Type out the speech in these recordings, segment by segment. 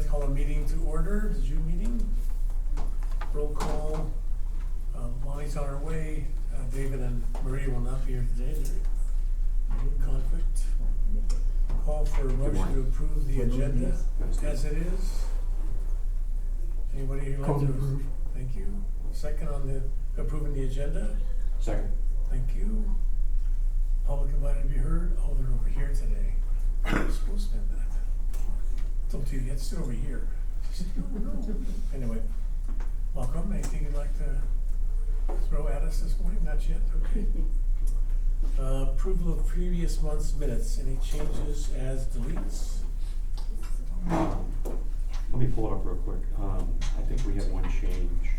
call a meeting to order, the June meeting. Roll call, Lonnie's on her way, David and Maria will not be here today, they're conflict. Call for a motion to approve the agenda as it is. Anybody who'd like Call to to? approve. Thank you. Second on the approving the agenda? Second. Thank you. Public invited to be heard? Oh, they're over here today. I'm supposed to spend that. Told you, you had to sit over here. She said, no. Anyway, welcome. Anything you'd like to throw at us this morning? Not yet, okay. Approval of previous month's minutes. Any changes as deletes? Let me pull it up real quick. I think we have one change.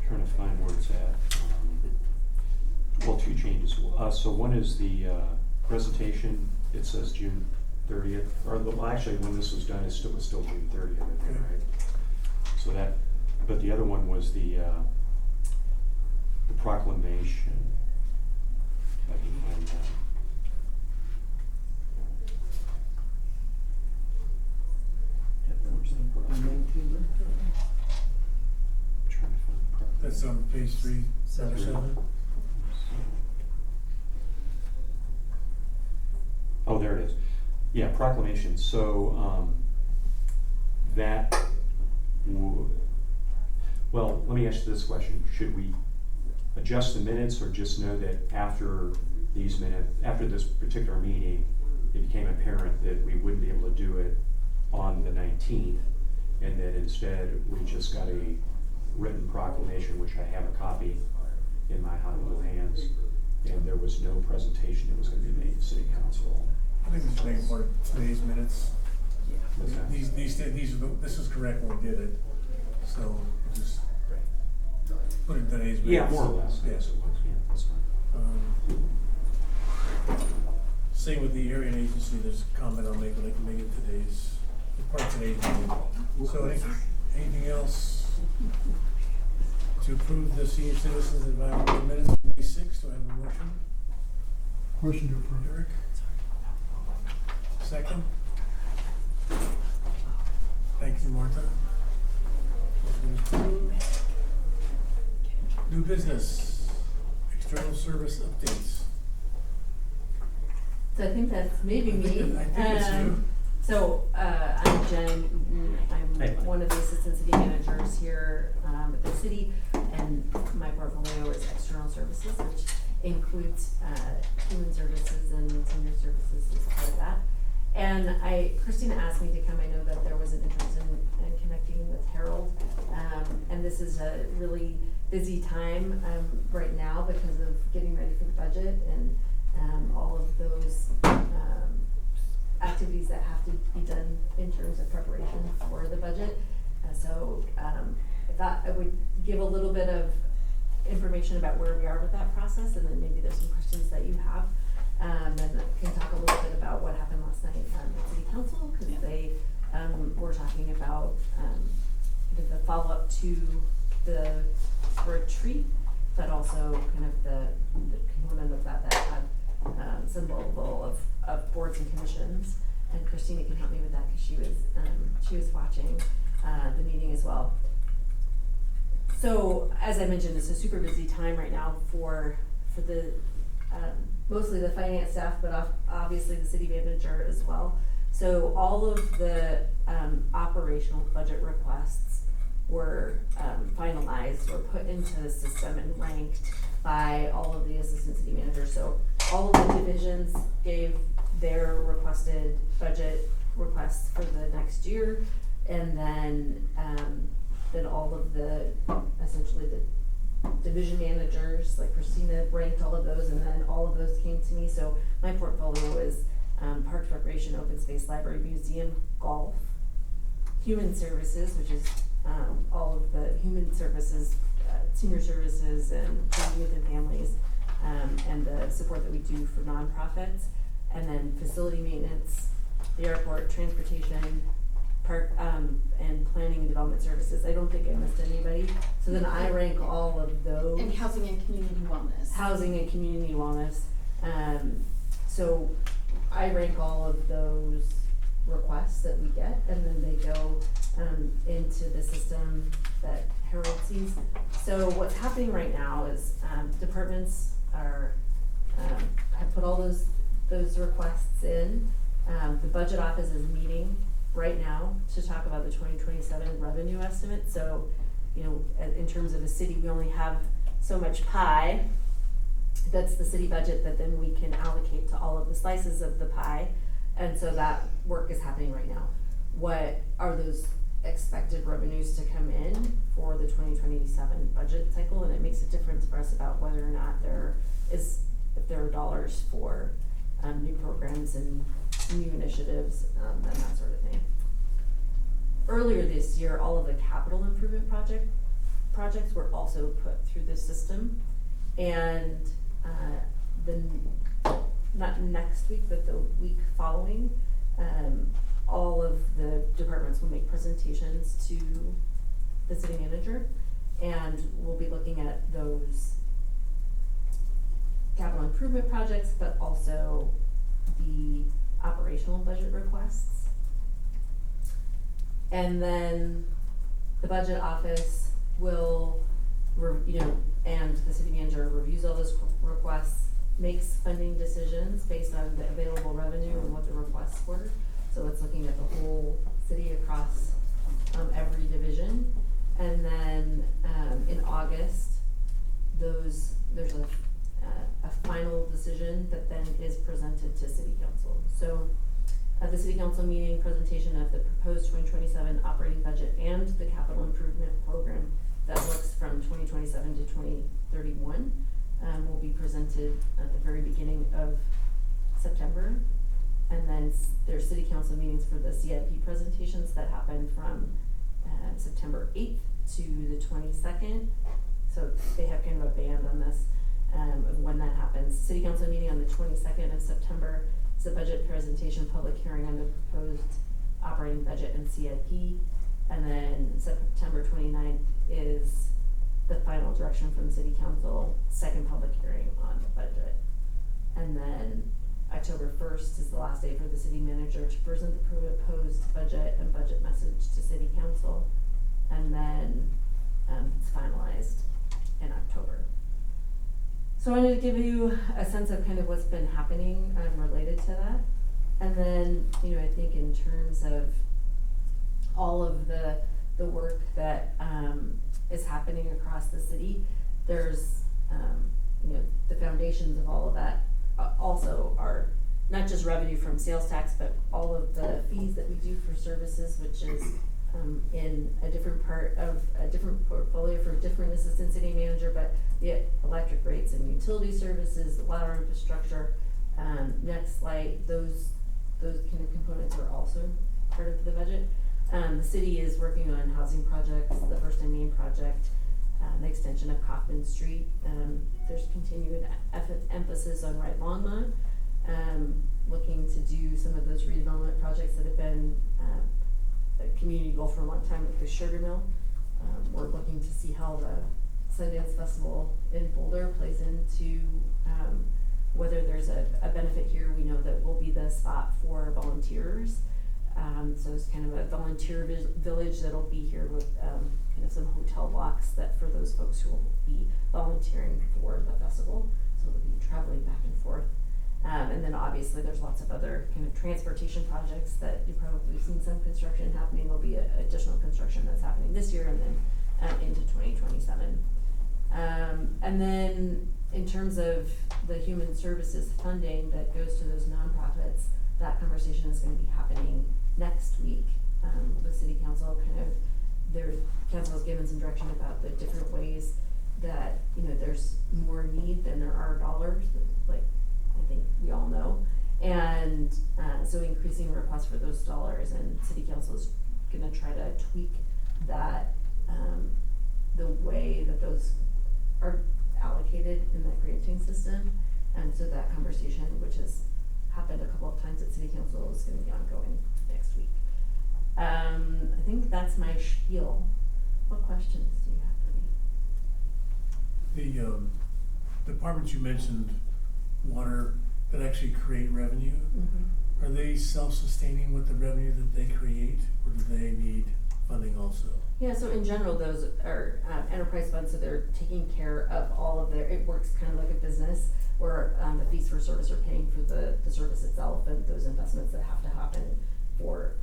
Trying to find where it's at. Well, two changes. So one is the presentation. It says June 30th, or well, actually, when this was done, it was still June 30th, I think, right? So that, but the other one was the proclamation. If I can find that. Where's the proclamation? Trying to find the proclamation. That's on page 377. Oh, there it is. Yeah, proclamation. So well, let me ask you this question. Should we adjust the minutes or just know that after these minutes, after this particular meeting, it became apparent that we wouldn't be able to do it on the 19th, and that instead we just got a written proclamation, which I have a copy in my little hands, and there was no presentation that was going to be made to City Council. I think we should make it part of today's minutes. What's that? This is correct when we did it, so we'll just put it in today's minutes. Yeah, more or less. Yes. Yeah, that's fine. Same with the area and agency, there's a comment I'll make, but I can make it today's, part of today's meeting. So anything else to approve the senior citizens advisory minutes of May 6th? Do I have a motion? Motion to approve. Eric? Second? Thank you, Martha. Motion approved. New business, external service updates. So I think that's maybe me. I think it's you. So I'm Jen. I'm Hey. one of the assistant city managers here at the city, and my portfolio is external services, which includes human services and senior services as part of that. And Christina asked me to come. I know that there was an interest in connecting with Harold, and this is a really busy time right now because of getting ready for the budget and all of those activities that have to be done in terms of preparation for the budget. So I thought I would give a little bit of information about where we are with that process, and then maybe there's some questions that you have. And can talk a little bit about what happened last night at City Council, because they were talking about the follow-up to the retreat, but also kind of the component of that had some level of boards and commissions. And Christina can help me with that because she was watching the meeting as well. So as I mentioned, it's a super busy time right now for the mostly the finance staff, but obviously the city manager as well. So all of the operational budget requests were finalized or put into the system and ranked by all of the assistant city managers. So all of the divisions gave their requested budget requests for the next year, and then all of the essentially the division managers, like Christina, ranked all of those, and then all of those came to me. So my portfolio is Parks, Recreation, Open Space, Library, Museum, Golf, Human Services, which is all of the human services, senior services, and youth and families, and the support that we do for nonprofits, and then facility maintenance, the airport, transportation, park, and planning and development services. I don't think I missed anybody. So then I rank all of those. And housing and community wellness. Housing and community wellness. So I rank all of those requests that we get, and then they go into the system that Harold sees. So what's happening right now is departments are have put all those requests in. The budget office is meeting right now to talk about the 2027 revenue estimate. So, you know, in terms of a city, we only have so much pie. That's the city budget that then we can allocate to all of the slices of the pie. And so that work is happening right now. What are those expected revenues to come in for the 2027 budget cycle? And it makes a difference for us about whether or not if there are dollars for new programs and new initiatives and that sort of thing. Earlier this year, all of the capital improvement projects were also put through the system, and not next week, but the week following, all of the departments will make presentations to the city manager, and we'll be looking at those capital improvement projects, but also the operational budget requests. And then the budget office will, and the city manager reviews all those requests, makes funding decisions based on the available revenue and what the requests were. So it's looking at the whole city across every division. And then in August, there's a final decision that then is presented to city council. So at the city council meeting, presentation of the proposed 2027 operating budget and the capital improvement program that looks from 2027 to 2031 will be presented at the very beginning of September. And then there's city council meetings for the CIP presentations that happen from September 8th to the 22nd. So they have kind of a band on this of when that happens. City council meeting on the 22nd of September is a budget presentation, public hearing on the proposed operating budget and CIP. And then September 29th is the final direction from city council, second public hearing on the budget. And then October 1st is the last day for the city manager to present the proposed budget and budget message to city council. And then it's finalized in October. So I wanted to give you a sense of kind of what's been happening related to that. And then, I think in terms of all of the work that is happening across the city, there's, the foundations of all of that also are not just revenue from sales tax, but all of the fees that we do for services, which is in a different part of a different portfolio for a different assistant city manager, but the electric rates and utility services, the water infrastructure, next light, those kind of components are also part of the budget. The city is working on housing projects, the First and Main project, the extension of Kaufman Street. There's continued emphasis on Right Longmont, looking to do some of those redevelopment projects that have been a community goal for a long time, like the Sugar Mill. We're looking to see how the Sundance Festival in Boulder plays into whether there's a benefit here. We know that will be the spot for volunteers. So it's kind of a volunteer village that'll be here with kind of some hotel blocks that for those folks who will be volunteering for the festival. So they'll be traveling back and forth. And then obviously there's lots of other kind of transportation projects that you've probably seen some construction happening. There'll be additional construction that's happening this year and then into 2027. And then in terms of the human services funding that goes to those nonprofits, that conversation is going to be happening next week with City Council. Their council has given some direction about the different ways that there's more need than there are dollars, like I think we all know, and so increasing requests for those dollars, and City Council is going to try to tweak that the way that those are allocated in that granting system, and so that conversation, which has happened a couple of times at City Council, is going to be ongoing next week. I think that's my spiel. What questions do you have for me? The, departments you mentioned, water, that actually create revenue, Mhm. are they self-sustaining with the revenue that they create, or do they need funding also? Yeah, so in general, those are enterprise funds, so they're taking care of all of their, it works kind of like a business where the fees for service are paying for the service itself and those investments that have to happen for,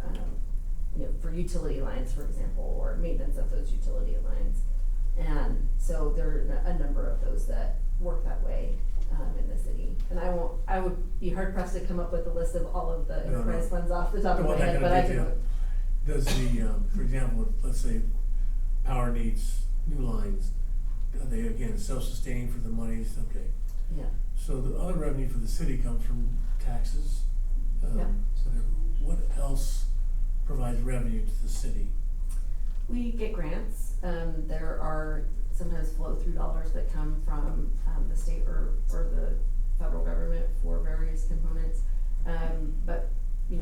for utility lines, for example, or maintenance of those utility lines. And so there are a number of those that work that way in the city. And I would be hard pressed to come up with a list of all of the No, no. enterprise funds off the top Don't of my want that head, kind of but I detail. can. Does the, for example, let's say power needs new lines, are they again self-sustaining for the monies? Okay. Yeah. So the other revenue for the city comes from taxes. Yeah. What else provides revenue to the city? We get grants. There are sometimes flow-through dollars that come from the state or the federal government for various components. But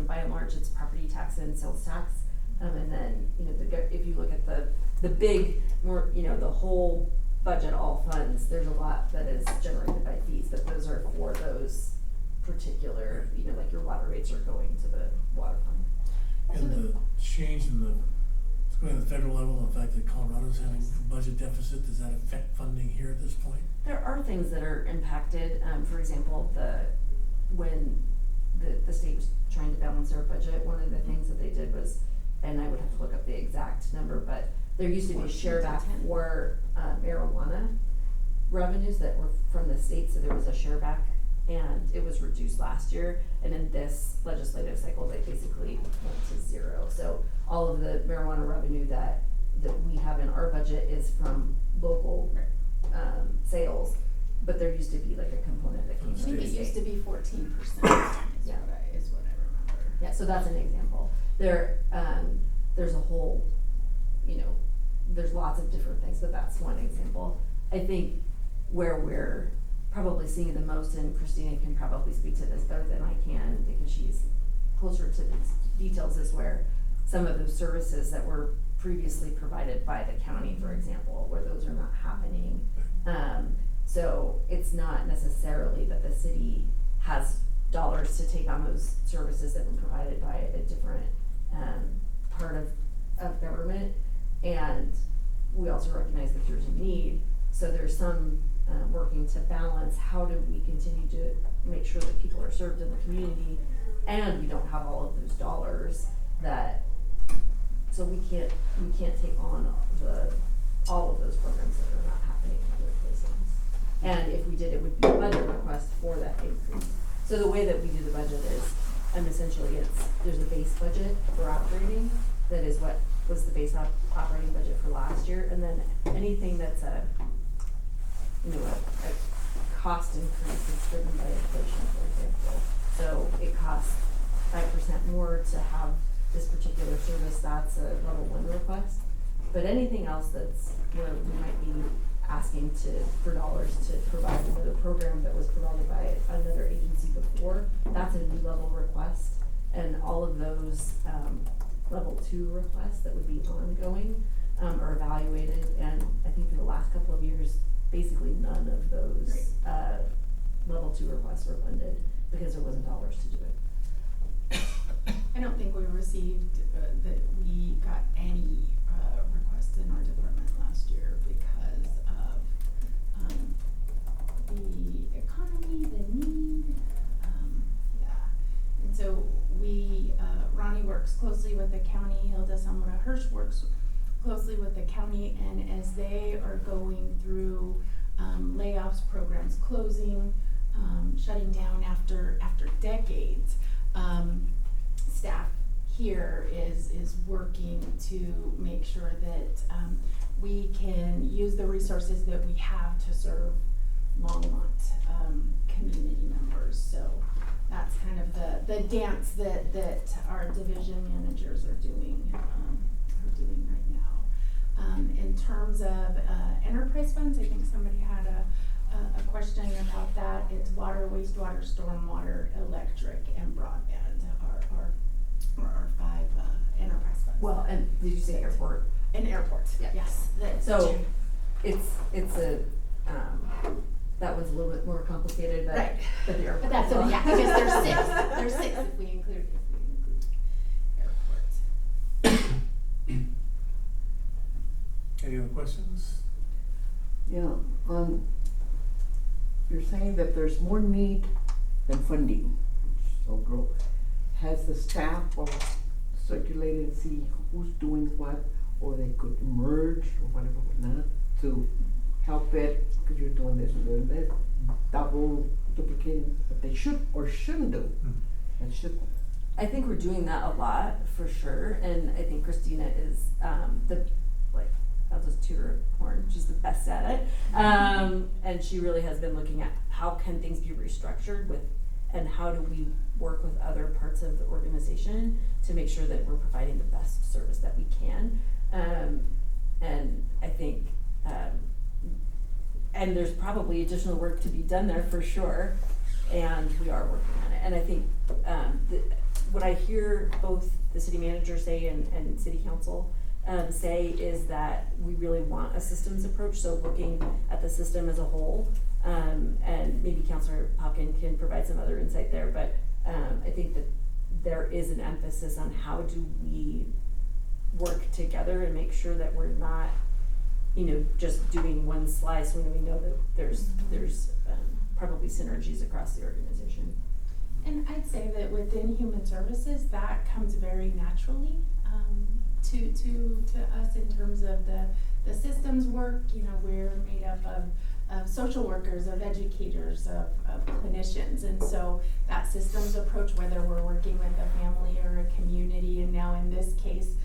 by and large, it's property tax and sales tax. And then if you look at the big more the whole budget, all funds, there's a lot that is generated by fees, but those are for those particular like your water rates are going to the water fund. And the change in it's going to the federal level, the fact that Colorado's having a budget deficit, does that affect funding here at this point? There are things that are impacted. For example, when the state was trying to balance their budget, one of the things that they did was, and I would have to look up the exact number, but there used to be a share back for marijuana revenues that were from the state, so there was a share back, and it was reduced last year, and in this legislative cycle, they basically went to zero. So all of the marijuana revenue that we have in our budget is from local sales, but there used to be like a component that came I from think the it state. used to be 14% Yeah. is what I remember. Yeah, so that's an example. There's a whole, there's lots of different things, but that's one example. I think where we're probably seeing the most, and Christina can probably speak to this better than I can because she's closer to these details, is where some of those services that were previously provided by the county, for example, where those are not happening. So it's not necessarily that the city has dollars to take on those services that were provided by a different part of government, and we also recognize that there's a need. So there's some working to balance how do we continue to make sure that people are served in the community, and we don't have all of those dollars so we can't take on all of those programs that are not happening in other places. And if we did, it would be a budget request for that increase. So the way that we do the budget is, essentially there's a base budget for operating, that is what was the base operating budget for last year, and then anything that's a cost increase is driven by inflation, for example. So it costs 5% more to have this particular service, that's a level 1 request. But anything else that's where we might be asking for dollars to provide another program that was provided by another agency before, that's a new level request. And all of those level 2 requests that would be ongoing are evaluated, and I think for the last couple of years, basically none of those level 2 requests were funded because there wasn't dollars to do it. I don't think we received, that we got any requests in our department last year because of the economy, the need, And so Ronnie works closely with the county, Hilda Samora Hirsch works closely with the county, and as they are going through layoffs, programs closing, shutting down after decades, staff here is working to make sure that we can use the resources that we have to serve Longmont community members. So that's kind of the dance that our division managers are doing right now. In terms of enterprise funds, I think somebody had a question about that. It's water, wastewater, stormwater, electric, and broadband are our 5 enterprise funds. Well, and did you say airport? And airports, Yeah. yes. So it's a that one's a little bit more complicated, but, Right. but the airport. But that's, as well. yeah, because there's six, if we include airports. Any other questions? Yeah, you're saying that there's more need than funding. So grow, has the staff or circulated and see who's doing what, or they could merge or whatever, whatnot, to help it, because you're doing this and doing that, double duplicating what they should or shouldn't do, and should. I think we're doing that a lot, for sure, and I think Christina is, I'll just toot her horn, she's the best at it. And she really has been looking at how can things be restructured with, and how do we work with other parts of the organization to make sure that we're providing the best service that we can. And I think, and there's probably additional work to be done there for sure, and we are working on it. And I think, what I hear both the city manager say and city council say is that we really want a systems approach, so looking at the system as a whole, and maybe Councilor Hopkins can provide some other insight there, but I think that there is an emphasis on how do we work together and make sure that we're not, just doing one slice when we know that there's probably synergies across the organization. And I'd say that within human services, that comes very naturally to us in terms of the systems work. We're made up of social workers, of educators, of clinicians, and so that systems approach, whether we're working with a family or a community, and now in this case,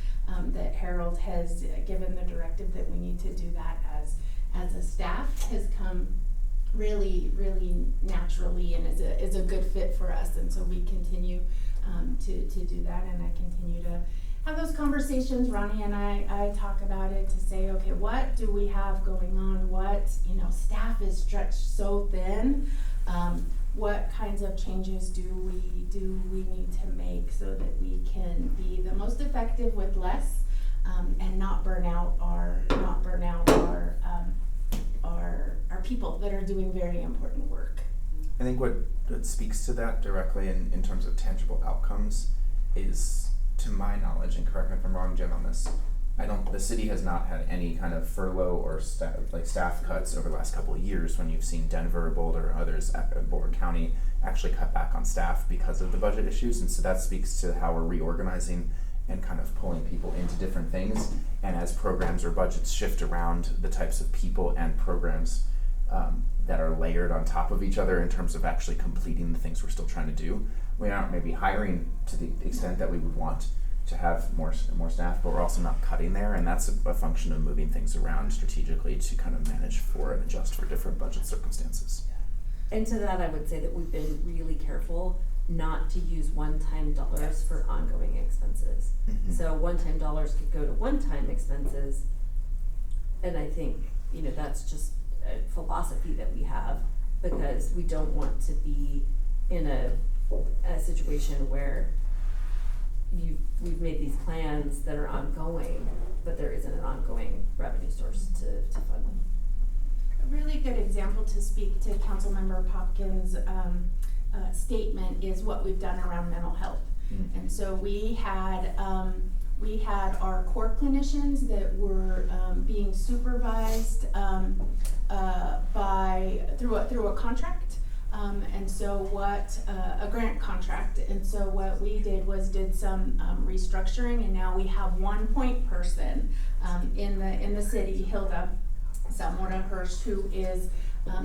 that Harold has given the directive that we need to do that as a staff, has come really, really naturally and is a good fit for us, and so we continue to do that, and I continue to have those conversations. Ronnie and I talk about it to say, okay, what do we have going on? What, staff is stretched so thin. What kinds of changes do we need to make so that we can be the most effective with less, and not burn out our people that are doing very important work. I think what speaks to that directly in terms of tangible outcomes is, to my knowledge, and correct me if I'm wrong, Jen, on this, the city has not had any kind of furlough or staff cuts over the last couple of years when you've seen Denver, Boulder, others at Boulder County actually cut back on staff because of the budget issues, and so that speaks to how we're reorganizing and kind of pulling people into different things. And as programs or budgets shift around, the types of people and programs that are layered on top of each other in terms of actually completing the things we're still trying to do. We aren't maybe hiring to the extent that we would want to have more staff, but we're also not cutting there, and that's a function of moving things around strategically to kind of manage for and adjust for different budget circumstances. And to that, I would say that we've been really careful not to use one-time dollars for ongoing expenses. Mm-hmm. So one-time dollars could go to one-time expenses, and I think, that's just a philosophy that we have, because we don't want to be in a situation where we've made these plans that are ongoing, but there isn't an ongoing revenue source to fund them. A really good example to speak to Councilmember Popkins' statement is what we've done around mental health. Mm-hmm. And so we had our core clinicians that were being supervised through a contract. And so a grant contract, and so what we did some restructuring, and now we have one point person in the city, Hilda Zamora Hirsch, who is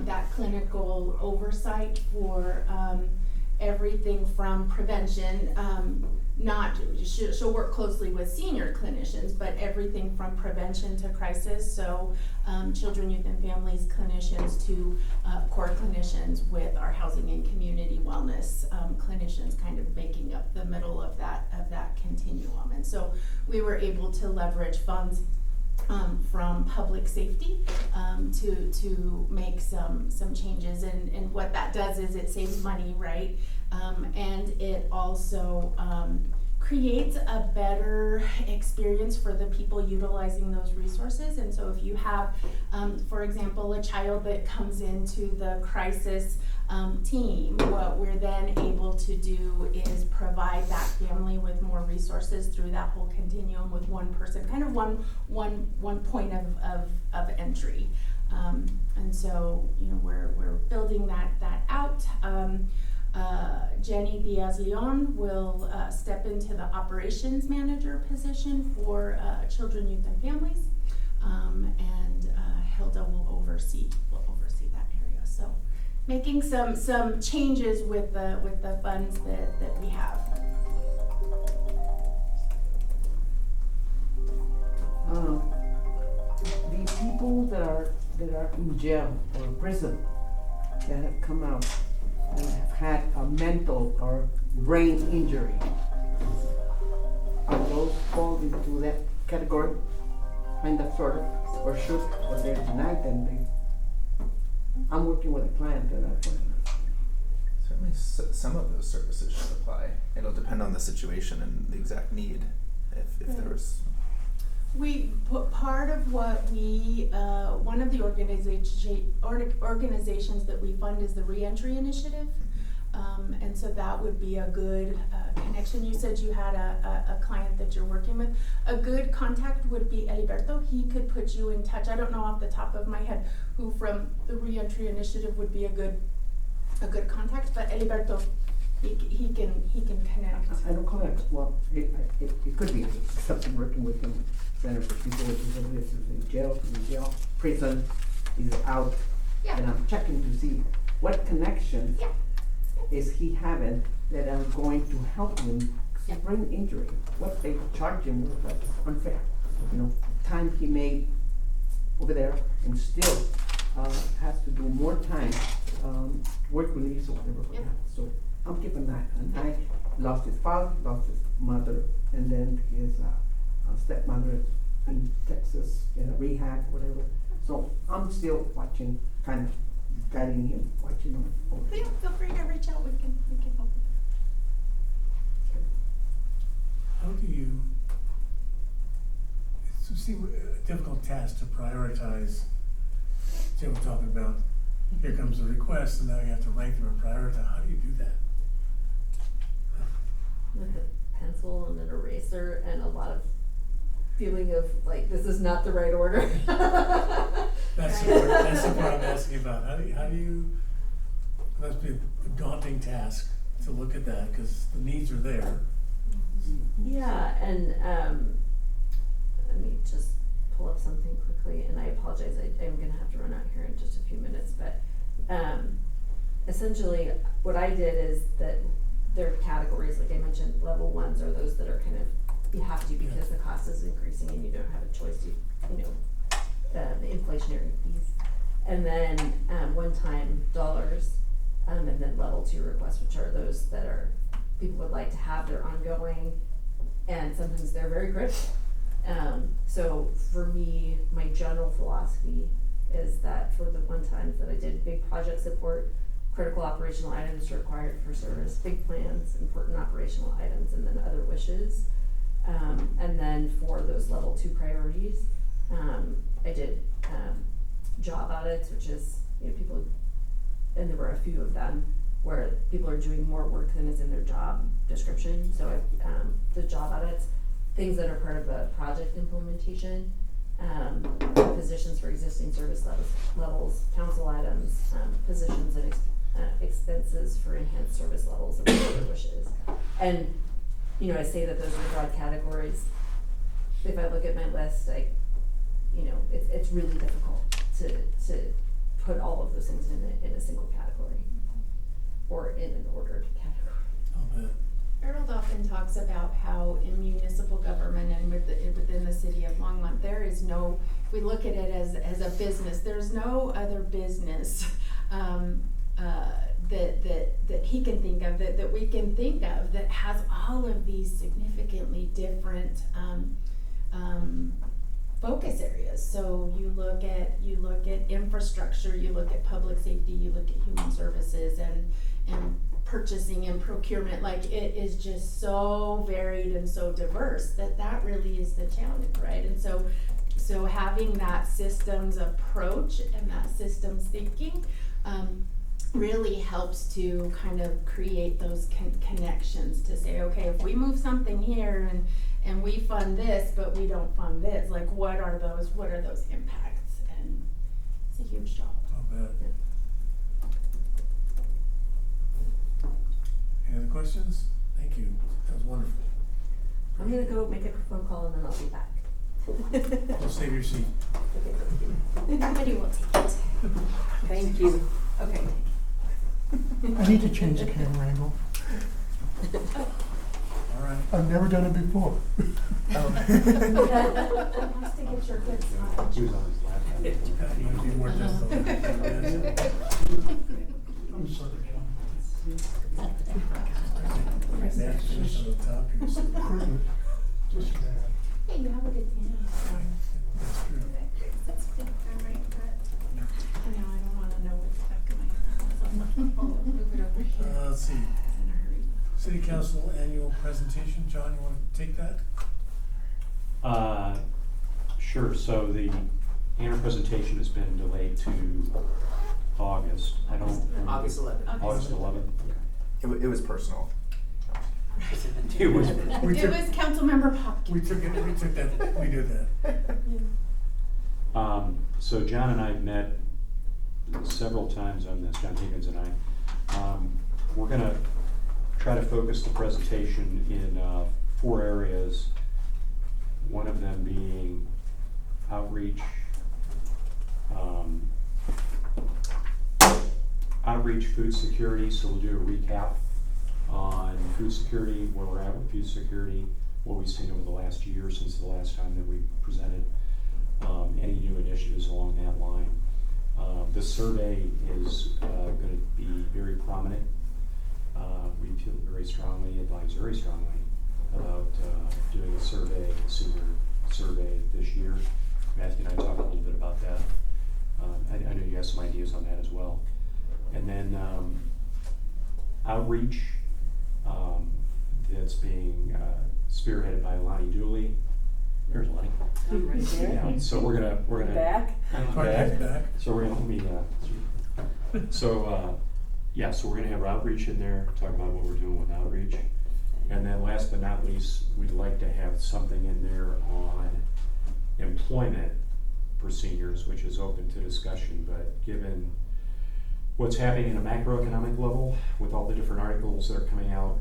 that clinical oversight for everything from prevention. She'll work closely with senior clinicians, but everything from prevention to crisis, so children, youth, and families clinicians to core clinicians with our housing and community wellness clinicians, kind of making up the middle of that continuum. And so we were able to leverage funds from public safety to make some changes, and what that does is it saves money, right? And it also creates a better experience for the people utilizing those resources. And so if you have, for example, a child that comes into the crisis team, what we're then able to do is provide that family with more resources through that whole continuum with one person, kind of one point of entry. And so, you know, we're building that out. Jenny Diaz-Leon will step into the operations manager position for children, youth, and families, and Hilda will oversee that area. So, making some changes with the funds that we have. The people that are in jail or prison that have come out and have had a mental or brain injury, are those fall into that category? Kind of, sort of, or should, or they're denied, then I'm working with a client that I find. Certainly some of those services should apply. It'll depend on the situation and the exact need, if there was. We put part of what we, one of the organizations that we fund is the Reentry Initiative. And so that would be a good connection. You said you had a client that you're working with. A good contact would be Eliberto. He could put you in touch. I don't know off the top of my head who from the Reentry Initiative would be a good contact, but Eliberto, he can connect. I don't call it, well, it could be something working with him, center for people with disabilities in jail, prison, is out. Yeah. And I'm checking to see what connection is he having that are going to help him Yeah. brain injury. What they charge him with, that's unfair. You know, time he made over there and still has to do more time, work release or whatever for Yeah. that. So I'm giving that. And I lost his father, lost his mother, and then his stepmother in Texas in a rehab, whatever. So I'm still watching, kind of guiding him, watching him. Feel free to reach out. We can help with that. How do you, it seems a difficult task to prioritize. Jim was talking about, here comes the request, and now you have to rank them and prioritize. How do you do that? With a pencil and an eraser and a lot of feeling of like, this is not the right order. That's the part I'm asking about. How do you, it must be a daunting task to look at that, because the needs are there. Yeah, and let me just pull up something quickly, and I apologize, I'm gonna have to run out here in just a few minutes, but essentially what I did is that there are categories, like I mentioned, level ones are those that are kind of, you have to because the cost is increasing and you don't have a choice, the inflationary fees. And then one-time dollars, and then level 2 requests, which are those that are, people would like to have, they're ongoing, and sometimes they're very critical. So for me, my general philosophy is that for the one times that I did big project support, critical operational items required for service, big plans, important operational items, and then other wishes. And then for those level 2 priorities, I did job audits, which is, people, and there were a few of them where people are doing more work than is in their job description. So the job audits, things that are part of a project implementation, positions for existing service levels, council items, positions and expenses for enhanced service levels, and other wishes. And I say that those are broad categories. If I look at my list, it's really difficult to put all of those things in a single category or in an ordered category. I'll bet. Harold often talks about how in municipal government and within the city of Longmont, there is no, we look at it as a business, there's no other business that he can think of, that we can think of, that has all of these significantly different focus areas. So you look at infrastructure, you look at public safety, you look at human services, and purchasing and procurement, like it is just so varied and so diverse that really is the challenge, right? And so having that systems approach and that systems thinking really helps to kind of create those connections to say, okay, if we move something here and we fund this, but we don't fund this, like what are those impacts? And it's a huge job. I'll bet. Any other questions? Thank you. That was wonderful. I'm gonna go make a phone call and then I'll be back. We'll save your seat. Everybody will take it. Thank you. Okay. I need to change the camera angle. All right. I've never done it before. Wants to get your good side. He was on his laptop. You want to be more difficult. I'm sorry, That's finished on the top. You're just- John. Pretty, just bad. Hey, you have a good tan. That's true. That's good. All right, but I know I don't want to know what's back of my head. So I'll move it over here. Let's see. In a hurry. City Council annual presentation. John, you want to take that? Sure, so the annual presentation has been delayed to August. I don't remember. August 11th. August 11th. It was personal. It was. We It took- was Councilmember Popkin. We took that, we did that. So John and I met several times on this, John Higgins and I. We're gonna try to focus the presentation in 4 areas. One of them being outreach, food security, so we'll do a recap on food security, where we're at with food security, what we've seen over the last year since the last time that we presented, any new initiatives along that line. This survey is gonna be very prominent. We feel very strongly, advise very strongly about doing a survey, a senior survey this year. Matthew and I talked a little bit about that. I know you have some ideas on that as well. And then outreach that's being spearheaded by Lonnie Dooley. There's Lonnie. Right there. Yeah, so we're gonna Back. Back. So we're gonna let me so we're gonna have outreach in there, talk about what we're doing with outreach. And then last but not least, we'd like to have something in there on employment for seniors, which is open to discussion, but given what's happening in a macroeconomic level with all the different articles that are coming out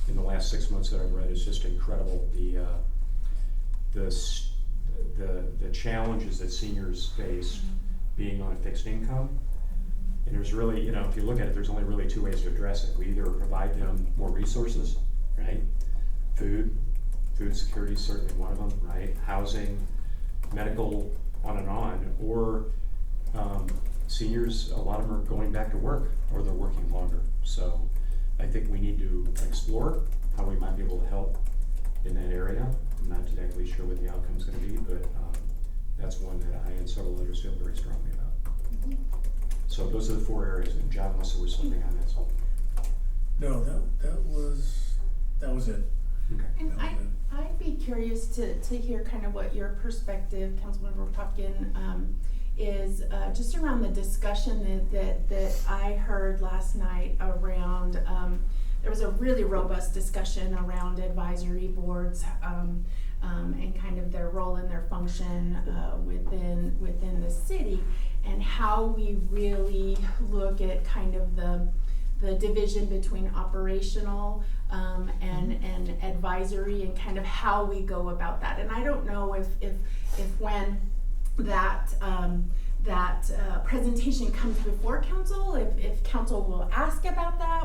in the last 6 months that I've read, is just incredible. The challenges that seniors face being on a fixed income. And there's really, if you look at it, there's only really 2 ways to address it. We either provide them more resources, right? Food security is certainly one of them, right? Housing, medical, on and on. Or seniors, a lot of them are going back to work, or they're working longer. So I think we need to explore how we might be able to help in that area. I'm not exactly sure what the outcome's gonna be, but that's one that I and several others feel very strongly about. So those are the 4 areas, and John, unless there was something on this. No, that was it. Okay. And That was it. I'd be curious to hear kind of what your perspective, Councilmember Popkin, is just around the discussion that I heard last night around, there was a really robust discussion around advisory boards and kind of their role and their function within the city, and how we really look at kind of the division between operational and advisory, and kind of how we go about that. And I don't know if when that presentation comes before council, if council will ask about that,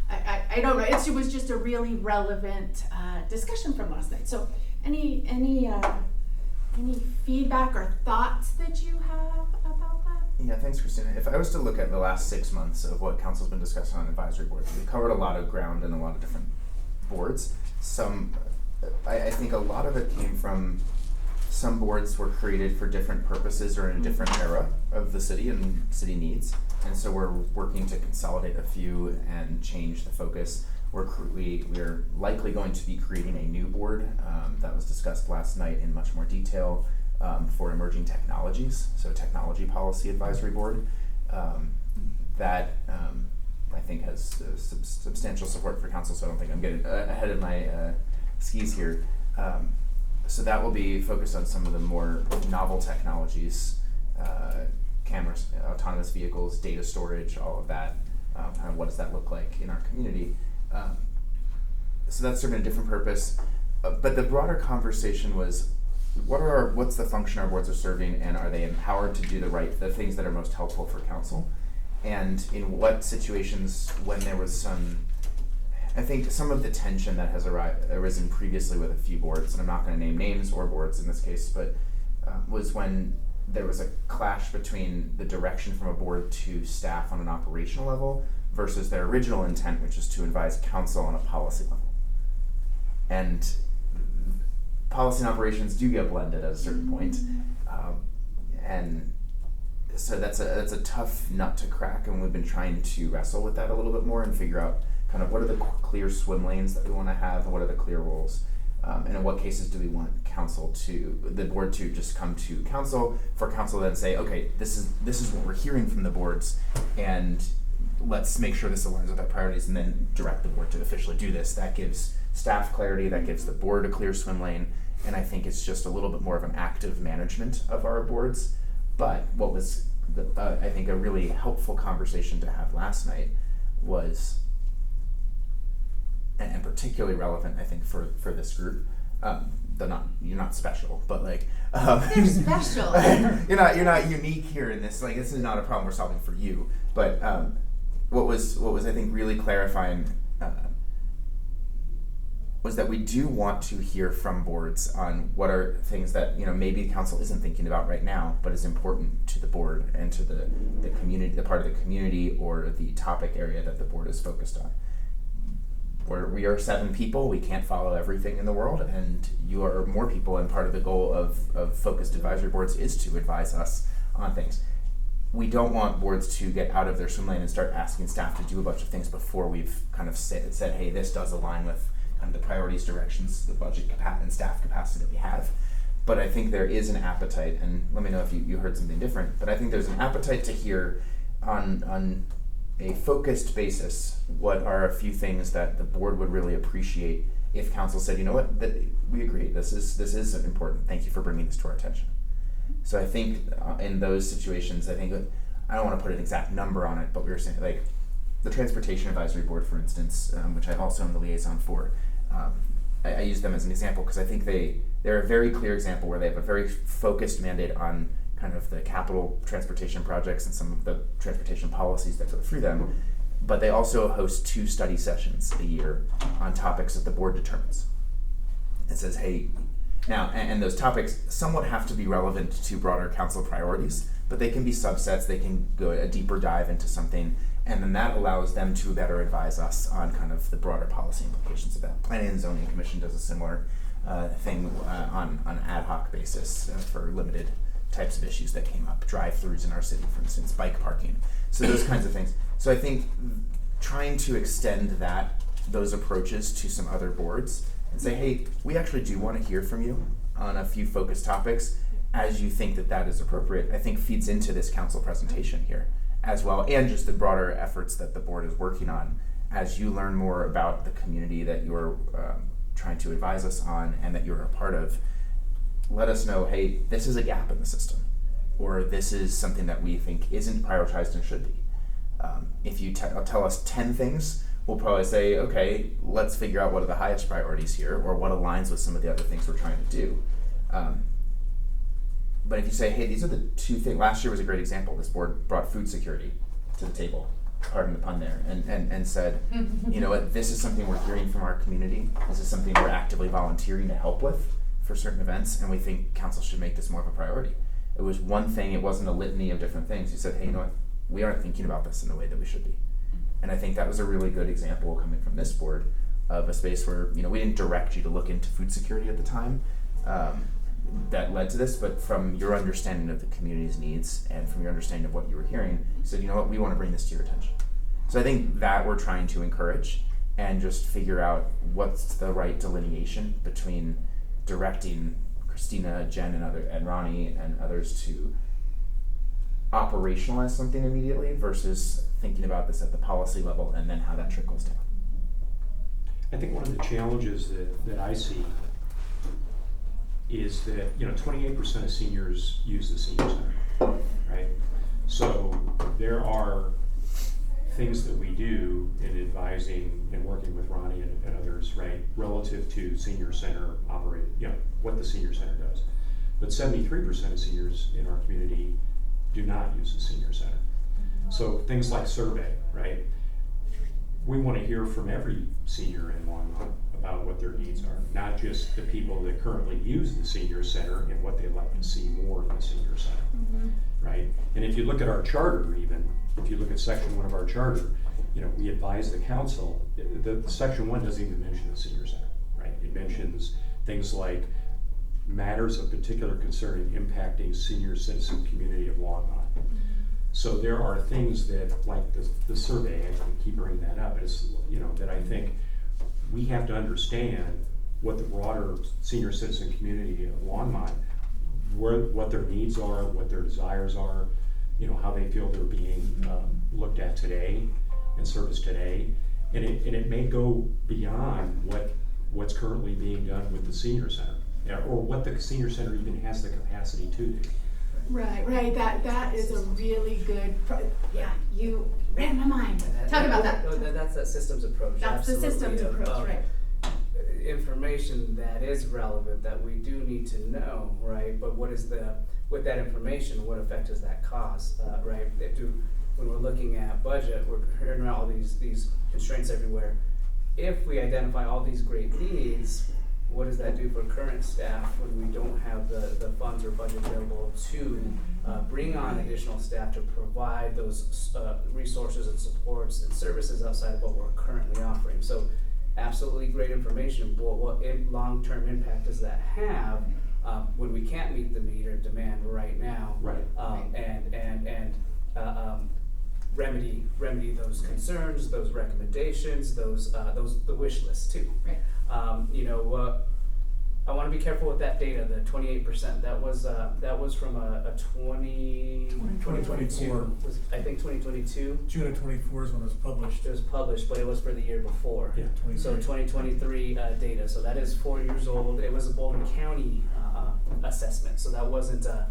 I don't know. It was just a really relevant discussion from last night. So any feedback or thoughts that you have about that? Yeah, thanks, Christina. If I was to look at the last 6 months of what council's been discussing on advisory boards, we've covered a lot of ground in a lot of different boards. I think a lot of it came from some boards were created for different purposes or in a different era of the city and city needs. And so we're working to consolidate a few and change the focus. We're likely going to be creating a new board that was discussed last night in much more detail for emerging technologies, so Technology Policy Advisory Board. That I think has substantial support for council, so I don't think I'm getting ahead of my skis here. So that will be focused on some of the more novel technologies, cameras, autonomous vehicles, data storage, all of that. Kind of what does that look like in our community? So that's serving a different purpose. But the broader conversation was, what's the function our boards are serving, and are they empowered to do the things that are most helpful for council? And in what situations, when there was I think some of the tension that has arisen previously with a few boards, and I'm not going to name names or boards in this case, but was when there was a clash between the direction from a board to staff on an operational level versus their original intent, which is to advise council on a policy level. And policy and operations do get blended at a certain point. And so that's a tough nut to crack, and we've been trying to wrestle with that a little bit more and figure out kind of what are the clear swim lanes that we want to have, and what are the clear roles, and in what cases do we want the board to just come to council, for council then say, okay, this is what we're hearing from the boards, and let's make sure this aligns with our priorities, and then direct the board to officially do this. That gives staff clarity, that gives the board a clear swim lane, and I think it's just a little bit more of an active management of our boards. But what was I think a really helpful conversation to have last night was, and particularly relevant, I think, for this group. You're not special, but like They're special. you're not unique here in this. Like, this is not a problem we're solving for you. But what was I think really clarifying was that we do want to hear from boards on what are things that maybe the council isn't thinking about right now, but is important to the board and to the community, the part of the community or the topic area that the board is focused on. We are 7 people, we can't follow everything in the world, and you are more people, and part of the goal of focused advisory boards is to advise us on things. We don't want boards to get out of their swim lane and start asking staff to do a bunch of things before we've kind of said, hey, this does align with kind of the priorities, directions, the budget and staff capacity that we have. But I think there is an appetite, and let me know if you heard something different, but I think there's an appetite to hear on a focused basis what are a few things that the board would really appreciate if council said, you know what, that we agree, this is important, thank you for bringing this to our attention. So I think in those situations, I don't want to put an exact number on it, but we were saying, like, the Transportation Advisory Board, for instance, which I also am the liaison for, I use them as an example because I think they're a very clear example where they have a very focused mandate on kind of the capital transportation projects and some of the transportation policies that go through them, but they also host 2 study sessions a year on topics that the board determines. It says, hey, now, and those topics somewhat have to be relevant to broader council priorities, but they can be subsets, they can go a deeper dive into something, and then that allows them to better advise us on kind of the broader policy implications of that. Planning and Zoning Commission does a similar thing on an ad hoc basis for limited types of issues that came up, drive-throughs in our city, for instance, bike parking, so those kinds of things. So I think trying to extend those approaches to some other boards and say, hey, we actually do want to hear from you on a few focused topics as you think that is appropriate, I think feeds into this council presentation here as well, and just the broader efforts that the board is working on as you learn more about the community that you're trying to advise us on and that you're a part of. Let us know, hey, this is a gap in the system, or this is something that we think isn't prioritized and should be. If you tell us 10 things, we'll probably say, okay, let's figure out what are the highest priorities here, or what aligns with some of the other things we're trying to do. But if you say, hey, these are the 2 things, last year was a great example. This board brought food security to the table, pardon the pun there, and said, you know what, this is something we're hearing from our community. This is something we're actively volunteering to help with for certain events, and we think council should make this more of a priority. It was one thing, it wasn't a litany of different things. You said, hey, you know what, we aren't thinking about this in the way that we should be. And I think that was a really good example coming from this board of a space where, we didn't direct you to look into food security at the time, that led to this, but from your understanding of the community's needs and from your understanding of what you were hearing, you said, you know what, we want to bring this to your attention. So I think that we're trying to encourage and just figure out what's the right delineation between directing Christina, Jen, and Ronnie and others to operationalize something immediately versus thinking about this at the policy level and then how that trickles down. I think one of the challenges that I see is that, 28% of seniors use the senior center, right? So there are things that we do in advising and working with Ronnie and others, right, relative to senior center what the senior center does. But 73% of seniors in our community do not use the senior center. So things like survey, right? We want to hear from every senior in Longmont about what their needs are, not just the people that currently use the senior center and what they'd like to see more in the senior center, right? And if you look at our charter, even if you look at section 1 of our charter, we advise the council. The section 1 doesn't even mention the senior center, right? It mentions things like matters of particular concern impacting senior citizen community of Longmont. So there are things that, like the survey, I keep bringing that up, is, that I think we have to understand what the broader senior citizen community of Longmont, what their needs are, what their desires are, how they feel they're being looked at today and serviced today. And it may go beyond what's currently being done with the senior center, or what the senior center even has the capacity to do. Right, that is a really good, you read my mind. Talk about that. No, that's that systems approach. That's the systems absolutely, approach, right. Information that is relevant that we do need to know, right? But with that information, what effect does that cause, right? When we're looking at budget, we're hearing all these constraints everywhere. If we identify all these great needs, what does that do for current staff when we don't have the funds or budget available to bring on additional staff to provide those resources and supports and services outside of what we're currently offering? So absolutely great information, but what long-term impact does that have when we can't meet the need or demand right now? Right. Remedy those concerns, those recommendations, the wish list too. Right. I want to be careful with that data. The 28%. That was from a 2022. I think 2022. June of 24 is when it was published. It was published, but it was for the year before. Yeah. So 2023 data. So that is 4 years old. It was a Bolton County assessment. So that wasn't a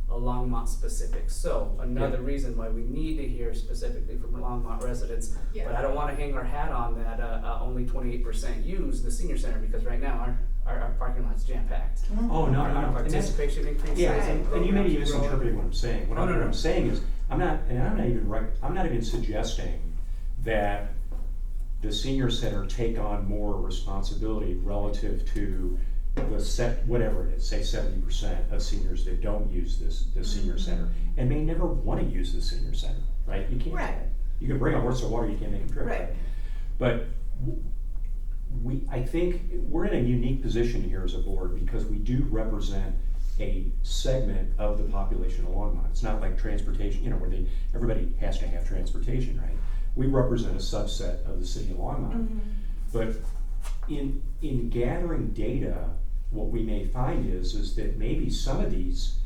Longmont specific. So another reason why we need to hear specifically from Longmont residents. Yeah. But I don't want to hang our hat on that only 28% use the senior center, because right now our parking lot's jam packed. Oh, no. Our And that's- participation increases. Yeah, and you may be programs grow. misinterpreting what I'm saying. What Oh, no. I'm saying is, I'm not even suggesting that the senior center take on more responsibility relative to whatever it is, say 70% of seniors that don't use the senior center and may never want to use the senior center, right? You can't. Right. You can bring a horse to water, you can't make them drink. Right. But I think we're in a unique position here as a board because we do represent a segment of the population of Longmont. It's not like transportation, where everybody has to have transportation, right? We represent a subset of the city of Longmont. But in gathering data, what we may find is that maybe some of these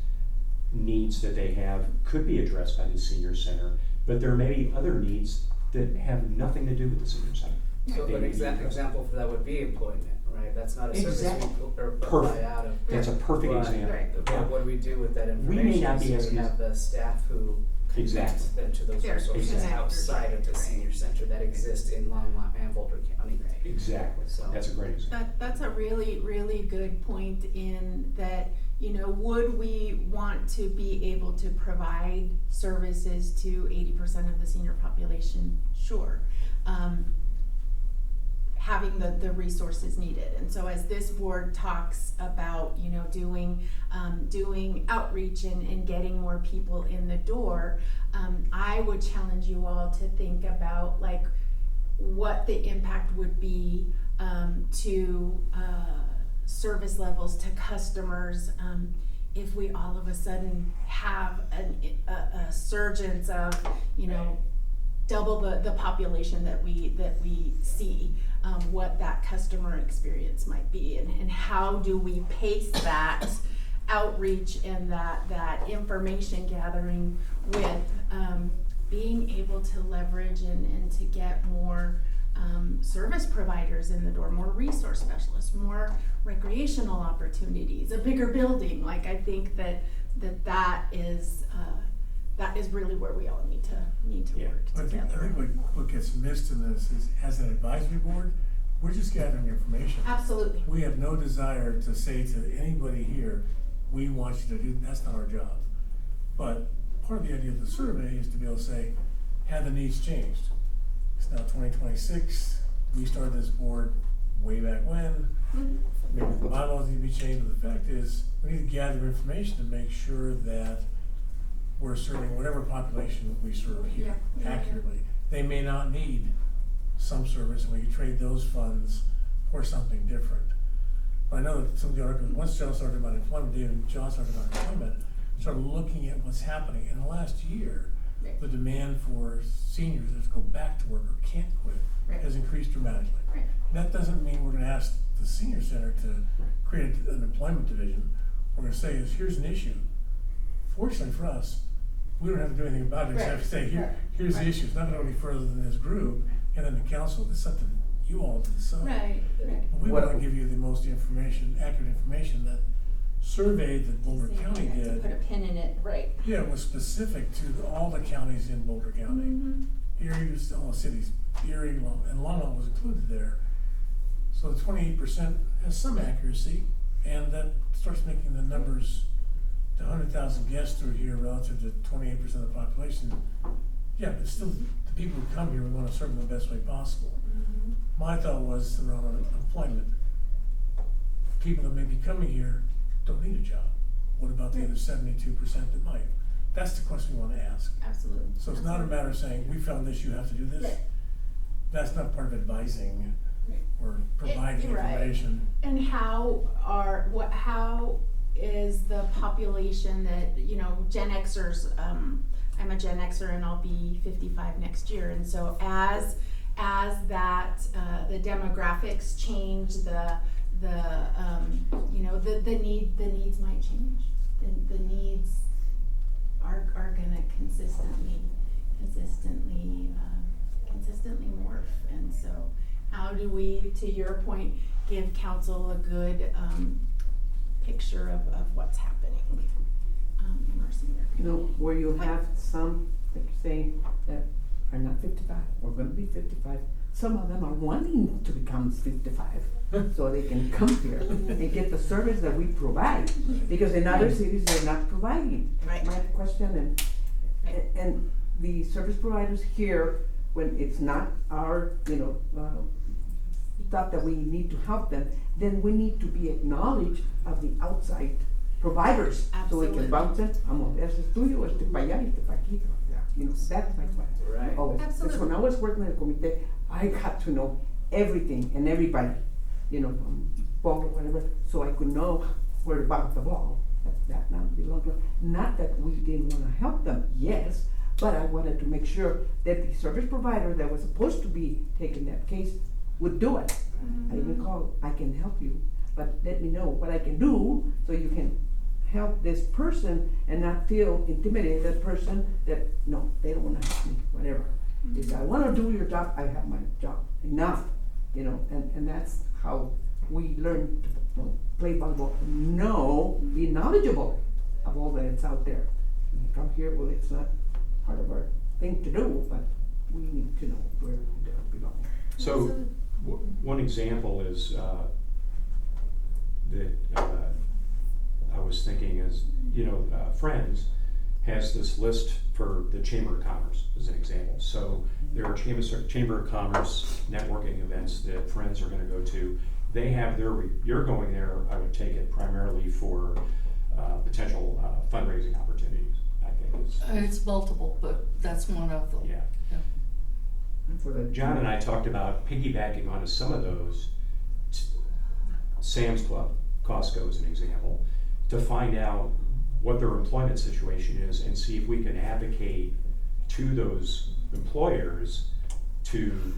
needs that they have could be addressed by the senior center, but there may be other needs that have nothing to do with the senior center. So They an may be addressed. example for that would be employment, right? That's not a service Exactly. we apply Perfect. out of. That's a perfect But- example. Right. But what do we do with that We information? may not be So as we have the staff who Exactly. connect them to those They're resources connectors, outside of the right. senior center that exist in Longmont and Boulder County. Exactly. So- That's a great example. That's a really, really good point in that, would we want to be able to provide services to 80% of the senior population? Sure. Having the resources needed. And so as this board talks about, doing outreach and getting more people in the door, I would challenge you all to think about what the impact would be to service levels to customers, if we all of a sudden have a surgence of, you know, double the population that we see, what that customer experience might be, and how do we pace that outreach and that information gathering with being able to leverage and to get more service providers in the door, more resource specialists, more recreational opportunities, a bigger building. Like, I think that is really where we all need to Yeah. work I think together. what gets missed in this is, as an advisory board, we're just gathering information. Absolutely. We have no desire to say to anybody here, we want you to do, that's not our job. But part of the idea of the survey is to be able to say, have the needs changed? It's now 2026, we started this board way back when, maybe the bylaws need to be changed, but the fact is, we need to gather information to make sure that we're serving whatever population we serve here Yeah. accurately. They may not need some service, and we can trade those funds for something different. I know that some of the articles, once John started about employment, David and John started about employment, started looking at what's happening in the last year. Right. The demand for seniors that go back to work or can't quit Right. has increased dramatically. Right. That doesn't mean we're gonna ask the senior center to create an employment division. We're gonna say is, here's an issue. Fortunately for us, we don't have to do anything about it, except Right. to say, Right. here's the Right. issue. It's not gonna go any further than this group, and then the council, this is something you all to decide. Right. We What- wanna give you the most accurate information. That survey that Boulder County To put a did, pin in it, right. yeah, was specific to all the counties in Boulder County. Mm-hmm. Erie was, all the cities, Erie, and Longmont was included there. So the 28% has some accuracy, and that starts making the numbers, the 100,000 guests through here relative to 28% of the population. Yeah, but still, the people who come here, we wanna serve them the best way possible. Mm-hmm. My thought was around employment. People that may be coming here don't need a job. What about the other 72% that might? That's the question we wanna ask. Absolutely. So it's not a matter of saying, we found this, you have to do this. Right. That's not part of advising Right. or providing Right. information. And how is the population that, you know, Gen Xers, I'm a Gen Xer and I'll be 55 next year, and so as that, the demographics change, you know, the needs might change. The needs are gonna consistently morph, and so how do we, to your point, give council a good picture of what's happening in our senior You know, community? where you have some, like you say, that are not 55, or gonna be 55, some of them are wanting to become 55, so they can come here and get the service that we provide, because in other cities, they're not providing. Right. My question, Right. and the service providers here, when it's not our, thought that we need to help them, then we need to be acknowledged of the outside providers. So we Absolutely. can bounce it, ese es tuyo, este pa' allá, este pa' aquí. That's my question. Right. Always. Because Absolutely. when I was working in the comité, I got to know everything and everybody, from ball or whatever, so I could know where to bounce the ball. That not belongs to, not that we didn't wanna help them, yes, but I wanted to make sure that the service provider that was supposed to be taking that case would do it. I even called, I can help you, but let me know what I can do so you can help this person and not feel intimidated, that person that, no, they don't wanna help me, whatever. If I wanna do your job, I have my job, enough, and that's how we learn to play volleyball, be knowledgeable of all that it's out there. When you come here, well, it's not part of our thing to do, but we need to know where it belongs. So, one example is, that, I was thinking is, Friends has this list for the Chamber of Commerce, as an example. So, there are Chamber of Commerce networking events that Friends are gonna go to. They have you're going there, I would take it primarily for, potential, fundraising opportunities, I think is. It's multiple, but that's one of them. Yeah. For the John and I talked about piggybacking onto some of those Sam's Club, Costco as an example, to find out what their employment situation is and see if we can advocate to those employers to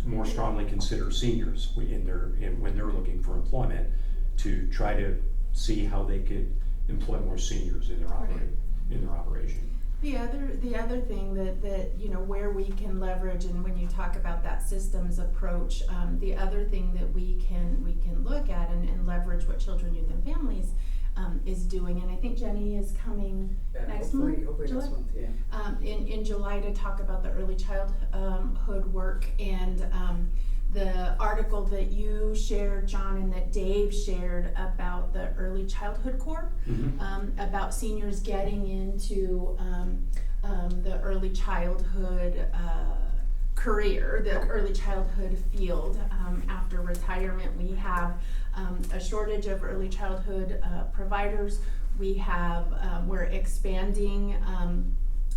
more strongly consider seniors when they're looking for employment, to try to see how they could employ more seniors in their operation. The other thing that you know, where we can leverage, and when you talk about that systems approach, the other thing that we can look at and leverage what Children, Youth and Families is doing, and I think Jenny is coming next month. Hopefully July? next month, yeah. In July to talk about the early childhood work, and the article that you shared, John, and that Dave shared about the early childhood corps, about seniors getting into the early childhood career, the early childhood field after retirement. We have a shortage of early childhood providers. We have, we're expanding,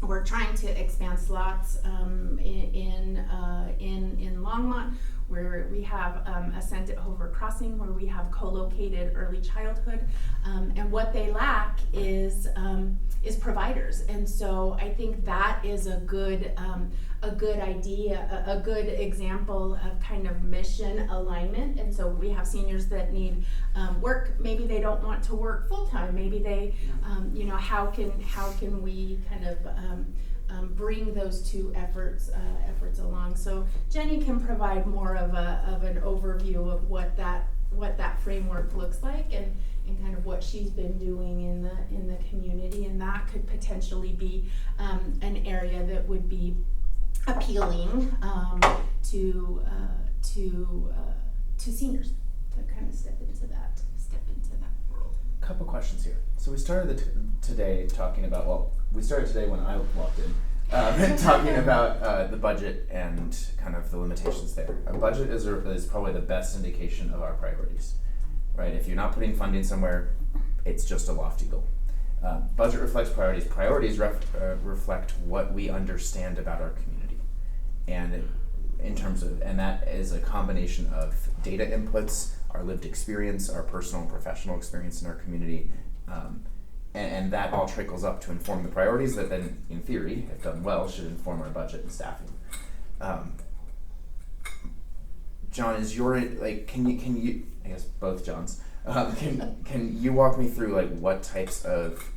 we're trying to expand slots in Longmont, where we have Ascent at Hover Crossing, where we have co-located early childhood, and what they lack is providers. And so I think that is a good idea, a good example of kind of mission alignment. And so we have seniors that need work. Maybe they don't want to work full time. Maybe they, you know, how can we kind of bring those two efforts along? So Jenny can provide more of an overview of what that framework looks like, and kind of what she's been doing in the community, and that could potentially be an area that would be appealing to seniors to kind of step into that world. Couple questions here. So we started today talking about, well, we started today when I walked in, talking about the budget and kind of the limitations there. A budget is probably the best indication of our priorities, right? If you're not putting funding somewhere, it's just a lofty goal. Budget reflects priorities. Priorities reflect what we understand about our community, and in terms of, and that is a combination of data inputs, our lived experience, our personal and professional experience in our community, and that all trickles up to inform the priorities that then, in theory, if done well, should inform our budget and staffing. John, is your, like, can you, I guess both Johns, can you walk me through like what types of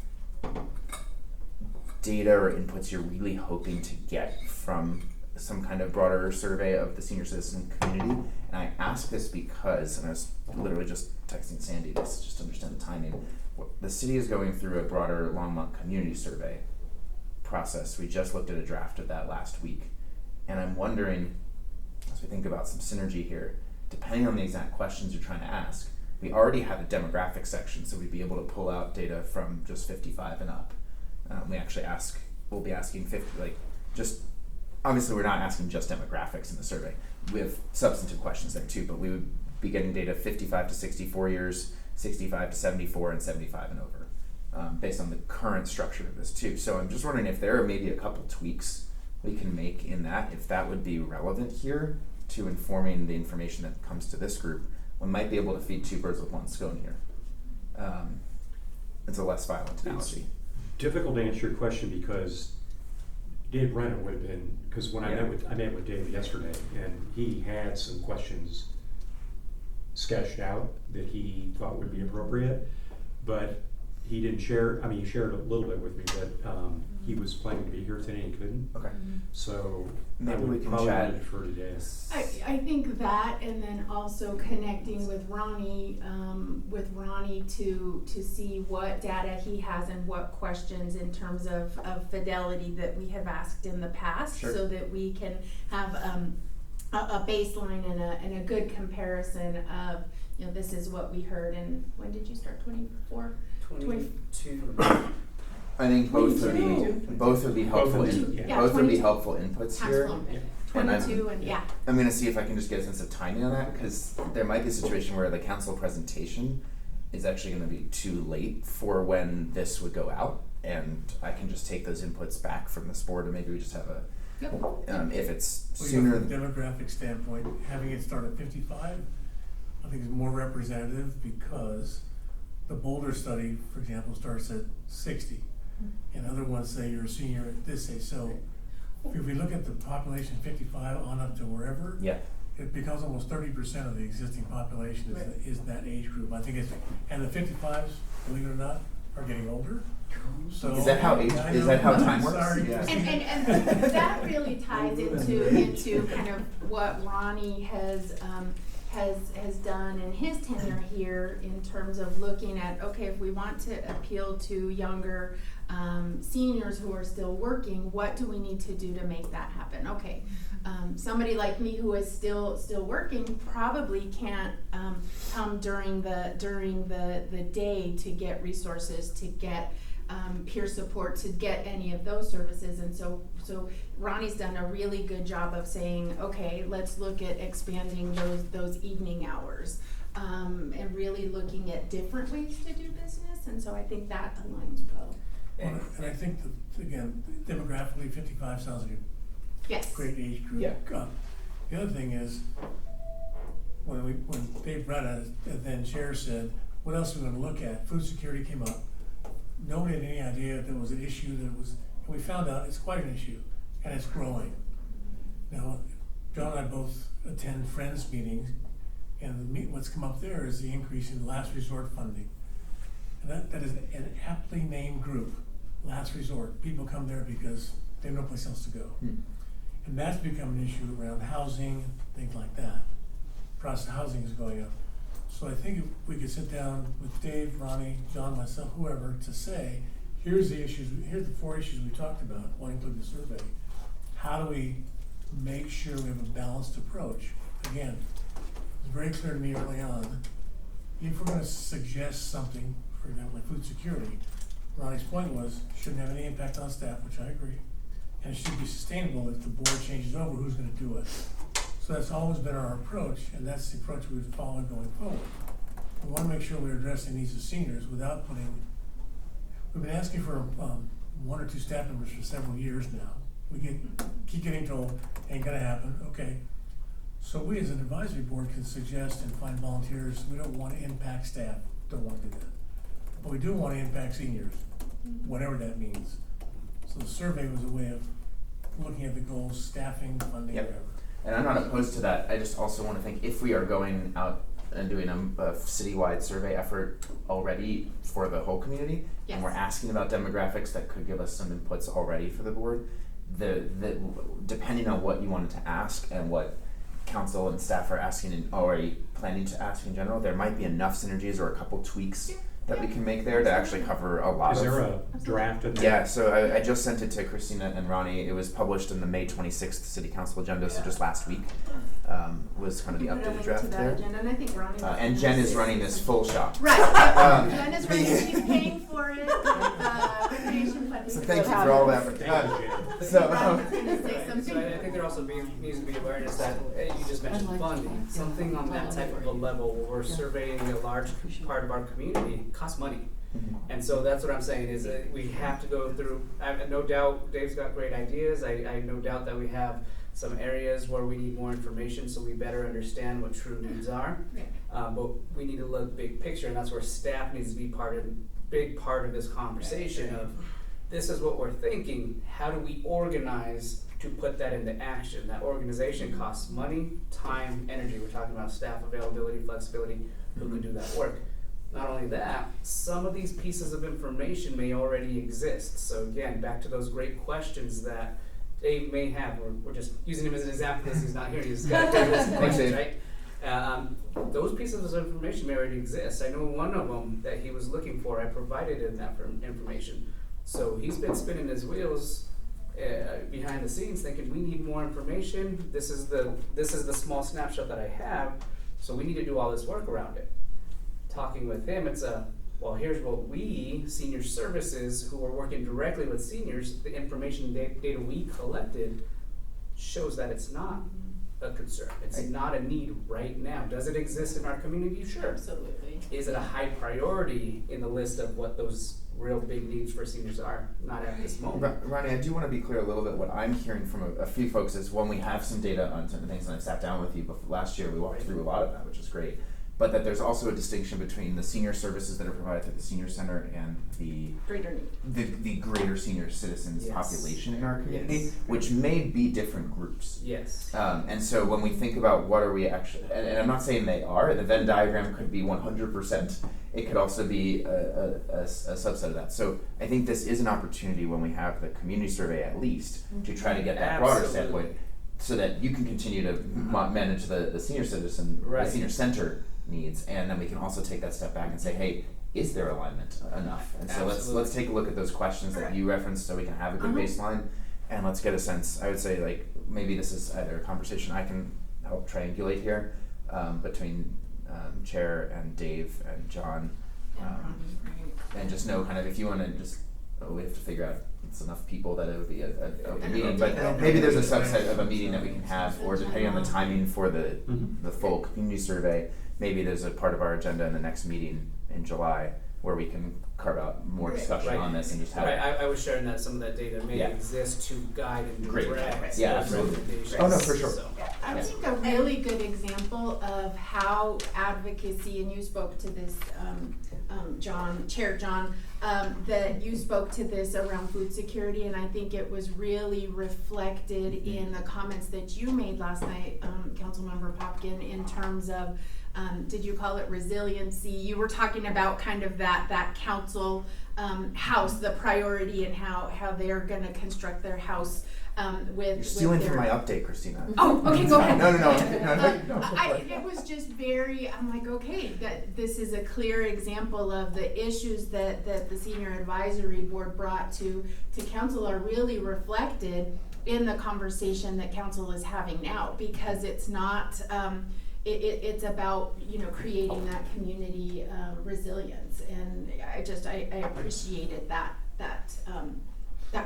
data or inputs you're really hoping to get from some kind of broader survey of the senior citizen community? And I ask this because, and I was literally just texting Sandy this just to understand the timing. The city is going through a broader Longmont community survey process. We just looked at a draft of that last week. And I'm wondering, as we think about some synergy here, depending on the exact questions you're trying to ask, we already have a demographic section, so we'd be able to pull out data from just 55 and up. We'll be asking 50, like, just, obviously we're not asking just demographics in the survey. We have substantive questions there too, but we would be getting data 55 to 64 years, 65 to 74, and 75 and over, based on the current structure of this too. So I'm just wondering if there are maybe a couple tweaks we can make in that, if that would be relevant here to informing the information that comes to this group. We might be able to feed two birds with one stone here. It's a less violent analogy. Difficult to answer your question because Dave Brennan would have been, because when I met with Dave yesterday, and he had some questions sketched out that he thought would be appropriate, but he didn't share. I mean, he shared a little bit with me, but he was planning to be here today and couldn't. Okay. So maybe we can probably chat for today. I think that, and then also connecting with Ronnie to see what data he has and what questions in terms of fidelity that we have asked in the past, Sure. so that we can have a baseline and a good comparison of, you know, this is what we heard. And when did you start? 24? 22. I think both would 22. be helpful. Yeah, Both would be 22. helpful inputs Times here. 22 and yeah. I'm going to see if I can just get a sense of timing on that, because there might be a situation where the council presentation is actually going to be too late for when this would go out, and I can just take those inputs back from this board, and maybe we just have a, if it's Well, sooner. from a demographic standpoint, having it start at 55, I think is more representative because the Boulder study, for example, starts at 60. And other ones say you're a senior at this age. So if we look at the population 55 on up to wherever, Yeah. it becomes almost 30% of the existing population is that age group. I think it's, and the 55s, believe it or not, are getting older. So Is that how time works? Sorry, Yeah. And that really ties into kind of what Ronnie has done in his tenure here in terms of looking at, okay, if we want to appeal to younger seniors who are still working, what do we need to do to make that happen? Okay, somebody like me who is still working probably can't come during the day to get resources, to get peer support, to get any of those services. And so Ronnie's done a really good job of saying, okay, let's look at expanding those evening hours, and really looking at different ways to do business. And so I think that aligns well. Well, and I think that, again, demographically, 55 sounds like a Yes. great age group. Yeah. The other thing is, when Dave Brennan, then chair, said, what else are we gonna look at? Food security came up. Nobody had any idea that there was an issue and we found out it's quite an issue, and it's growing. Now, John and I both attend Friends meetings, and what's come up there is the increase in last resort funding. And that is an aptly named group, last resort. People come there because they have no place else to go. And that's become an issue around housing, things like that. Price of housing is going up. So I think if we could sit down with Dave, Ronnie, John, myself, whoever, to say, here's the 4 issues we talked about, one include the survey. How do we make sure we have a balanced approach? Again, it was very clear to me early on, if we're gonna suggest something, for example, like food security, Ronnie's point was, shouldn't have any impact on staff, which I agree. And it should be sustainable. If the board changes over, who's gonna do it? So that's always been our approach, and that's the approach we've followed going forward. We wanna make sure we're addressing needs of seniors without we've been asking for 1 or 2 staff members for several years now. We keep getting told, ain't gonna happen, okay. So we as an advisory board can suggest and find volunteers. We don't wanna impact staff, don't wanna do that. But we do wanna impact seniors, whatever that means. So the survey was a way of looking at the goals, staffing, funding, Yep. whatever. And I'm not opposed to that. I just also want to think if we are going out and doing a citywide survey effort already for the whole community, Yes. and we're asking about demographics that could give us some inputs already for the board, the depending on what you wanted to ask and what council and staff are asking and already planning to ask in general, there might be enough synergies or a couple tweaks that we can make there to actually cover a lot Is of. there a draft of that? Yeah, so I just sent it to Christina and Ronnie. It was published in the May 26th City Council agenda, so just last week was kind of the You put a updated link draft to that there. agenda, and I think Ronnie. And Jen is running this full shop. Right, Um, Jen is running, she's paying for it, recreation funding. So thank you for all that. Thank you, Jen. So, Ronnie's gonna say So something. I think there also needs to be awareness that, you just mentioned I like funding, that. something on that type of a level where we're surveying a large part of our community costs money. And so that's what I'm saying is that we have to go through, I have no doubt Dave's got great ideas, I have no doubt that we have some areas where we need more information so we better understand what true needs are. But we need to look big picture, and that's where staff needs to be big part of this conversation of, this is what we're thinking, how do we organize to put that into action? That organization costs money, time, energy. We're talking about staff availability, flexibility, who can do that work. Not only that, some of these pieces of information may already exist. So again, back to those great questions that Dave may have. We're just using him as an example because he's not here. He's got those questions, right? Those pieces of information may already exist. I know one of them that he was looking for. I provided him that information. So he's been spinning his wheels behind the scenes, thinking we need more information. This is the small snapshot that I have. So we need to do all this work around it. Talking with him, it's well, here's what we, senior services, who are working directly with seniors, the information data we collected shows that it's not a concern. It's not a need right now. Does it exist in our community? Sure. Absolutely. Is it a high priority in the list of what those real big needs for seniors are? Not at this moment. Ronnie, I do want to be clear a little bit. What I'm hearing from a few folks is when we have some data on certain things, and I've sat down with you before last year, we walked through a lot of that, which is great. but that there's also a distinction between the senior services that are provided through the senior center and the Greater need. the greater senior citizens Yes. population in our community, Yes. which may be different groups. Yes. And so when we think about what are we actually, and I'm not saying they are, the Venn diagram could be 100%, it could also be a subset of that. So I think this is an opportunity when we have the community survey at least to try to get that broader Absolutely. standpoint so that you can continue to manage the senior citizen, Right. the senior center needs, and then we can also take that step back and say, hey, is there alignment enough? And so let's Absolutely. take a look at those questions that you referenced so we can have a good baseline, and let's get a sense. I would say like maybe this is either a conversation I can help triangulate here between Chair and Dave and John, and just know kind of if you want to just we have to figure out it's enough people that it would be a open meeting, but maybe there's a subset of a meeting that we can have, or depending on the timing for the full community survey, maybe there's a part of our agenda in the next meeting in July where we can carve out more discussion Right. on this and just have Right, I was sharing that some of that data may Yeah. exist to guide and Great. direct Yeah, those absolutely. recommendations. Oh, no, for sure. So, I Yeah. think a really good example of how advocacy, and you spoke to this, Chair John, that you spoke to this around food security, and I think it was really reflected in the comments that you made last night, Councilmember Popkin, in terms of, did you call it resiliency? You were talking about kind of that council house, the priority, and how they're gonna construct their house with You're stealing their, from my update, Christina. Oh, okay, go ahead. No. It was just very, I'm like, okay, that this is a clear example of the issues that the senior advisory board brought to council are really reflected in the conversation that council is having now, because it's not, it's about, creating that community resilience, and I appreciated that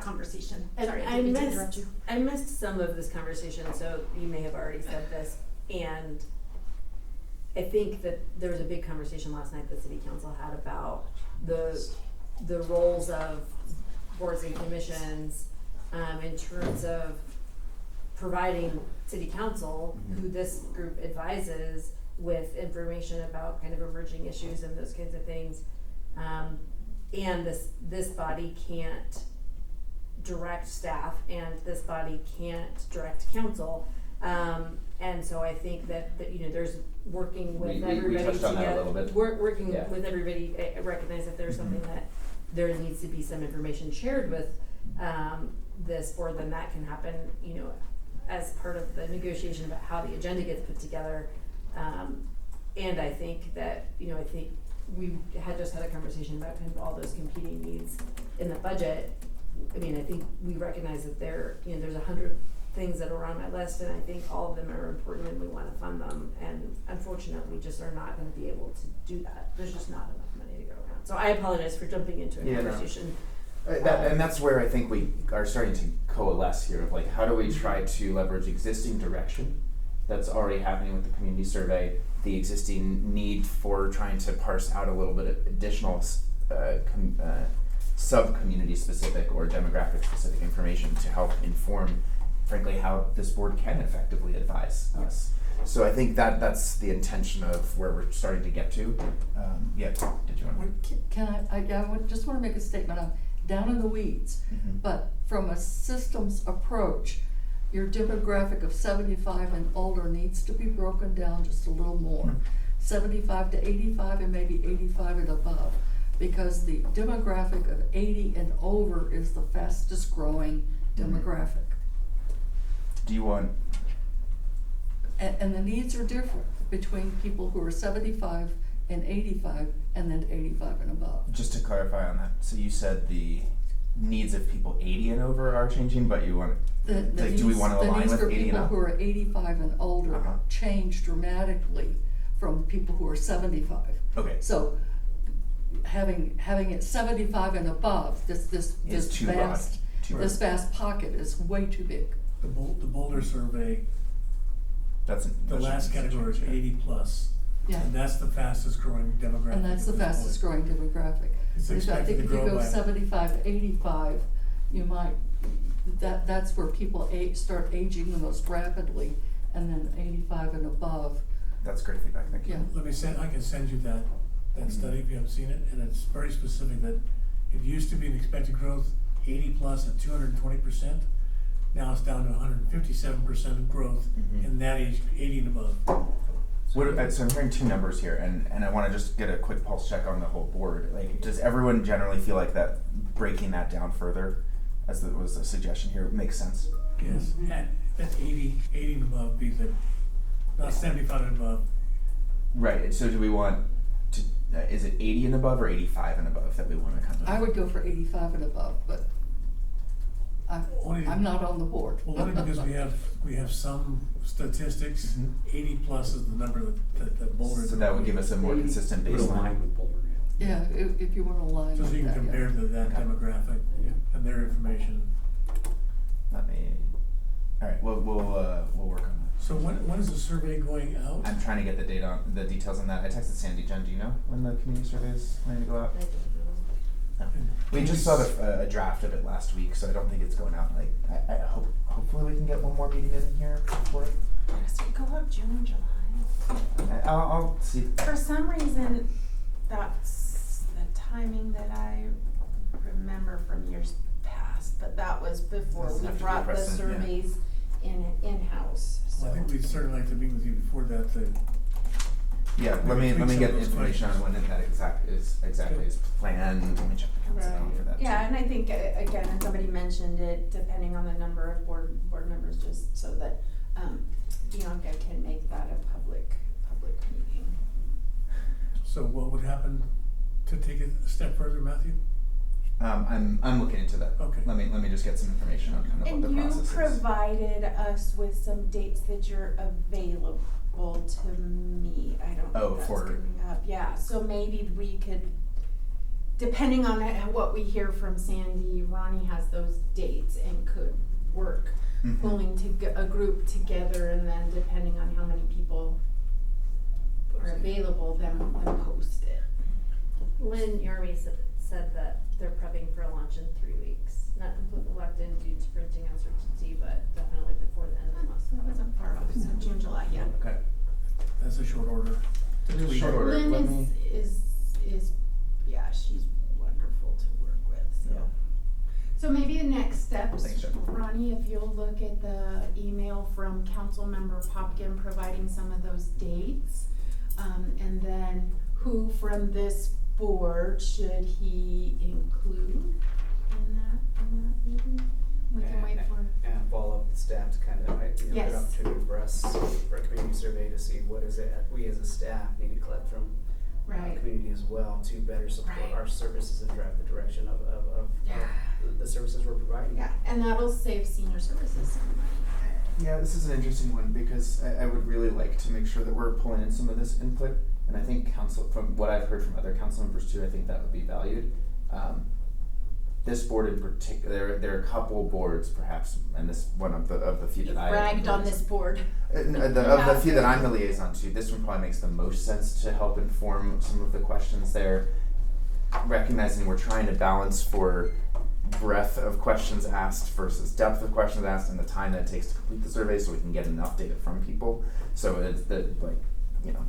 conversation. And Sorry, I I didn't mean to interrupt you. missed some of this conversation, so you may have already said this, and I think that there was a big conversation last night that City Council had about the roles of boards and commissions, in terms of providing City Council, who this group advises, with information about kind of emerging issues and those kinds of things. And this body can't direct staff, and this body can't direct council. And so I think that there's working with We everybody touched on that a together. little bit. Working Yeah. with everybody, recognize that there's something that there needs to be some information shared with this board, then that can happen, as part of the negotiation about how the agenda gets put together. And I think that, I think we had just had a conversation about kind of all those competing needs in the budget. I mean, I think we recognize that there's 100 things that are on my list, and I think all of them are important and we wanna fund them, and unfortunately, we just are not gonna be able to do that. There's just not enough money to go around. So I apologize for jumping into a Yeah, no. conversation. And that's where I think we are starting to coalesce here of like, how do we try to leverage existing direction that's already happening with the community survey, the existing need for trying to parse out a little bit of additional sub-community specific or demographic specific information to help inform, frankly, how this board can effectively advise us. So I think that's the intention of where we're starting to get to. Yeah, did you want to? Can I just wanna make a statement, I'm down in the weeds, but from a systems approach, your demographic of 75 and older needs to be broken down just a little more. 75 to 85 and maybe 85 and above, because the demographic of 80 and over is the fastest growing demographic. Do you want? And the needs are different between people who are 75 and 85 and then 85 and above. Just to clarify on that, so you said the needs of people 80 and over are changing, but you want, like, do we want to align with 80 and The needs for people up? who are 85 and older change dramatically from people who are 75. Okay. So having it 75 and above, this too broad. vast Too this vast pocket is way too big. The Boulder survey, That's the last category is 80 plus. Yeah. And that's the fastest growing demographic. And that's the at this fastest point. growing demographic. It's Because I expected think to if you grow go by 75 to 85, you might, that's where people start aging the most rapidly, and then 85 and above, that's great feedback, thank you. Yeah. I can send you that study if you haven't seen it, and it's very specific that it used to be an expected growth 80 plus at 220%. Now it's down to 157% of growth Mhm. in that age, 80 and above. So I'm hearing two numbers here, and I want to just get a quick pulse check on the whole board. Like, does everyone generally feel like that breaking that down further, as there was a suggestion here, makes sense? Yes, and that's 80 and above be the, not 75 and above. Right. So do we want to? Is it 80 and above or 85 and above that we want to kind of? I would go for 85 and above, but Only- I'm not on the board. Well, only because we have some statistics, Mhm. 80 plus is the number that Boulder. So that would give us a more consistent Put a line baseline. with Boulder now. Yeah, if you wanna line So with you can that, yeah. compare to that Okay. demographic and their information. Let me. All right. We'll work on that. So when is the survey going out? I'm trying to get the details on that. I texted Sandy. Jen, do you know when the community survey is planning to go out? I don't know. We just saw a draft of it last week, so I don't think it's going out. Like, I hope, hopefully we can get one more meeting in here for it. Does it go up June, July? I'll see. For some reason, that's the timing that I remember from years past, but that was before Doesn't we have to be brought the precedent, yeah. surveys in-house, so. Well, I think we'd certainly like to meet with you before that to. Yeah, let Maybe me tweak get some of those information on questions. when that exactly Okay. is planned. Let me check the council Right. calendar for that. Yeah, too. and I think, again, and somebody mentioned it, depending on the number of board members, just so that, Bianca can make that a public meeting. So what would happen to take it a step further, Matthew? I'm looking into that. Okay. Let me just get some information on kind of what the And you process is. provided us with some dates that you're available to me, I don't Oh, know if that's for- coming up, yeah, so maybe we could, depending on what we hear from Sandy, Ronnie has those dates and could work Mhm. pulling a group together, and then depending on how many people are available, then post it. Lynn Yormy said that they're prepping for a launch in 3 weeks. Not completely locked in due to printing uncertainty, but definitely before the end of the month. So it wasn't far off, so June, July, yeah. Okay. That's a short order. Short order. Let Lynn me- is, yeah, she's wonderful to work with, so. Yeah. So maybe the next steps, Thanks, Jen. Ronnie, if you'll look at the email from Councilmember Popkin providing some of those dates. And then who from this board should he include in that meeting? We can wait for. And follow up with staff to kind of, an Yes. opportunity for us, for a community survey to see what is it we as a staff need to collect from the Right. community as well to better support Right. our services and drive the direction of Yeah. the services we're providing. Yeah, and that'll save senior services some money. Yeah, this is an interesting one because I would really like to make sure that we're pulling in some of this input, and I think from what I've heard from other council members too, I think that would be valued. This board in particular, there are a couple boards perhaps, and this one of the few You've that I bragged on this board. Of the few that I'm the liaison to, this one probably makes the most sense to help inform some of the questions there. Recognizing we're trying to balance for breadth of questions asked versus depth of questions asked and the time that it takes to complete the survey so we can get enough data from people. So it's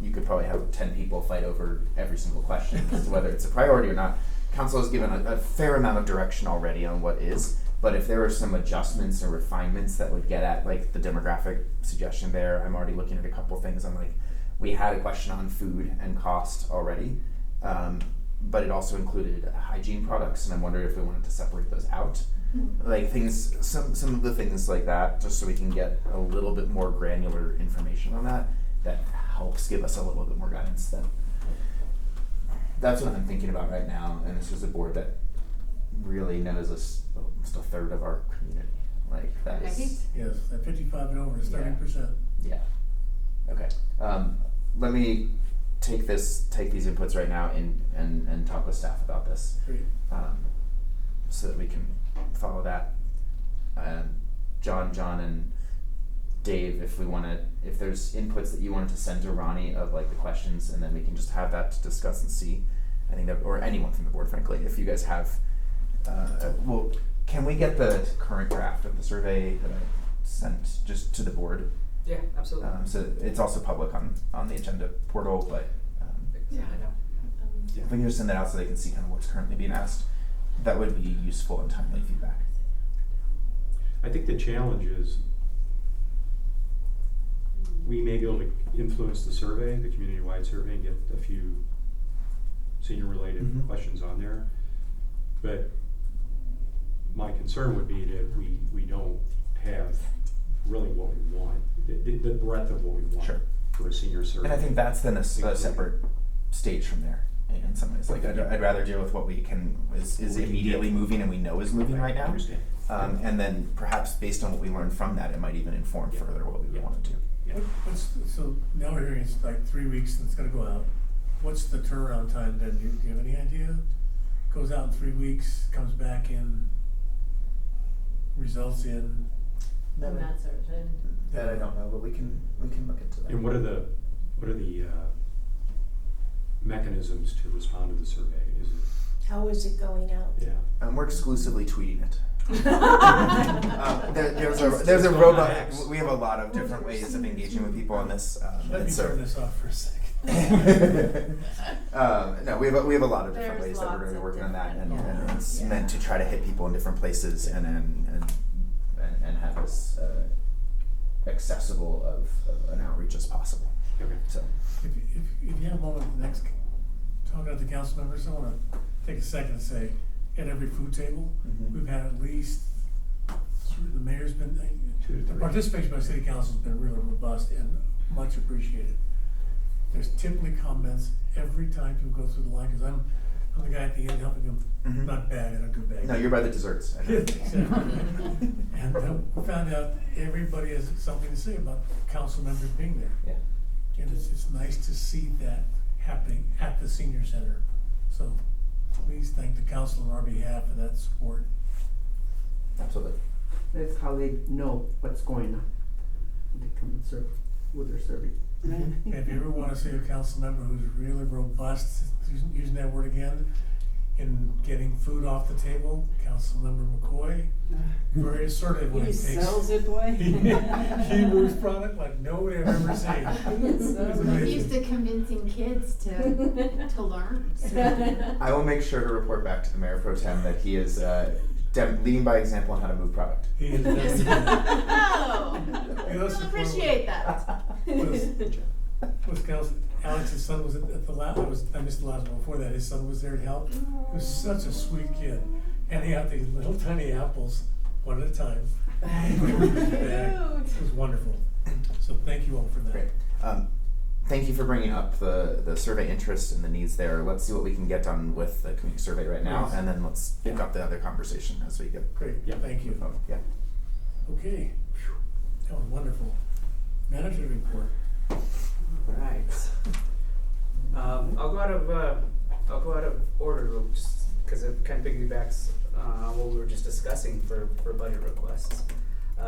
you could probably have 10 people fight over every single question as to whether it's a priority or not. Council has given a fair amount of direction already on what is, but if there are some adjustments or refinements that would get at like the demographic suggestion there, I'm already looking at a couple things. I'm like, we had a question on food and cost already, but it also included hygiene products, and I'm wondering if we wanted to separate those out. Like things, some of the things like that, just so we can get a little bit more granular information on that helps give us a little bit more guidance. That's what I'm thinking about right now, and this is a board that really knows us almost a third of our community. Like that is, Yes, at 55 and over is 30%. yeah. Okay. Let me take these inputs right now and talk with staff about this, Great. so that we can follow that. John and Dave, if there's inputs that you wanted to send to Ronnie of like the questions, and then we can just have that to discuss and see. I think that, or anyone from the board, frankly, if you guys have, can we get the current draft of the survey that I sent just to the board, Yeah, absolutely. So it's also public on the agenda portal, but Yeah, I know. if we can just send that out so they can see kind of what's currently being asked, that would be useful and timely feedback. I think the challenge is we may be able to influence the survey, the community-wide survey, and get a few senior-related Mhm. questions on there. But my concern would be that we don't have really what we want, the breadth of what we want Sure. for a senior survey. And I think that's then a separate stage from there in some ways. Like I'd rather deal with what we can is What we can immediately get. moving and we know is moving right now. Understand. And then perhaps based on what we learn from that, it might even inform Yeah. further what we would Yeah. want to do. Yeah. So now we're hearing it's like 3 weeks and it's gonna go out. What's the turnaround time then? Do you have any idea? Goes out in 3 weeks, comes back in, results in, I'm not certain. That I don't know, but we can look into that. And what are the mechanisms to respond to the survey? Is it, How is it going out? yeah. We're exclusively tweeting it. There's It's a not robot. apps. We have a lot of different ways of engaging with people on this. let and me so- turn this off for a second. No, we have a lot of different There's ways that we're going to be lots working of on that, and, different- and it's yeah. meant to try to hit people in different places, and have as accessible of an outreach as possible. Okay. So If you have a moment, the next, talking to the council members, I wanna take a second and say, at every food table, Mhm. we've had at least, the mayor's been, 2 to the 3. participation by city council's been really robust and much appreciated. There's typically comments every time people go through the line, cause I'm the guy at the end helping them, Mhm. not bag, I don't do bag. no, you're by the desserts. I know. Exactly. And we found out everybody has something to say about council members being there. Yeah. And it's nice to see that happening at the senior center. So please thank the council on our behalf for that support. Absolutely. That's how they know what's going on. They come and serve with their serving. And if you ever wanna see a council member who's really robust, using that word again, in getting food off the table, Councilmember McCoy, very assertive when He it takes. sells it, boy. He moves product like nobody I've ever seen. It's He's amazing. used to convincing kids to learn. So. I will make sure to report back to the mayor pro tem that he is leading by example on how to move product. He is very good. Oh, He we'll also appreciate that. Was Council, Alex's son was at the last, I missed the last one before that, his son was there to help. He was such a sweet kid, and he had these little tiny apples, one at a time. It was wonderful, so thank you all for that. Great. Thank you for bringing up the survey interest and the needs there. Let's see what we can get done with the community survey right now, Please. and then let's pick up the other conversation as we get. Great, Yeah. thank you. Yeah. Okay, phew, that was wonderful. Manager report. Right. I'll go out of order real- just because it kind of piggybacks on what we were just discussing for budget requests.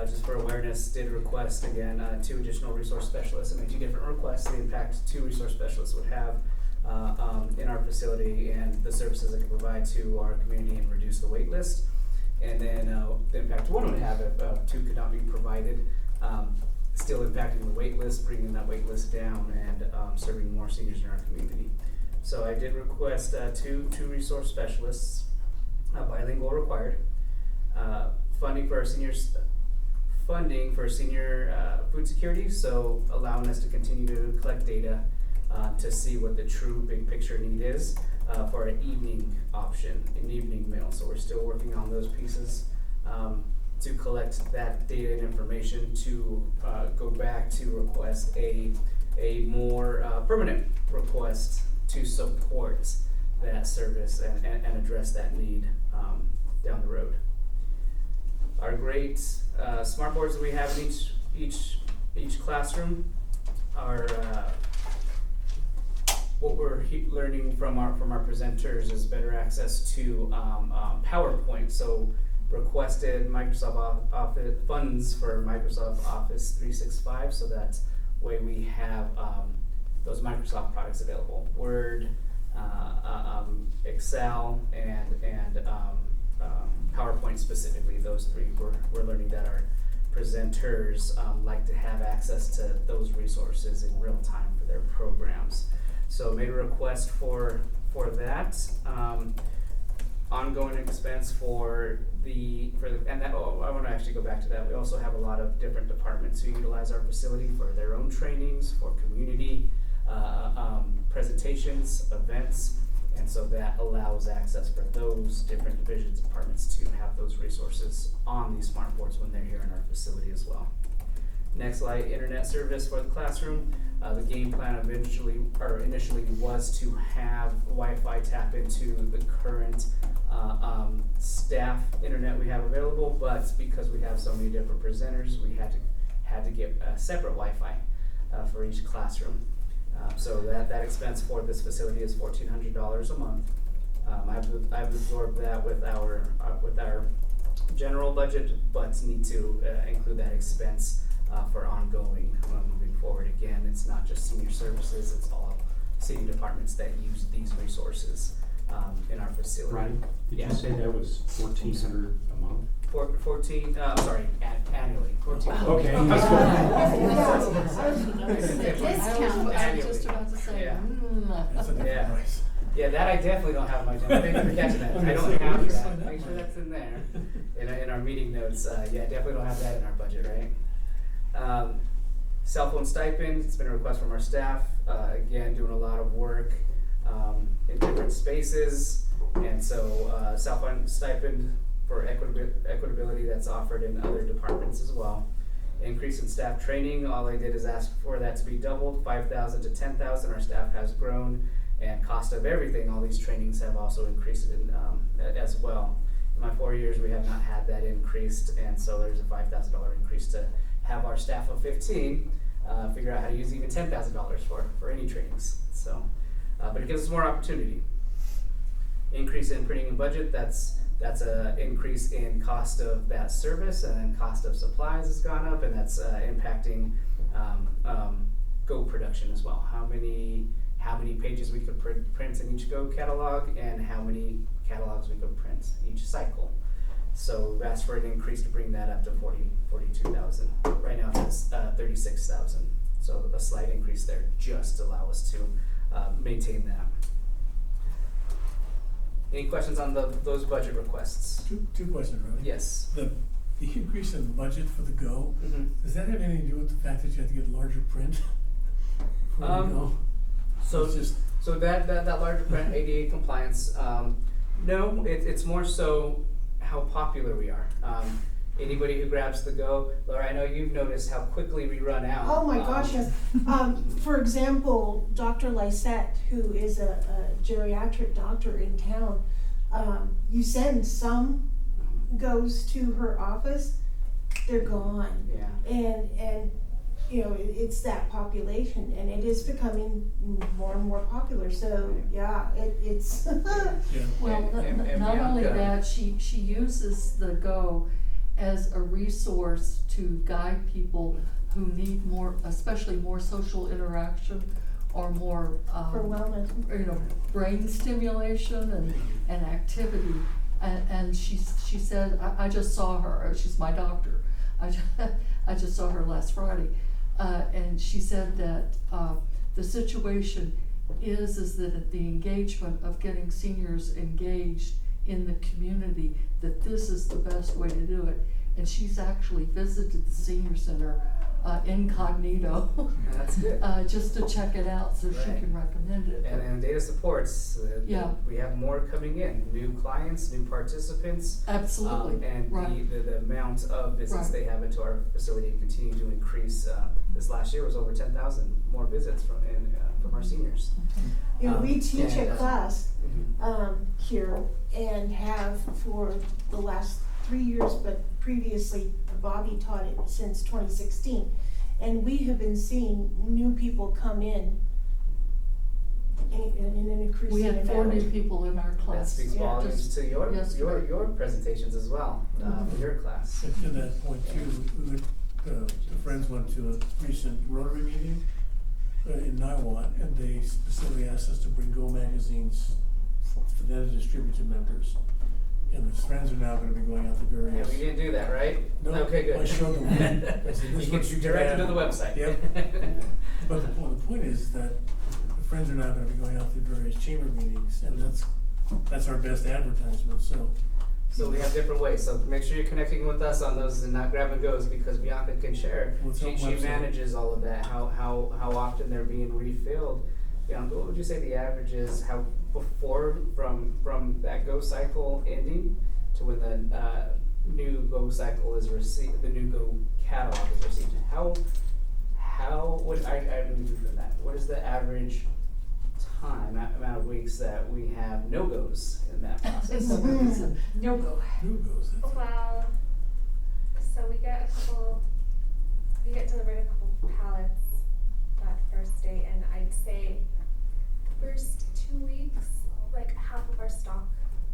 Just for awareness, did request again 2 additional resource specialists. I made 2 different requests. The impact 2 resource specialists would have in our facility and the services it can provide to our community and reduce the wait list. And then the impact 1 would have if 2 could not be provided. Still impacting the wait list, bringing that wait list down, and serving more seniors in our community. So I did request two resource specialists, bilingual required, funding for senior food security, so allowing us to continue to collect data to see what the true big picture need is for an evening option, an evening meal. So we're still working on those pieces. To collect that data and information to go back to request a more permanent request to support that service and address that need down the road. Our great smart boards that we have in each classroom are what we're learning from our presenters is better access to PowerPoint. So requested Microsoft Office funds for Microsoft Office 365, so that way we have those Microsoft products available: Word, Excel, and PowerPoint specifically. Those 3 we're learning that are presenters like to have access to those resources in real time for their programs. So made a request for that. Ongoing expense and that, I want to actually go back to that. We also have a lot of different departments who utilize our facility for their own trainings, for community presentations, events, and so that allows access for those different divisions, departments to have those resources on these smart boards when they're here in our facility as well. Next slide, internet service for the classroom. The game plan initially was to have Wi-Fi tap into the current staff internet we have available, but because we have so many different presenters, we had to get a separate Wi-Fi for each classroom. So that expense for this facility is $1,400 a month. I've absorbed that with our general budget, but need to include that expense for ongoing moving forward. Again, it's not just senior services; it's all city departments that use these resources in our facility. Ronnie, did Yeah. you say that was $1,400 a month? Annually. 14. Okay. I Discount. was just about to say, Yeah. That's a different Yeah. price. Yeah, that I definitely don't have in my agenda. Thank you for catching that. I don't have that. Make sure that's in there. In our meeting notes, definitely don't have that in our budget, right? Cell phone stipend, it's been a request from our staff. Again, doing a lot of work in different spaces. And so cell phone stipend for equitability that's offered in other departments as well. Increase in staff training, all I did is ask for that to be doubled, 5,000 to 10,000. Our staff has grown, and cost of everything, all these trainings have also increased as well. In my 4 years, we have not had that increased, and so there's a $5,000 increase to have our staff of 15 figure out how to use even $10,000 for any trainings. So, but it gives us more opportunity. Increase in printing and budget, that's a increase in cost of that service, and then cost of supplies has gone up, and that's impacting Go production as well. How many pages we could print in each Go catalog, and how many catalogs we could print each cycle. So we've asked for an increase to bring that up to 42,000. Right now it's 36,000. So a slight increase there just to allow us to maintain that. Any questions on those budget requests? Two questions, Ronnie. Yes. The increase in budget for the Go, Mm-hmm. does that have anything to do with the fact that you have to get larger print? For the Go? So It's just, So that larger print, ADA compliance, no, it's more so how popular we are. Anybody who grabs the Go, Laura, I know you've noticed how quickly we run out. Oh my gosh, yes. For example, Dr. Lysette, who is a geriatric doctor in town, you send some goes to her office, they're gone. Yeah. And you know, it's that population, and it is becoming more and more popular, so yeah, it's yeah. Well, And not only Bianca- that, she uses the Go as a resource to guide people who need more, especially more social interaction or more, for wellness. brain stimulation and activity. And she said, I just saw her, she's my doctor, I just saw her last Friday. And she said that the situation is that the engagement of getting seniors engaged in the community, that this is the best way to do it. And she's actually visited the senior center incognito That's good. just to check it out so she Right. can recommend it. And then data supports, Yeah. we have more coming in, new clients, new participants. Absolutely, And right. the amount of visits Right. they have into our facility continue to increase. This last year was over 10,000 more visits from our seniors. You know, we teach Yeah, a that's- class Mhm. here and have for the last 3 years, but previously Bobby taught it since 2016. And we have been seeing new people come in an increasing We had 4 amount. new people in our That class. speaks Yeah. volumes Just to your yesterday. presentations as well, for your class. And to that point too, we went, the friends went to a recent Rotary meeting in Niwot, and they specifically asked us to bring Go magazines for them to distribute to members. and his friends are now gonna be going out to Yeah, various. we didn't do that, right? No, Okay, good. I showed them. I said, this You looks get directed to bad. the website. Yep. But the point is that the friends are now gonna be going out to various chamber meetings, and that's our best advertisement, so. So we have different ways, so make sure you're connecting with us on those and not grab and goes, because Bianca can share. What's She that website? manages all of that, how often they're being refilled. Bianca, what would you say the average is, how before, from that go cycle ending to when the new go cycle is received, the new go catalog is received? What is the average time, amount of weeks that we have no-goes in that process? No go. Who goes? Well, so we get delivered a couple pallets that first day, and I'd say first 2 weeks, like half of our stock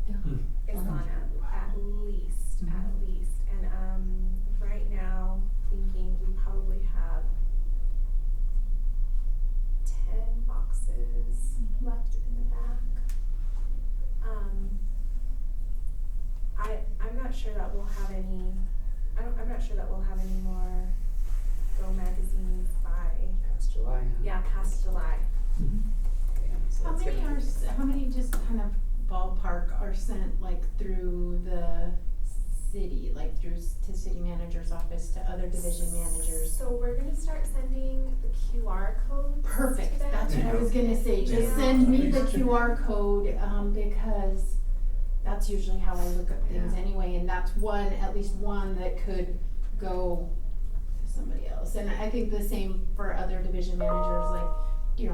Yeah. is gone at least, and right now, thinking we probably have 10 boxes left in the back. I'm not sure that we'll have any, I'm not sure that we'll have any more Go magazines by, Past July, huh? yeah, past July. Yeah, so How that's many good. how many just kind of ballpark are sent like through the city, like to city manager's office, to other division managers? So we're gonna start sending the QR codes Perfect, to them. that's what I was gonna say, just Yeah. send me the QR code, because that's usually how I look at things Yeah. anyway, and that's at least one that could go to somebody else. And I think the same for other division managers, like,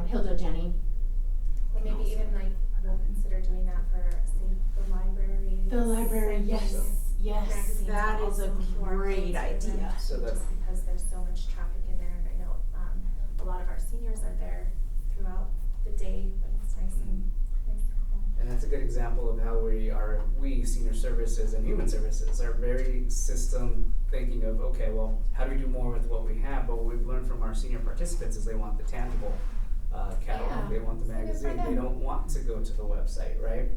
Hilda, Jenny. Or maybe even like, we'll consider doing that for, say, the library. The library, sending yes, magazines that but is a also QR great codes for them, idea. So that's- just because there's so much traffic in there, and I know, a lot of our seniors are there throughout the day, but it's nice and calm. And that's a good example of how we, senior services and human services, are very system thinking of, okay, well, how do we do more with what we have? But what we've learned from our senior participants is they want the tangible catalog, Yeah. they want the Good for magazine, they them. don't want to go to the website, right?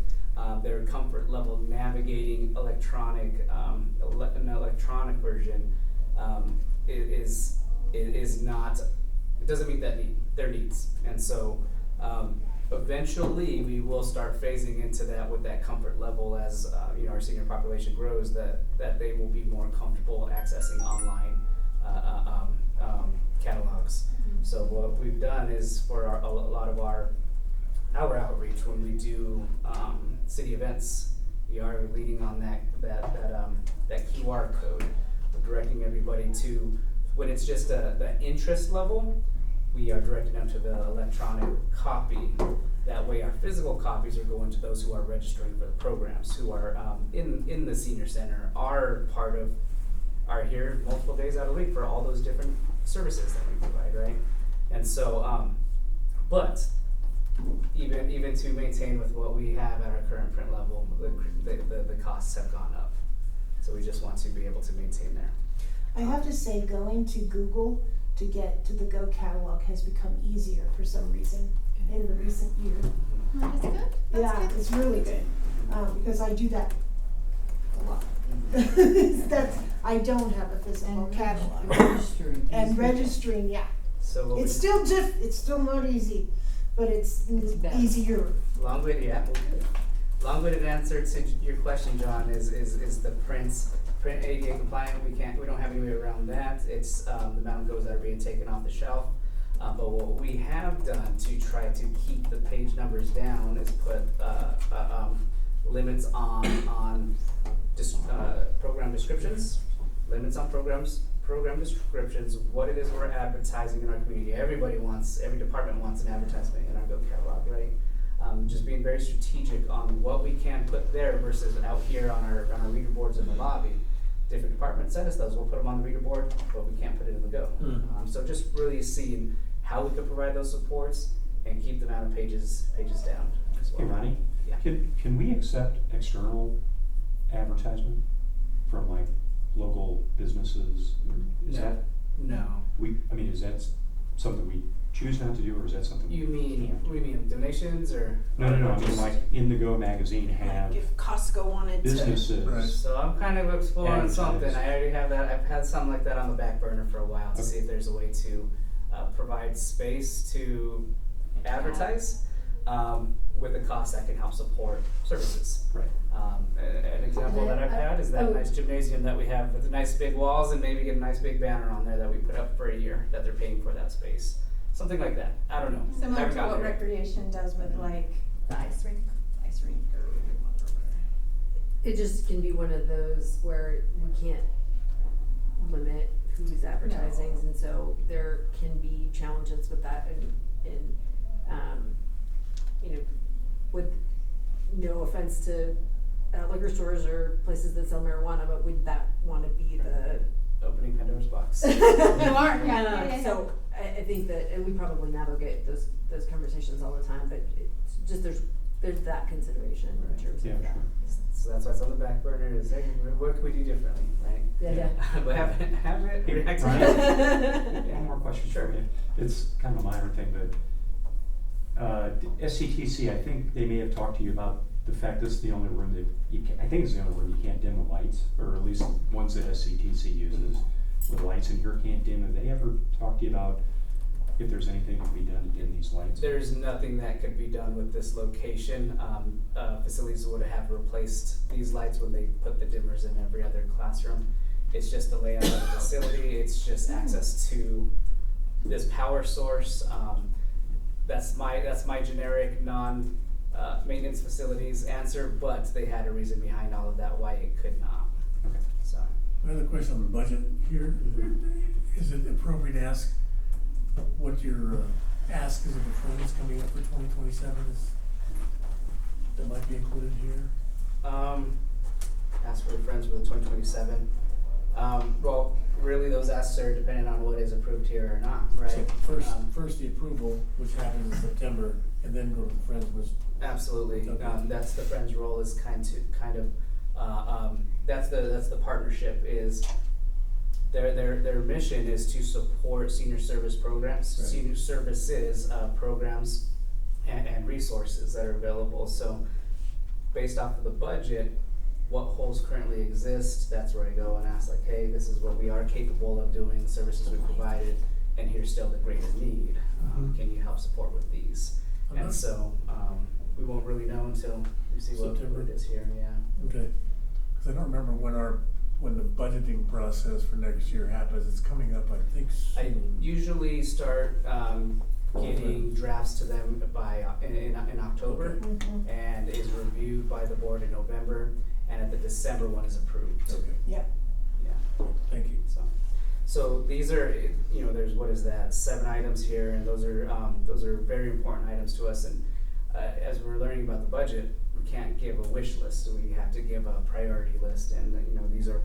Their comfort level navigating an electronic version is not, it doesn't meet their needs. And so eventually we will start phasing into that with that comfort level as our senior population grows, that they will be more comfortable accessing online catalogs. So what we've done is for a lot of our outreach, when we do city events, we are leaning on that QR code. We're directing everybody to, when it's just the interest level, we are directing them to the electronic copy. That way our physical copies are going to those who are registering for the programs, who are in the senior center, are here multiple days out of the week for all those different services that we provide, right? And so, but even to maintain with what we have at our current print level, the costs have gone up. So we just want to be able to maintain there. I have to say, going to Google to get to the Go catalog has become easier for some reason in the recent year. That is good, Yeah, it's really good, because I do that a lot. I don't have a physical catalog. Registering. And registering, yeah. So what It's still it's still not easy, but it's better. easier. long-winded answer to your question, John, is the print ADA compliant. We don't have any way around that. It's the amount of goes that are being taken off the shelf. But what we have done to try to keep the page numbers down is put limits on program descriptions, program descriptions, what it is we're advertising in our community. Every department wants an advertisement in our Go catalog, right? Just being very strategic on what we can put there versus out here on our reader boards in the lobby. Different departments send us those, we'll put them on the reader board, but we can't put it in the Go. So just really seeing how we could provide those supports and keep the amount of pages down as well. Hey Ronnie, Yeah. can we accept external advertisement from like local businesses? Is No. that, No. is that something we choose not to do, or is that something? You mean, can't? what do you mean, donations or? No, I mean, like, in the Go magazine have If Costco wanted to. businesses. Right. So I'm kind of exploring Advertise. something. I already have that. I've had something like that on the back burner for a while to see if there's a way to provide space to advertise with a cost that can help support services. Right. An example that I've had is that nice gymnasium that we have with the nice big walls, and maybe get a nice big banner on there that we put up for a year that they're paying for that space. Something like that. I don't know. Similar Haven't to gotten what there. recreation does with like the ice rink or. It just can be one of those where we can't limit who's advertising, and so there can be challenges with that, and you know, with no offense to liquor stores or places that sell marijuana, but would that wanna be the Opening Pandora's box. You are, yeah. So I think that, and we probably navigate those conversations all the time, but it's just, there's that consideration in terms Yeah, of that. sure. So that's why it's on the back burner is, hey, what can we do differently, right? Yeah. But have it Hey, react to Brian, it. One more question Sure. for you. It's kind of a minor thing, but SCTC, I think they may have talked to you about the fact this is the only room that you can, I think it's the only room you can't dim the lights, or at least ones that SCTC uses with lights in here can't dim. Have they ever talked to you about if there's anything that can be done to dim these lights? There's nothing that could be done with this location. Facilities would have replaced these lights when they put the dimmers in every other classroom. It's just the layout of the facility. It's just access to this power source. That's my generic maintenance facilities answer, but they had a reason behind all of that why it could not. Okay. So Another question on the budget here. Is it appropriate to ask what your ask is of the Friends coming up for 2027 is, that might be included here? ask for friends with the 2027. Well, really those asks are dependent on what is approved here or not, right? So first the approval, which happens in September, and then go to the Friends, which. Absolutely. Okay. That's the Friends role is kind of that's the partnership is their mission is to support senior service programs, Right. senior services programs and resources that are available. So based off of the budget, what holes currently exist, that's where I go and ask like, hey, this is what we are capable of doing, the services we provided, and here's still the greater need. Mhm. Can you help support with these? Uh-huh. And so we won't really know until we see what September. it is here, yeah. Okay, cause I don't remember when the budgeting process for next year happens. It's coming up, I think, I soon. usually start getting drafts to them by in October, Okay. and is reviewed by the board in November, and at the December one is approved. Okay, Yep. Yeah. thank you. So these are, there's, what is that, 7 items here, and those are very important items to us, and as we're learning about the budget, we can't give a wish list, so we have to give a priority list, and these are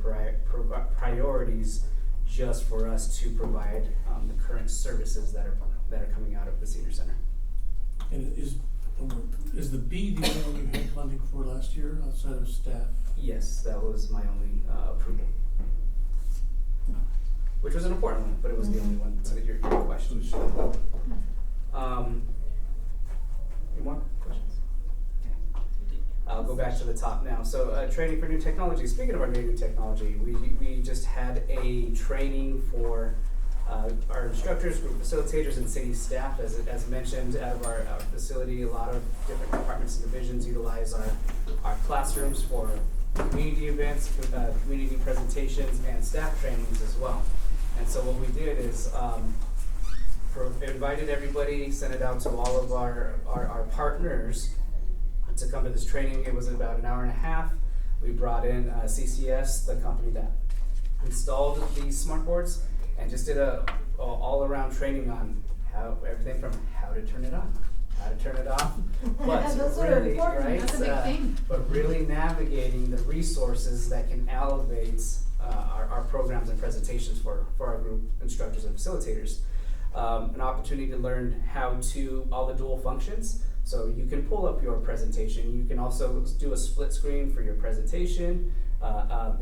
priorities just for us to provide the current services that are coming out of the senior center. And is the B the only one you had funding for last year outside of staff? Yes, that was my only approval. Which was an important one, but it was the only one to your question. Any more questions? I'll go back to the top now. So training for new technology. Speaking of our new technology, we just had a training for our instructors, group facilitators, and city staff. As mentioned, out of our facility, a lot of different departments and divisions utilize our classrooms for community events, community presentations, and staff trainings as well. And so what we did is invited everybody, sent it out to all of our partners to come to this training. It was about an hour and a half. We brought in CCS, the company that installed these smart boards, and just did a all-around training on everything from how to turn it on, how to turn it off, but Those are really, important. right? That's a big thing. But really navigating the resources that can elevate our programs and presentations for our group instructors and facilitators. An opportunity to learn how to all the dual functions. So you can pull up your presentation. You can also do a split screen for your presentation,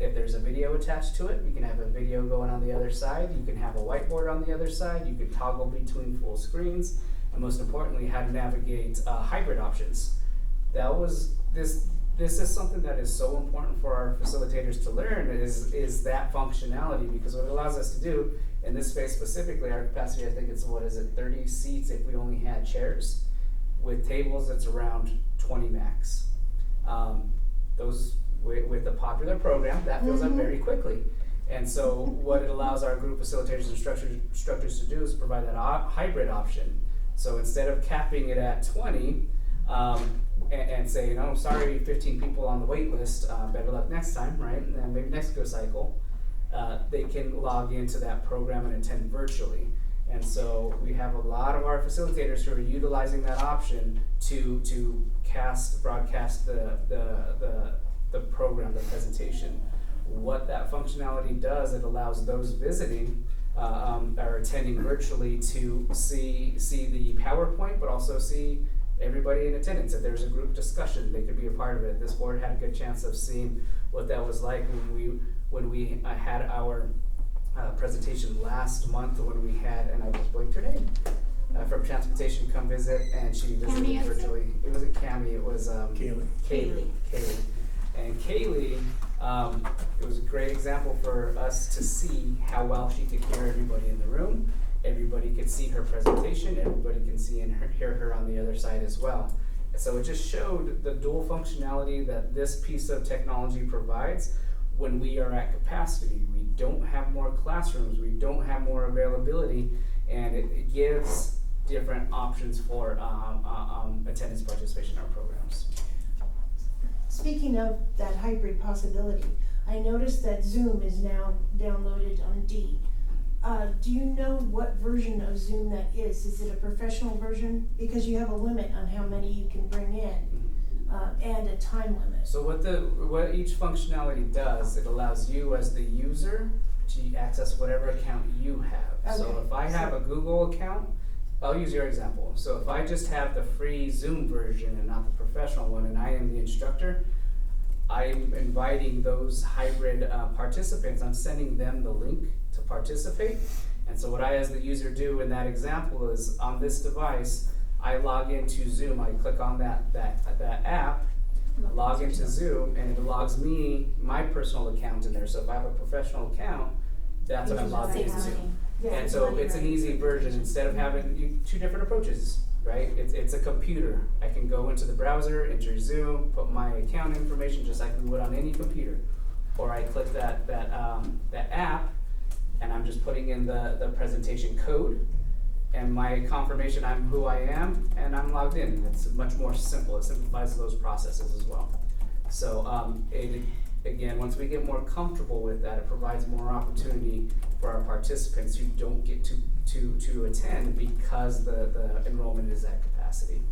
If there's a video attached to it, you can have a video going on the other side, you can have a whiteboard on the other side, you can toggle between full screens, and most importantly, how to navigate hybrid options. This is something that is so important for our facilitators to learn is that functionality, because what it allows us to do in this space specifically, our capacity, I think it's 30 seats if we only had chairs. With tables, it's around 20 max. Those with a popular program, that fills up very quickly. And so what it allows our group facilitators and instructors to do is provide that hybrid option. So instead of capping it at 20, and saying, oh, sorry, 15 people on the wait list, better luck next time, right? And then maybe next go cycle, they can log into that program and attend virtually. And so we have a lot of our facilitators who are utilizing that option to broadcast the program, the presentation. What that functionality does, it allows those visiting or attending virtually to see the PowerPoint, but also see everybody in attendance. If there's a group discussion, they could be a part of it. This board had a good chance of seeing what that was like when we had our presentation last month, when we had, and I just blanked her name, from transportation come visit, and she visited Cami, virtually. It wasn't Cami, it was Kaylee. Kaylee. And Kaylee, it was a great example for us to see how well she could hear everybody in the room. Everybody could see her presentation, everybody can see and hear her on the other side as well. So it just showed the dual functionality that this piece of technology provides when we are at capacity. We don't have more classrooms, we don't have more availability, and it gives different options for attendance participation in our programs. Speaking of that hybrid possibility, I noticed that Zoom is now downloaded on D. Do you know what version of Zoom that is? Is it a professional version? Because you have a limit on how many you can bring in, and a time limit. So what each functionality does, it allows you as the user to access whatever account you have. So Okay. if I have a Google account, I'll use your example. So if I just have the free Zoom version and not the professional one, and I am the instructor, I'm inviting those hybrid participants, I'm sending them the link to participate. And so what I as the user do in that example is on this device, I log into Zoom, I click on that app, log into Zoom, and it logs me, my personal account in there. So if I have a professional account, that's what I'm logged into. And so it's an easy version, instead of having two different approaches, right? It's a computer. I can go into the browser, enter Zoom, put my account information just like we would on any computer. Or I click that app, and I'm just putting in the presentation code and my confirmation I'm who I am, and I'm logged in. It's much more simple. It simplifies those processes as well. So again, once we get more comfortable with that, it provides more opportunity for our participants who don't get to attend because the enrollment is at capacity.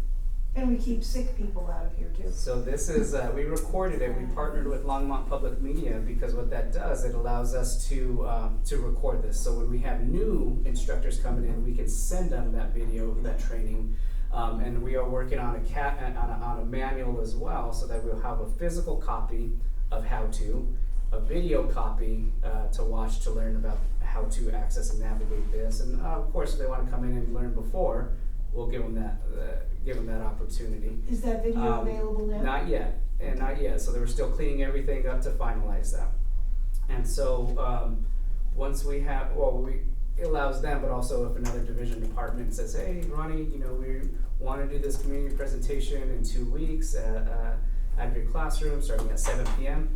And we keep sick people out of here too. So this is, we recorded it, we partnered with Longmont Public Media, because what that does, it allows us to record this. So when we have new instructors coming in, we can send them that video, that training. And we are working on a manual as well, so that we'll have a physical copy of how to, a video copy to watch to learn about how to access and navigate this. And of course, if they want to come in and learn before, we'll give them that opportunity. Is that video available now? Not yet, and not yet. So they were still cleaning everything up to finalize that. And so once we have, it allows them, but also if another division department says, hey, Ronnie, we want to do this community presentation in 2 weeks at your classroom starting at 7 p.m.,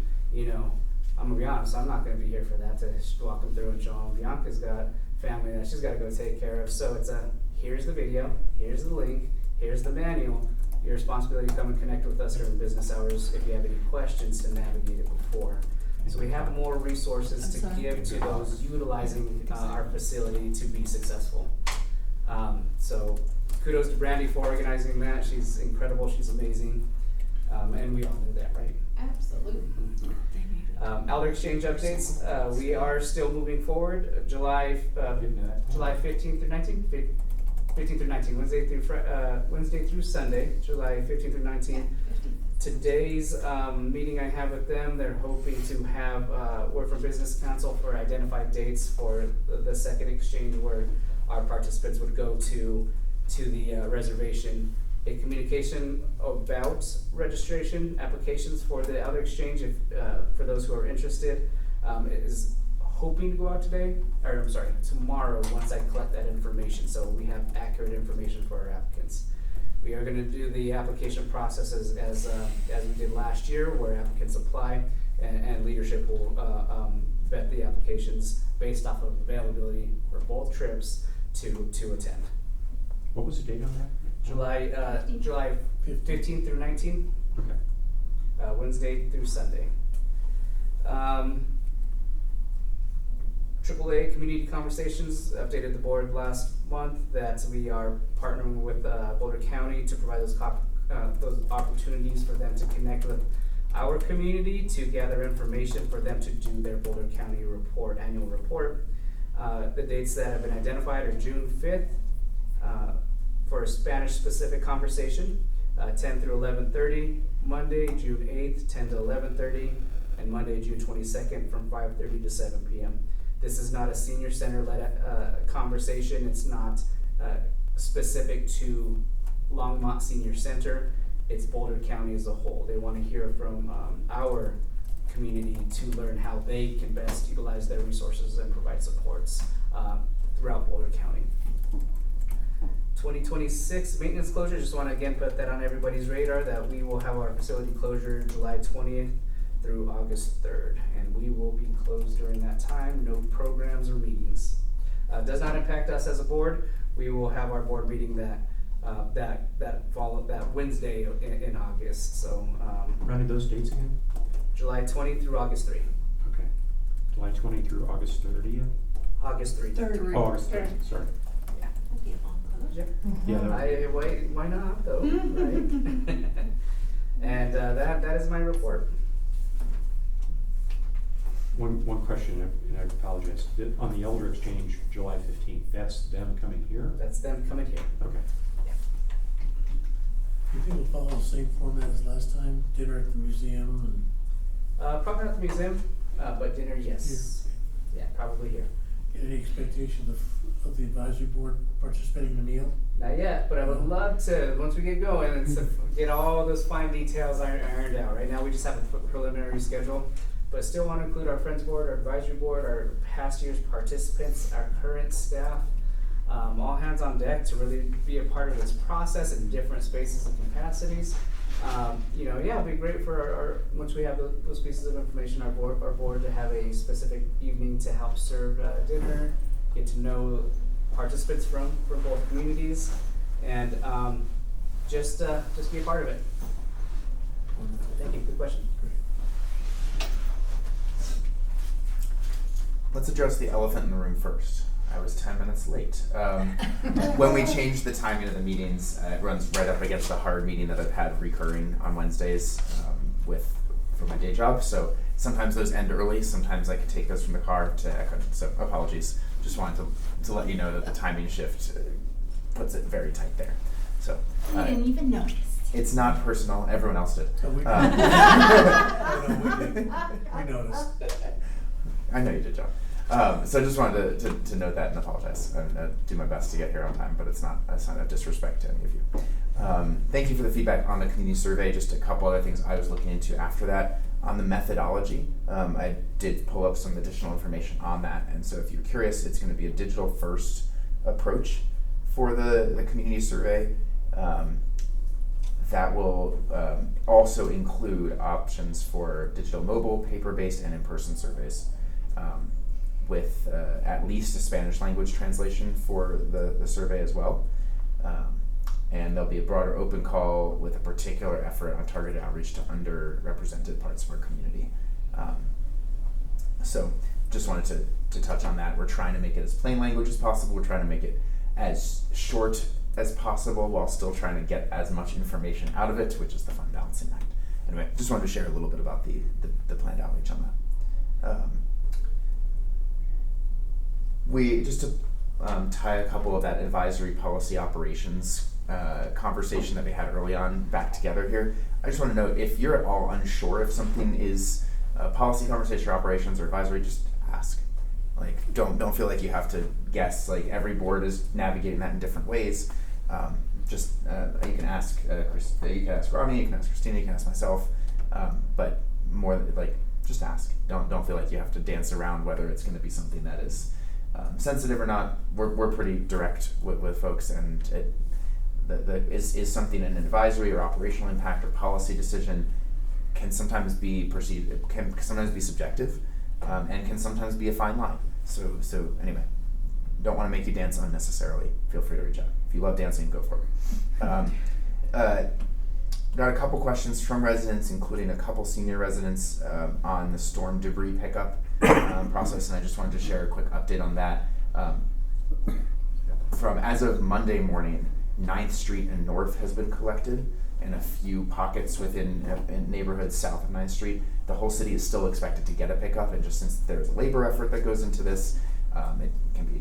I'm gonna be honest, I'm not gonna be here for that to walk them through and show them. Bianca's got family that she's gotta go take care of. So it's here's the video, here's the link, here's the manual. Your responsibility to come and connect with us during business hours if you have any questions to navigate it before. So we have more resources to give to those utilizing our facility to be successful. So kudos to Brandy for organizing that. She's incredible, she's amazing. And we all knew that, right? Absolutely. Elder Exchange updates, we are still moving forward. July 15th through 19th? 15th through 19th, Wednesday through Sunday, July 15th through 19th. today's meeting I have with them, they're hoping to have word from business council for identified dates for the second exchange where our participants would go to the reservation. A communication about registration applications for the other exchange, if for those who are interested, is hoping to go out tomorrow once I collect that information, so we have accurate information for our applicants. We are gonna do the application process as we did last year, where applicants apply and leadership will vet the applications based off of availability for both trips to attend. What was the date on that? July 15th through 19th, Okay. Wednesday through Sunday. AAA Community Conversations updated the board last month that we are partnering with Boulder County to provide those opportunities for them to connect with our community to gather information for them to do their Boulder County annual report. The dates that have been identified are June 5th for a Spanish-specific conversation, 10 through 11:30, Monday, June 8th, 10 to 11:30, and Monday, June 22nd from 5:30 to 7 p.m. This is not a senior center-led conversation. It's not specific to Longmont Senior Center. It's Boulder County as a whole. They want to hear from our community to learn how they can best utilize their resources and provide supports throughout Boulder County. 2026 maintenance closure, just want to again put that on everybody's radar that we will have our facility closure July 20th through August 3rd, and we will be closed during that time, no programs or meetings. Does not impact us as a board. We will have our board meeting that Wednesday in August, so. Run those dates again? July 20th through August 3rd. Okay. July 20 through August 30th? August 3rd. Oh, August 30th, sorry. Yeah. That'd be a long closure. Yeah, Why not though, right? And that is my report. One question, and I apologize. On the Elder Exchange, July 15th, that's them coming here? That's them coming here. Okay. You think we'll follow the same format as last time, dinner at the museum Probably not the museum, but dinner, yes. Yeah, probably here. and any expectations of the advisory board participating in the meal? Not yet, but I would love to, once we get going, and get all those fine details ironed out. Right now, we just have a preliminary schedule, but still want to include our Friends Board, our advisory board, our past year's participants, our current staff, all hands on deck to really be a part of this process in different spaces and capacities. It'd be great for our once we have those pieces of information, our board to have a specific evening to help serve dinner, get to know participants from both communities, and just be a part of it. Thank you. Good question. Let's address the elephant in the room first. I was 10 minutes late. When we changed the timing of the meetings, it runs right up against the hard meeting that I've had recurring on Wednesdays for my day job. So sometimes those end early, sometimes I can take those from the car to Echo. So apologies. Just wanted to let you know that the timing shift puts it very tight there. So I didn't even notice. it's not personal. Everyone else did. Oh, we did. We did. We noticed. I know you did, John. So I just wanted to note that and apologize. I do my best to get here on time, but it's not a sign of disrespect to any of you. Thank you for the feedback on the community survey. Just a couple other things I was looking into after that. On the methodology, I did pull up some additional information on that. And so if you're curious, it's going to be a digital first approach for the community survey. That will also include options for digital mobile, paper-based, and in-person surveys. With at least a Spanish language translation for the survey as well. And there'll be a broader open call with a particular effort on targeted outreach to underrepresented parts of our community. So just wanted to touch on that. We're trying to make it as plain language as possible. We're trying to make it as short as possible while still trying to get as much information out of it, which is the fun balancing act. Anyway, just wanted to share a little bit about the planned outreach on that. We just to tie a couple of that advisory policy operations conversation that we had early on back together here. I just want to know if you're at all unsure if something is a policy conversation or operations or advisory, just ask. Like, don't feel like you have to guess. Like, every board is navigating that in different ways. You can ask you can ask Ronnie, you can ask Christina, you can ask myself, but more like just ask. Don't feel like you have to dance around whether it's going to be something that is sensitive or not. We're pretty direct with folks, and is something an advisory or operational impact or policy decision can sometimes be perceived, can sometimes be subjective, and can sometimes be a fine line. So anyway, don't want to make you dance unnecessarily. Feel free to reach out. If you love dancing, go for it. Got a couple questions from residents, including a couple senior residents on the storm debris pickup process, and I just wanted to share a quick update on that. From as of Monday morning, 9th Street and North has been collected, and a few pockets within neighborhoods south of 9th Street. The whole city is still expected to get a pickup, and just since there's labor effort that goes into this, it can be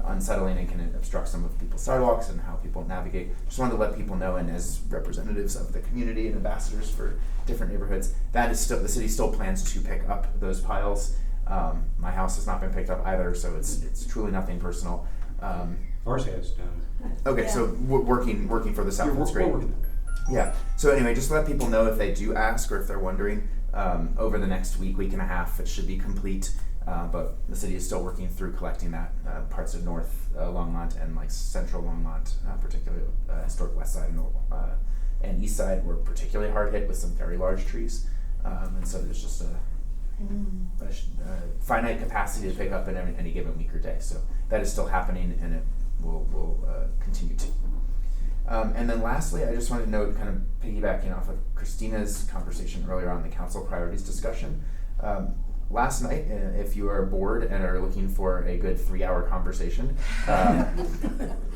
unsettling and can obstruct some of people's sidewalks and how people navigate. Just wanted to let people know, and as representatives of the community and ambassadors for different neighborhoods, that is still, the city still plans to pick up those piles. My house has not been picked up either, so it's truly nothing personal. Ours has done. Okay, Yeah. so working for the South, that's great. We're working on that. Yeah, so anyway, just to let people know if they do ask or if they're wondering, over the next week and a half, it should be complete. But the city is still working through collecting that. Parts of North Longmont and like Central Longmont, particularly historic West Side and East Side, were particularly hard hit with some very large trees. And so there's just a finite capacity to pick up in any given week or day. So that is still happening, and it will continue to. And then lastly, I just wanted to note, kind of piggybacking off of Christina's conversation earlier on the council priorities discussion. Last night, if you are bored and are looking for a good 3-hour conversation,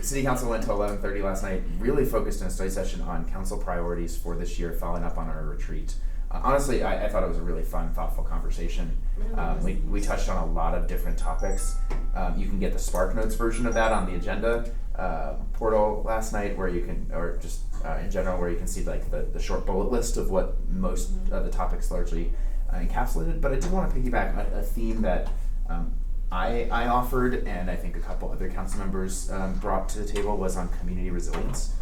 City Council went to 11:30 last night, really focused in a study session on council priorities for this year, following up on our retreat. Honestly, I thought it was a really fun, thoughtful conversation. We touched on a lot of different topics. You can get the Spark Notes version of that on the agenda portal last night, where you can, or just in general, where you can see like the short bullet list of what most of the topics largely encapsulated. But I did want to piggyback a theme that I offered, and I think a couple other council members brought to the table, was on community resilience.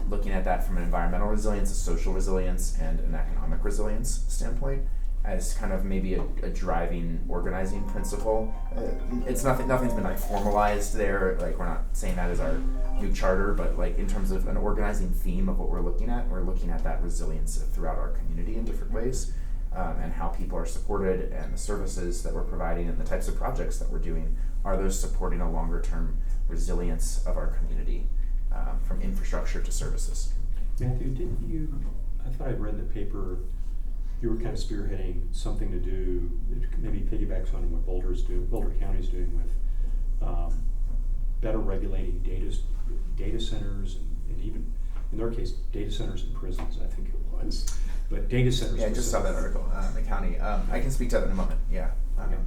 Looking at that from an environmental resilience, a social resilience, and an economic resilience standpoint, as kind of maybe a driving organizing principle. It's nothing's been like formalized there. Like, we're not saying that as our new charter, but like in terms of an organizing theme of what we're looking at that resilience throughout our community in different ways, and how people are supported, and the services that we're providing and the types of projects that we're doing, are those supporting a longer term resilience of our community, from infrastructure to services. Matthew, didn't you, I thought I read in the paper, you were kind of spearheading something to do, maybe piggybacks on what Boulder County's doing with better regulating data centers, and even, in their case, data centers and prisons, I think it was. But data centers. Yeah, I just saw that article in the county. I can speak to that in a moment. Yeah. Okay.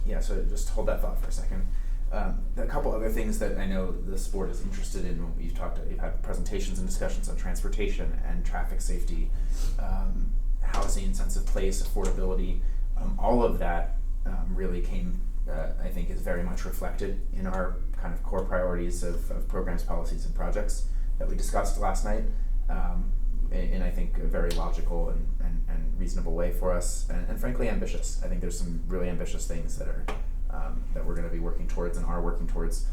Yeah, so just hold that thought for a second. A couple other things that I know this board is interested in. You've had presentations and discussions on transportation and traffic safety, housing, sense of place, affordability. All of that really came, I think, is very much reflected in our kind of core priorities of programs, policies, and projects that we discussed last night, in I think a very logical and reasonable way for us, and frankly ambitious. I think there's some really ambitious things that are that we're going to be working towards and are working towards.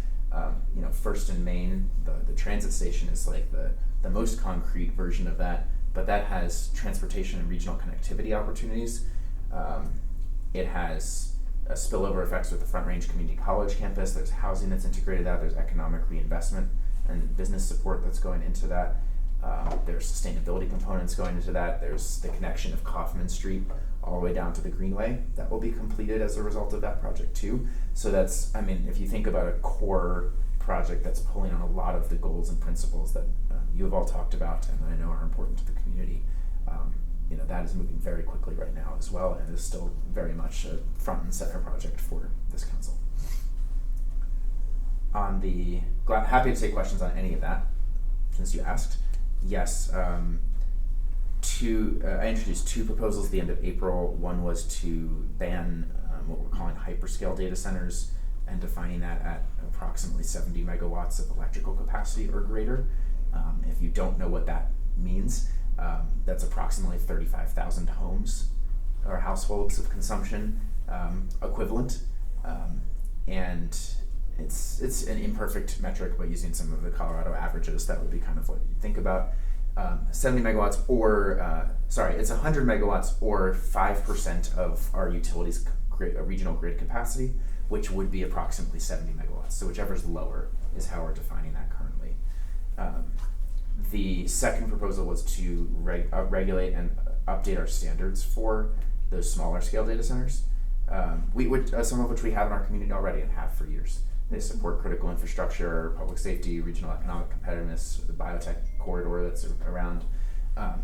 First in Maine, the transit station is like the most concrete version of that, but that has transportation and regional connectivity opportunities. It has spillover effects with the Front Range Community College campus. There's housing that's integrated out. There's economic reinvestment and business support that's going into that. There's sustainability components going into that. There's the connection of Kaufman Street all the way down to the Greenway that will be completed as a result of that project too. So that's, I mean, if you think about a core project that's pulling on a lot of the goals and principles that you have all talked about and that I know are important to the community, that is moving very quickly right now as well, and is still very much a front and center project for this council. happy to take questions on any of that, since you asked. Yes, I introduced two proposals at the end of April. One was to ban what we're calling hyperscale data centers and defining that at approximately 70 megawatts of electrical capacity or greater. If you don't know what that means, that's approximately 35,000 homes or households of consumption equivalent. And it's an imperfect metric, but using some of the Colorado averages, that would be kind of what you think about. 70 megawatts or, it's 100 megawatts or 5% of our utilities regional grid capacity, which would be approximately 70 megawatts. So whichever's lower is how we're defining that currently. The second proposal was to regulate and update our standards for those smaller scale data centers. Some of which we have in our community already and have for years. They support critical infrastructure, public safety, regional economic competitiveness, the biotech corridor that's around,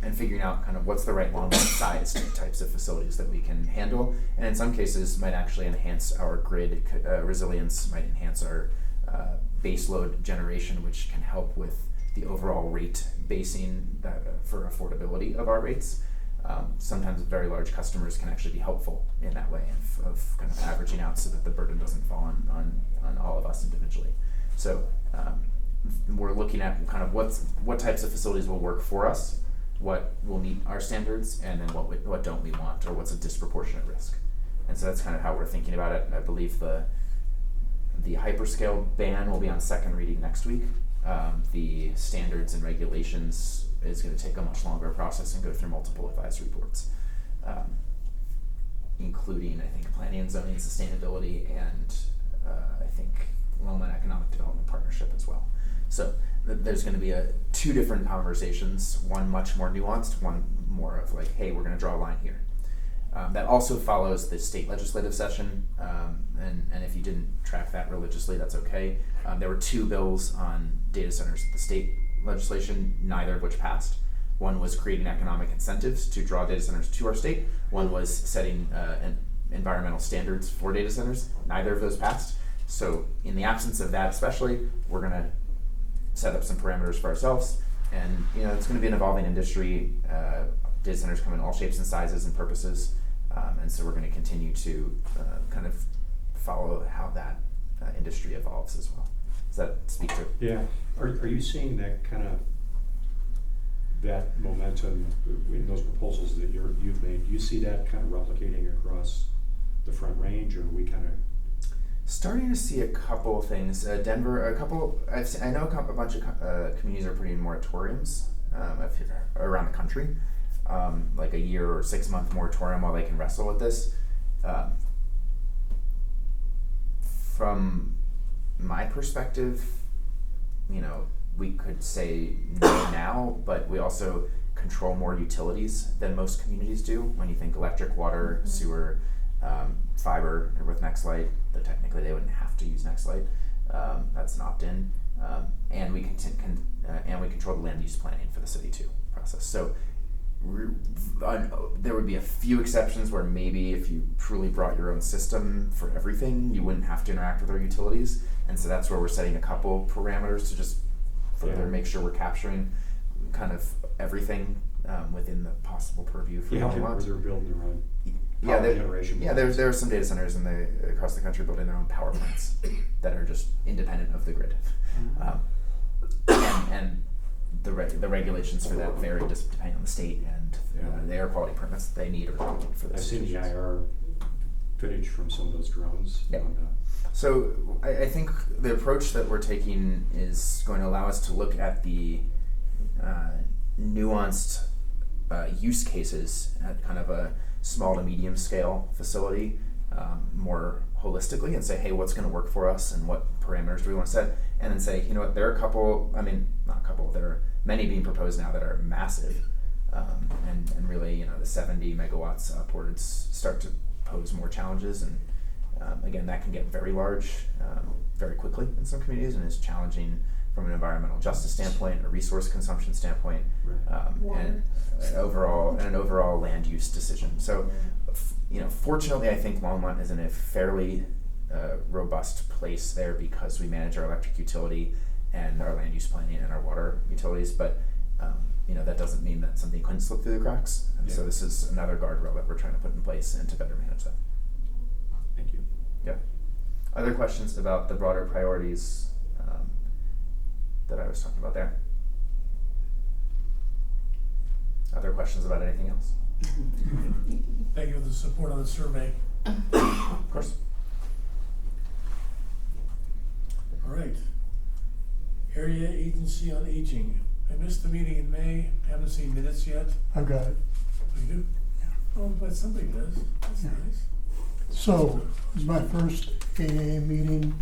and figuring out kind of what's the right Longmont size types of facilities that we can handle, and in some cases might actually enhance our grid resilience, might enhance our baseload generation, which can help with the overall rate basing for affordability of our rates. Sometimes very large customers can actually be helpful in that way of kind of averaging out so that the burden doesn't fall on all of us individually. So we're looking at kind of what types of facilities will work for us, what will meet our standards, and then what don't we want, or what's a disproportionate risk. And so that's kind of how we're thinking about it. I believe the hyperscale ban will be on second reading next week. The standards and regulations is going to take a much longer process and go through multiple advisory boards, including, I think, planning and zoning, sustainability, and I think Longmont Economic Development Partnership as well. So there's going to be two different conversations, one much more nuanced, one more of like, hey, we're going to draw a line here. That also follows the state legislative session, and if you didn't track that religiously, that's okay. There were two bills on data centers at the state legislation, neither of which passed. One was creating economic incentives to draw data centers to our state. One was setting environmental standards for data centers. Neither of those passed. So in the absence of that especially, we're going to set up some parameters for ourselves. And it's going to be an evolving industry. Data centers come in all shapes and sizes and purposes. And so we're going to continue to kind of follow how that industry evolves as well. Does that speak to? Yeah. Are you seeing that kind of that momentum in those proposals that you've made? Do you see that kind of replicating across the Front Range, or are we kind of starting to see a couple of things? Denver, I know a bunch of communities are putting moratoriums around the country, like a year or 6 month moratorium while they can wrestle with this. From my perspective, we could say no now, but we also control more utilities than most communities do. When you think electric, water, sewer, fiber, or with NextLight, though technically they wouldn't have to use NextLight. That's an opt-in, and we control the land use planning for the city too process. So there would be a few exceptions where maybe if you truly brought your own system for everything, you wouldn't have to interact with our utilities. And so that's where we're setting a couple parameters to just further make sure we're capturing kind of everything within the possible purview for where they're building their own generation. Yeah, there are some data centers across the country building their own power plants that are just independent of the grid. And the regulations for that vary just depending on the state and the air quality permits that they need or don't need for this. I've seen the IR footage from some of those drones. Yep. So I think the approach that we're taking is going to allow us to look at the nuanced use cases at kind of a small to medium scale facility more holistically, and say, hey, what's going to work for us and what parameters do we want to set? And then say, there are there are many being proposed now that are massive, and really, the 70 megawatts upwards start to pose more challenges. And again, that can get very large very quickly in some communities, and is challenging from an environmental justice standpoint, a resource consumption standpoint, and an overall land use decision. So, fortunately, I think Longmont is in a fairly robust place there because we manage our electric utility and our land use planning and our water utilities, but that doesn't mean that something couldn't slip through the cracks. And so Yeah. this is another guardrail that we're trying to put in place and to better manage that. Thank you. Yeah. Other questions about the broader priorities that I was talking about there? Other questions about anything else? Thank you for the support on the survey. Of course. All right. Area Agency on Aging. I missed the meeting in May, haven't seen minutes yet. I've got it. Oh, you do? Yeah. Oh, but somebody does. That's Yeah. nice. So, it was my first AA meeting,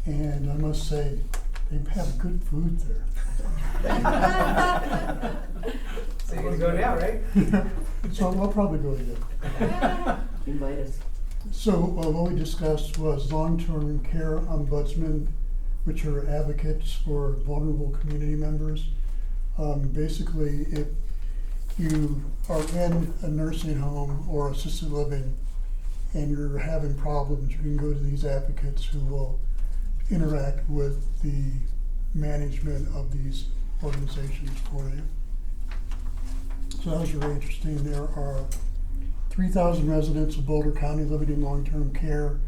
and I must say, they have good food there. So you're gonna go now, right? So I'll probably go again. Invite us. So what we discussed was long-term care ombudsman, which are advocates for vulnerable community members. Basically, if you are in a nursing home or assisted living and you're having problems, you can go to these advocates who will interact with the management of these organizations for you. So that was really interesting. There are 3,000 residents of Boulder County living in long-term care,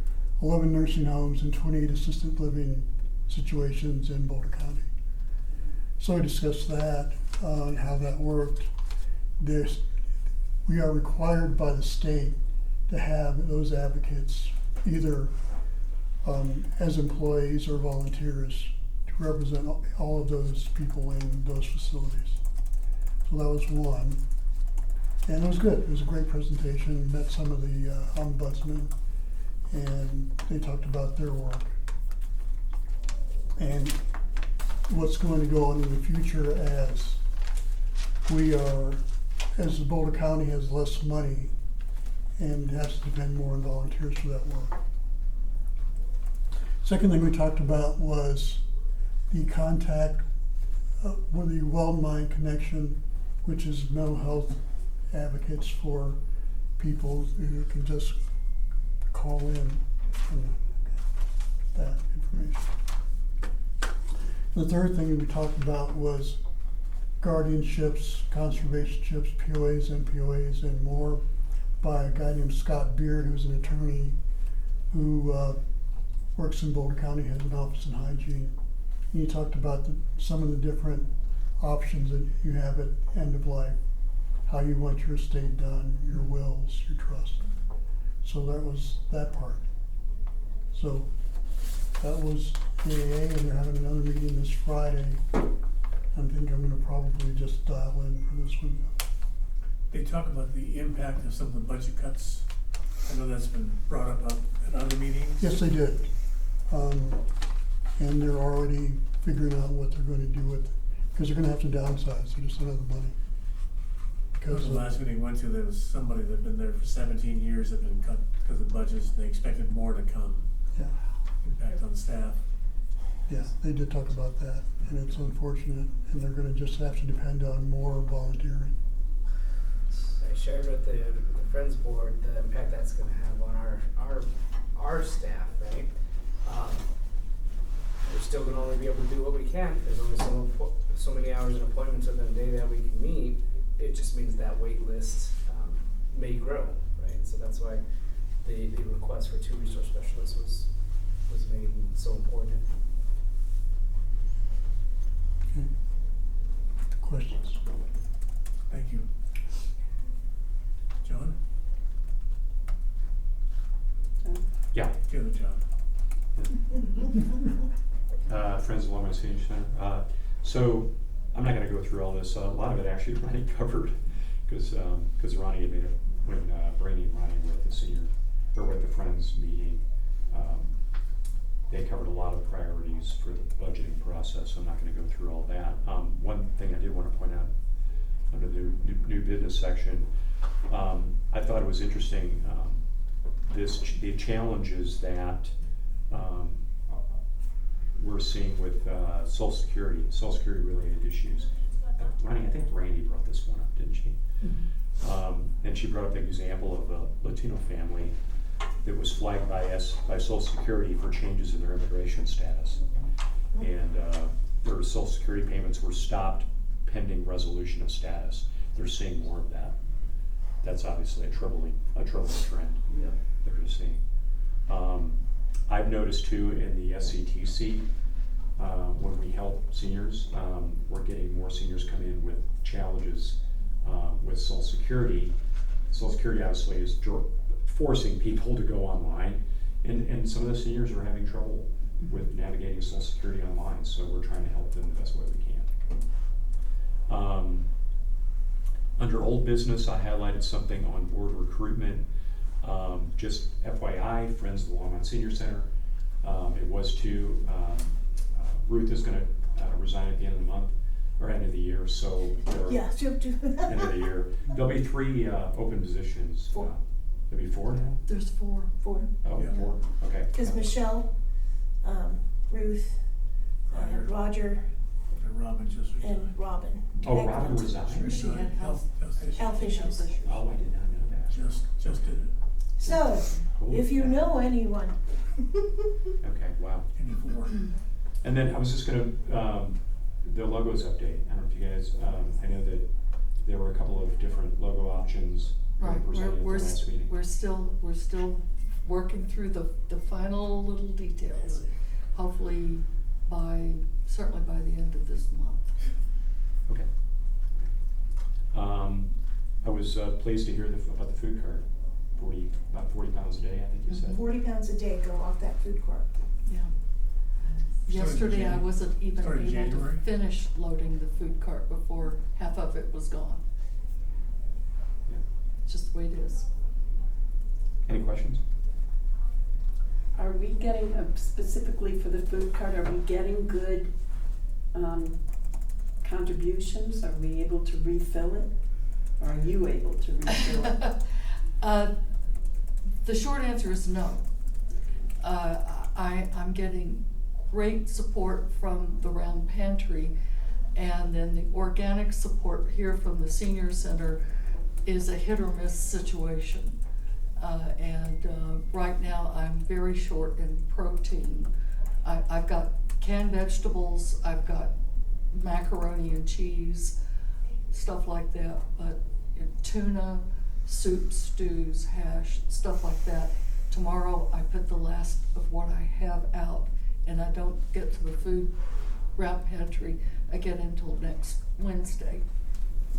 11 nursing homes, and 28 assisted living situations in Boulder County. So we discussed that and how that worked. We are required by the state to have those advocates either as employees or volunteers to represent all of those people in those facilities. So that was one. And it was good. It was a great presentation. Met some of the ombudsmen, and they talked about their work and what's going to go on in the future as the Boulder County has less money and has to depend more on volunteers for that work. Second thing we talked about was the contact with the Well-Mind Connection, which is mental health advocates for people who can just call in and that information. The third thing we talked about was guardianships, conservationships, POAs, MPOAs, and more by a guy named Scott Beard, who's an attorney who works in Boulder County, has an office in hygiene. And he talked about some of the different options that you have at end of life, how you want your estate done, your wills, your trust. So that was that part. So that was AA, and they're having another meeting this Friday. I think I'm gonna probably just dial in for this one. They talk about the impact of some of the budget cuts. I know that's been brought up at other meetings. Yes, they did. And they're already figuring out what they're gonna do with, because they're gonna have to downsize, they just don't have the money. Because The last meeting I went to, there was somebody that'd been there for 17 years that had been cut because of budgets, and they expected more to come. yeah, Impact on staff. yeah, they did talk about that, and it's unfortunate, and they're gonna just have to depend on more volunteering. I shared with the Friends Board the impact that's gonna have on our staff, right? We're still gonna only be able to do what we can. There's only so many hours and appointments within a day that we can meet. It just means that wait list may grow, right? So that's why the request for 2 resource specialists was made and so important. Okay. Questions? Thank you. John? Yeah. Give it, John. Friends of Longmont Senior Center. So I'm not going to go through all this. A lot of it actually Ronnie covered because Ronnie had made it when Brandy and Ronnie were at the Friends meeting. They covered a lot of the priorities for the budgeting process, so I'm not going to go through all that. One thing I did want to point out under the new business section, I thought it was interesting, the challenges that we're seeing with Social Security related issues. Ronnie, I think Randy brought this one up, didn't she? And she brought up the example of a Latino family that was flagged by Social Security for changes in their immigration status. And their Social Security payments were stopped pending resolution of status. They're seeing more of that. That's obviously a troubling trend Yeah. that we're seeing. I've noticed too in the SCTC, when we help seniors, we're getting more seniors come in with challenges with Social Security. Social Security obviously is forcing people to go online, and some of the seniors are having trouble with navigating Social Security online, so we're trying to help them the best way we can. Under old business, I highlighted something on board recruitment. Just FYI, Friends of the Longmont Senior Center, it was to, Ruth is gonna resign at the end of the month, or end of the year, so there are, Yeah, end of the year. There'll be 3 open positions. Four. There'll be 4 now? There's 4. Oh, Yeah. 4, okay. Cause Michelle, Ruth, Roger, And Robin just resigned. and Robin. Oh, Robin resigned? She had health issues. Health issues. Oh, I did not know that. Just did it. So, Cool. if you know anyone. Okay, wow. Any 4. And then I was just gonna, the logos update, I don't know if you guys, I know that there were a couple of different logo options that were Right, presented at the last meeting. we're still working through the final little details. Hopefully certainly by the end of this month. Okay. I was pleased to hear about the food cart, about 40 pounds a day, I think you said. 40 pounds a day go off that food cart. Yeah. Started Yesterday, I January. wasn't even Started able January. to finish loading the food cart before half of it was gone. Yeah. It's just the way it is. Any questions? Are we getting, specifically for the food cart, are we getting good contributions? Are we able to refill it? Or are you able to refill it? The short answer is no. I'm getting great support from the Round Pantry, and then the organic support here from the Senior Center is a hit or miss situation. Right now I'm very short in protein. I've got canned vegetables, I've got macaroni and cheese, stuff like that, but tuna, soup, stews, hash, stuff like that. Tomorrow I put the last of what I have out, and I don't get to the food Round Pantry again until next Wednesday.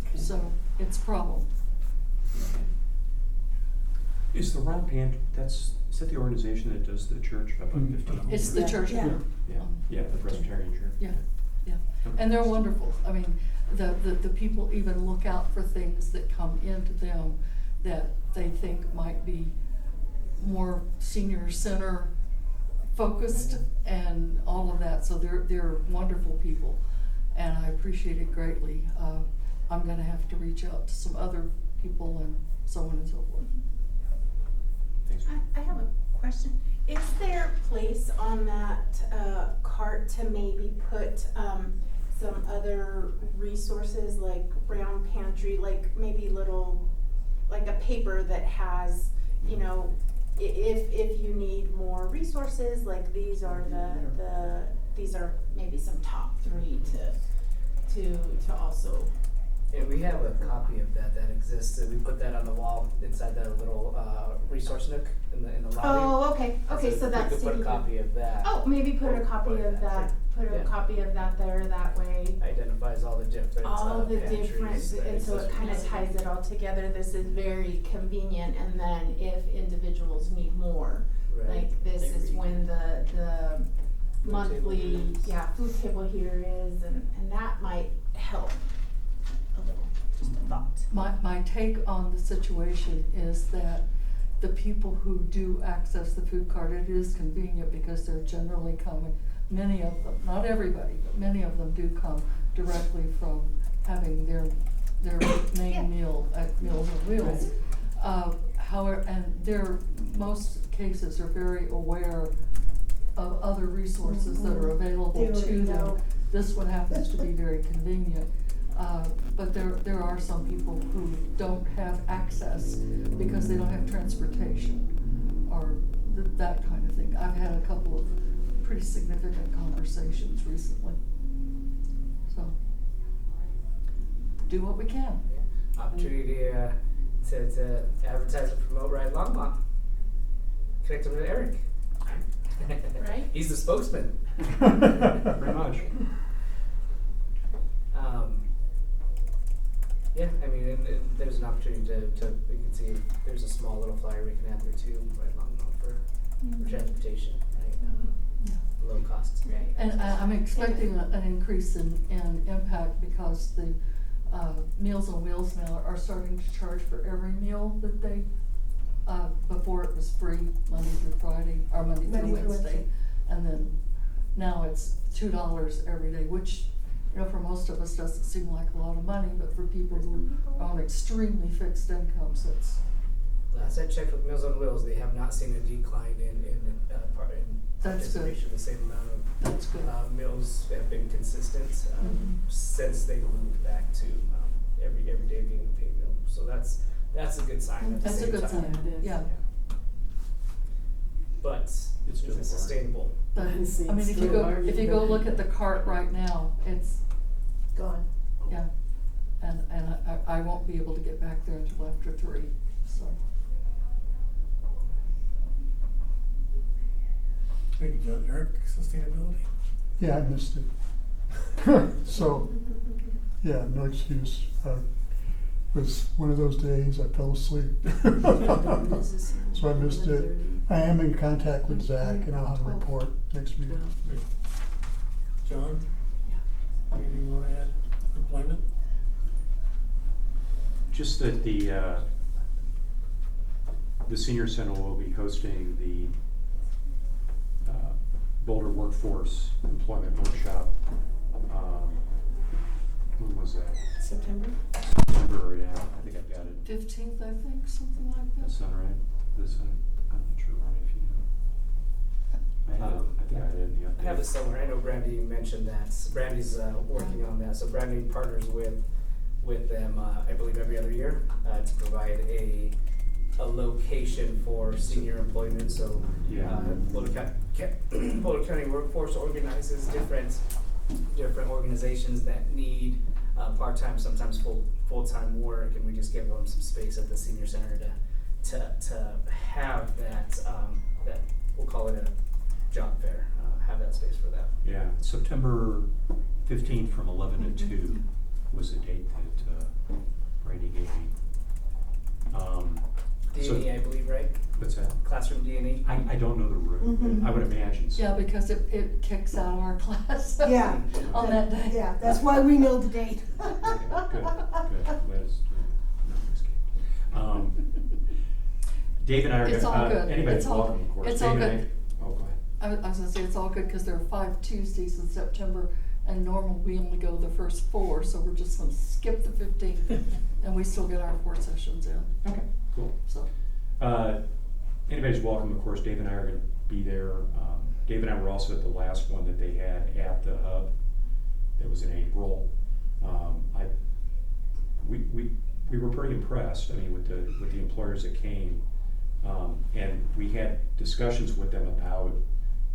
Okay. So it's a problem. Is the Round Pantry, is that the organization that does the church up on 15? It's the Yeah, church. yeah. Yeah, the Presbyterian church. Yeah, yeah, and they're wonderful. I mean, the people even look out for things that come into them that they think might be more senior center focused and all of that, so they're wonderful people, and I appreciate it greatly. I'm gonna have to reach out to some other people and so on and so forth. Thanks. I have a question. Is there a place on that cart to maybe put some other resources like Round Pantry, like maybe like a paper that has, you know, if you need more resources, like these are these are maybe some top 3 to also. And we have a copy of that exists, and we put that on the wall inside the little resource nook in the lobby. Oh, okay, so that's we could put a to copy of that. Oh, maybe put a copy Put of that, Yeah. copy of that there, that way. Identifies all the different All the pantries different, that and so it exist. kind of ties it all together. This is very convenient, and then if individuals need more, Right. like this They is read. when the Food monthly, table is. yeah, food table here is, and that might help a little, just a thought. My take on the situation is that the people who do access the food cart, it is convenient because they're generally coming, many of them, not everybody, but many of them do come directly from having their main Yeah. meal at Meals on Wheels. However, and most cases are very aware of other resources that are available They to already them. know. This one happens to be very convenient. But there are some people who don't have access because they don't have transportation or that kind of thing. I've had a couple of pretty significant conversations recently. So, do what we can. Yeah. Opportunity to advertise and promote Ride Longmont. Connect them with Eric. Right? He's the spokesman. Very much. Yeah, I mean, and there's an opportunity to we can see there's a small little flyer we can add there too, Ride Longmont for transportation, right? Low costs. Right. And I'm expecting an increase in impact because the Meals on Wheels now are starting to charge for every meal that they, before it was free Monday through Friday, or Monday through Wednesday. And then now it's $2 every day, which, you know, for most of us doesn't seem like a lot of money, but for people who are on extremely fixed incomes, it's, Last I checked with Meals on Wheels, they have not seen a decline in That's good. participation. The same amount of that's good. meals have been consistent Mhm. since they moved back to every day being a paid meal. So that's a good sign. At the That's a same good time. sign, it is. yeah. But It's is still it sustainable? But, I see, I mean, it's if you still go, hard if to you go know. look at the cart right now, it's, Gone. yeah. And I won't be able to get back there until after 3, so. Thank you, John. Eric, sustainability? Yeah, I missed it. So, yeah, no excuse. Was one of those days I fell asleep. So I missed it. I am in contact with Zach and I'll have a report next meeting. John? Anything you wanna add? Employment? Just that the senior center will be hosting the Boulder Workforce Employment Workshop. When was that? September? September, yeah, I think I've got it. 15th, I think, something like that. That's not right. I'm not sure, Ronnie, if you know. I think I had it in the update. I have it somewhere. I know Brandy mentioned that. So Brandy's working on that. So Brandy partners with them, I believe every other year, to provide a location for senior employment. So Yeah. Boulder County Workforce organizes different organizations that need part-time, sometimes full-time work, and we just give them some space at the senior center to have that that we'll call it a job fair, have that space for that. Yeah, September 15th from 11 to 2 was the date that Brandy gave me. D&E, I believe, right? What's that? Classroom D&E. I don't know the room, Mhm. I would imagine so. Yeah, because it kicks out our class. Yeah. On that day. Yeah, that's why we know the date. Okay, good. Liz, not escape. Dave and I are It's all good. anybody's It's all- welcome, of course. it's Dave all and I- good. Oh, go ahead. I was gonna say, it's all good, cause there are 5 Tuesdays in September, and normally we only go the first 4, so we're just gonna skip the 15th, and we still get our 4 sessions in, Okay, cool. so. Anybody's welcome, of course. Dave and I are gonna be there. Dave and I were also at the last one that they had at the hub. That was in April. We were pretty impressed, I mean, with the employers that came. And we had discussions with them about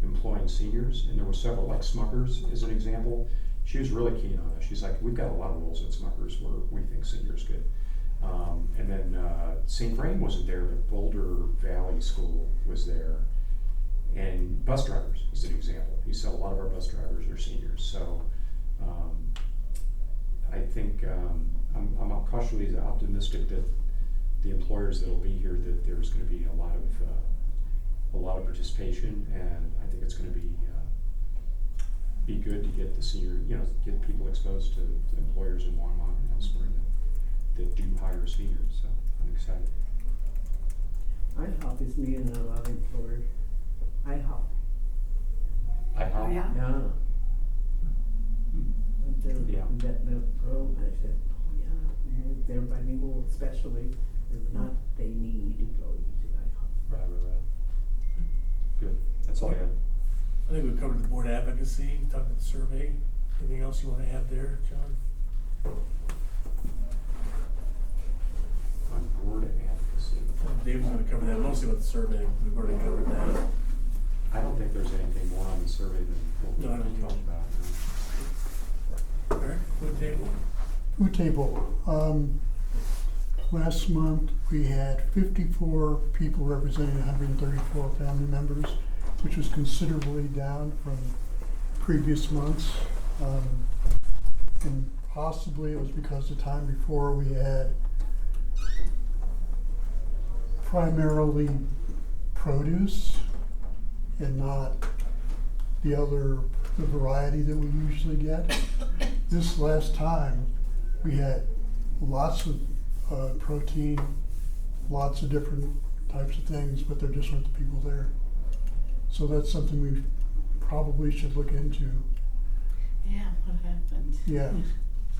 employing seniors, and there were several, like Smuckers as an example. She was really keen on it. She's like, we've got a lot of roles at Smuckers where we think seniors could. And then St. Vrain wasn't there, but Boulder Valley School was there. And bus drivers is an example. He said a lot of our bus drivers are seniors. So I think I'm cautiously optimistic that the employers that'll be here, that there's going to be a lot of participation, and I think it's going to be good to get the senior, get people exposed to employers in Longmont and elsewhere that do hire seniors. So I'm excited. IHOP is needing a lot of employers. IHOP. IHOP? Yeah. Yeah. Yeah. That program, I said, oh yeah, they're bilingual especially, and not they need employees in IHOP. Right. Good. That's all I got. I think we've covered the board advocacy, talked about the survey. Anything else you wanna add there, John? I'm board advocacy. Dave's gonna cover that, mostly with the survey, we've already covered that. I don't think there's anything more on the survey than what No, I don't we talked think about. Eric, food table? Food table, last month, we had 54 people representing 134 family members, which was considerably down from previous months. And possibly it was because the time before we had primarily produce and not the variety that we usually get. This last time, we had lots of protein, lots of different types of things, but there just weren't the people there. So that's something we probably should look into. Yeah, what happened? Yeah,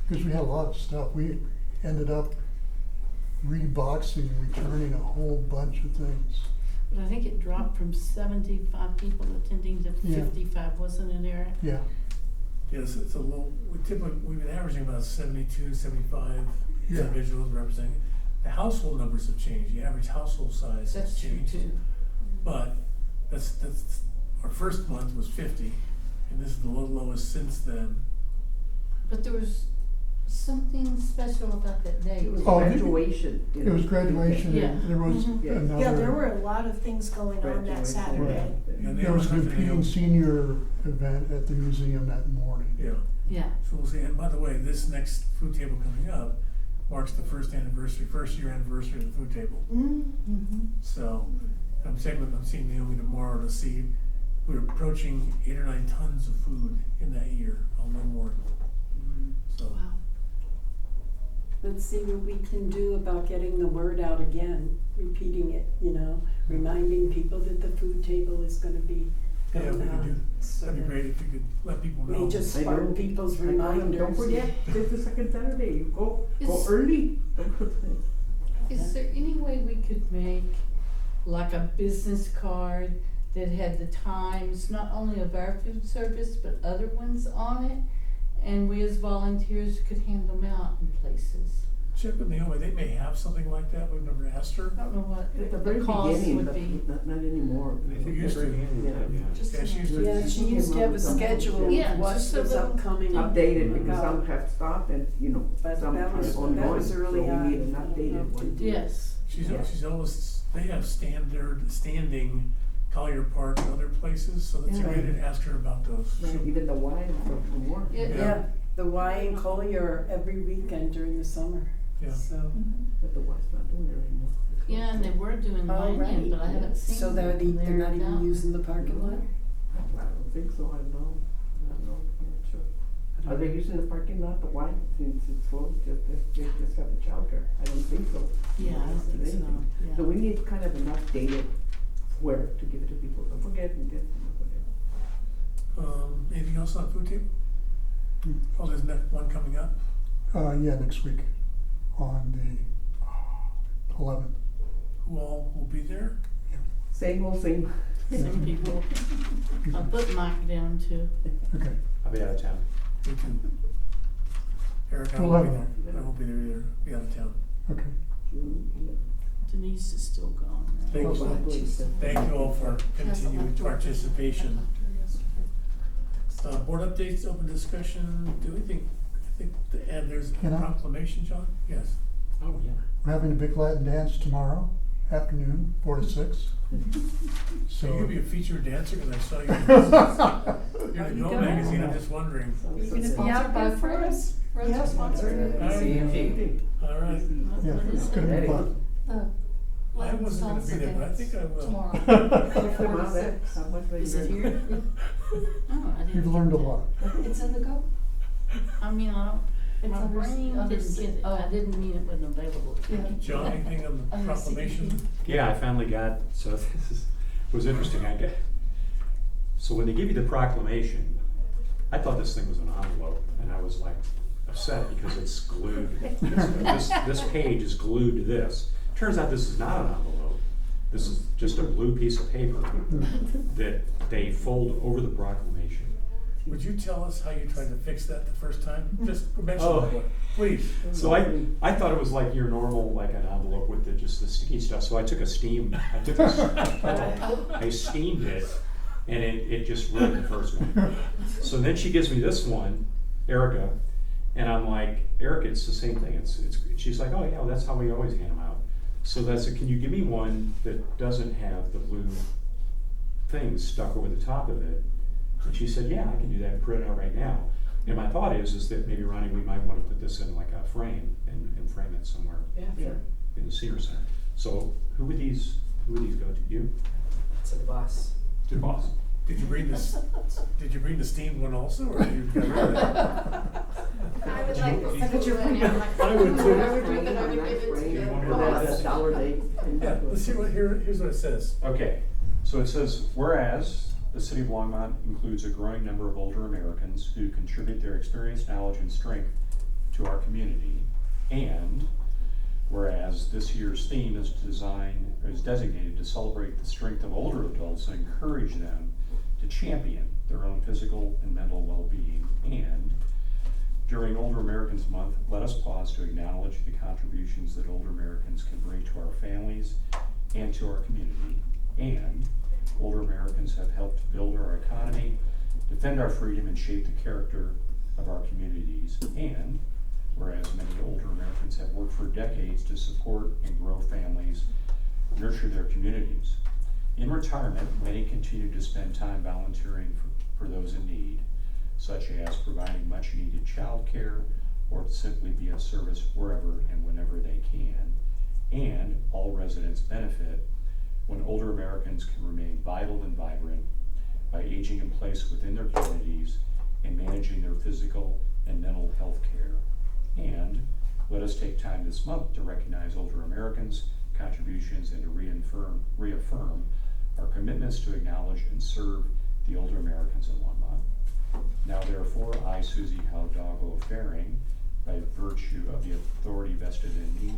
because we had a lot of stuff. We ended up reboxing, returning a whole bunch of things. But I think it dropped from 75 people attending to Yeah. 55, wasn't it, Eric? Yeah, Yes, it's a low, we've been averaging about 72, 75 Yeah. individuals representing. The household numbers have changed, the average household size has That's true changed. too. But that's, our first month was 50, and this is the lowest since then. But there was something special about that day. It was Oh, graduation. it was graduation, Yeah. and there was Mhm. Yeah. another. Yeah, there were a lot of things going on that Graduation. Saturday. And they There was a don't have to competing do- senior event at the museum that morning. Yeah, Yeah. so we'll see, and by the way, this next food table coming up marks the first year anniversary of the food table. Mm-hmm. So, I'm seeing Naomi tomorrow to see, we're approaching 8 or 9 tons of food in that year, I'll know more. So, Wow. Let's see what we can do about getting the word out again, repeating it, reminding people that the food table is gonna be yeah, going we could do, on. So that'd be that great if you could let people know. may just I know. spark people's I told them, reminders. don't forget, this is the second Saturday, you go Is- early. Don't forget. Is there any way we could make like a business card that had the times, not only of our food service, but other ones on it? And we as volunteers could hand them out in places. Check with Naomi, they may have something like that, we've never asked her. I don't know what At the very the cost beginning, would but be. not anymore. They used to. Yeah. Just Yeah, she used to. Yeah, she used to have a schedule Yeah, of what just a was little- upcoming. Updated, because about- some have stopped and, But some that are was ongoing, so early we on. need an updated one. Yes. She's always, they have standing Collier Park and other places, so that's a Yeah. great to ask her about those. Right, even the wine for more. Yeah. Yeah, the Y in Collier every weekend during the summer, Yeah. so. But the wine's not doing it anymore. Yeah, and they were doing All mine in, but I right. haven't seen So them they're not even now. using the parking lot? I don't think so, I don't know, I'm not sure. Are they using the parking lot, the wine, since it's closed, they just have the childcare? I don't think so. Yeah, I don't think so, yeah. So we need kind of an updated square to give it to people, don't forget and get, whatever. Anything else on food table? Hmm. Oh, there's one coming up. Yeah, next week on the 11th. Who all will be there? Same old same. Some people. I'll put Mike down too. Okay, I'll be out of town. Me too. Eric, I We'll won't be have there. I won't be there either. Be out of town. okay. Denise is still gone. right? Thank you. Please. Thank you all for continued participation. Board updates, open discussion, do we think, I think to add, there's a Can I? proclamation, John? Yes. Oh, yeah. We're having a big Latin dance tomorrow afternoon, 4 to 6. So you So could be a featured dancer, cause I saw you in your you Go going? magazine, I'm just wondering. Are you gonna be Sponsored out by there for Fred. us? Fred's Yeah. sponsored. CMP. All right. yeah, it's gonna be fun. The I Latin wasn't gonna be salsa there, but I dance think I will. tomorrow. Come out there, how much they Is it learn. here? Oh, I didn't. You've learned a lot. It's in the go. I mean, It's my under- brain under didn't get it. oh. I didn't mean it wasn't available to me. John, anything on the Under proclamation? CEP. Yeah, I finally got, so this was interesting, so when they give you the proclamation, I thought this thing was an envelope, and I was like upset because it's glued, this page is glued to this. Turns out this is not an envelope, this is just a blue piece of paper that they fold over the proclamation. Would you tell us how you tried to fix that the first time? Just mention Oh. that one, please. So I thought it was like your normal, like an envelope with just the sticky stuff, so I steamed it, and it just ruined the first one. So then she gives me this one, Erica, and I'm like, Erica, it's the same thing, she's like, oh yeah, that's how we always hand them out. So can you give me one that doesn't have the blue things stuck over the top of it? And she said, yeah, I can do that and print it out right now. And my thought is that maybe, Ronnie, we might want to put this in like a frame and frame it somewhere in the senior center. So who would these go to? You? To the boss. To the boss. Did you bring the steamed one also, or did you got rid of that? I would like to Did you- send it to like. I would too. I would do that, I would give it to You the want me to boss. write that? Yeah, let's see here's what it says. Okay, so it says, whereas the city of Longmont includes a growing number of older Americans who contribute their experience, knowledge, and strength to our community, and whereas this year's theme is designated to celebrate the strength of older adults and encourage them to champion their own physical and mental well-being, and during Older Americans Month, let us pause to acknowledge the contributions that older Americans can bring to our families and to our community, and older Americans have helped build our economy, defend our freedom, and shape the character of our communities. And whereas many older Americans have worked for decades to support and grow families, nurture their communities. In retirement, many continue to spend time volunteering for those in need, such as providing much needed child care or to simply be of service wherever and whenever they can. And all residents benefit when older Americans can remain vital and vibrant by aging in place within their communities and managing their physical and mental health care. And let us take time this month to recognize older Americans' contributions and to reaffirm our commitments to acknowledge and serve the older Americans in Longmont. Now therefore, I, Susie Howdoggo Faring, by virtue of the authority vested in me,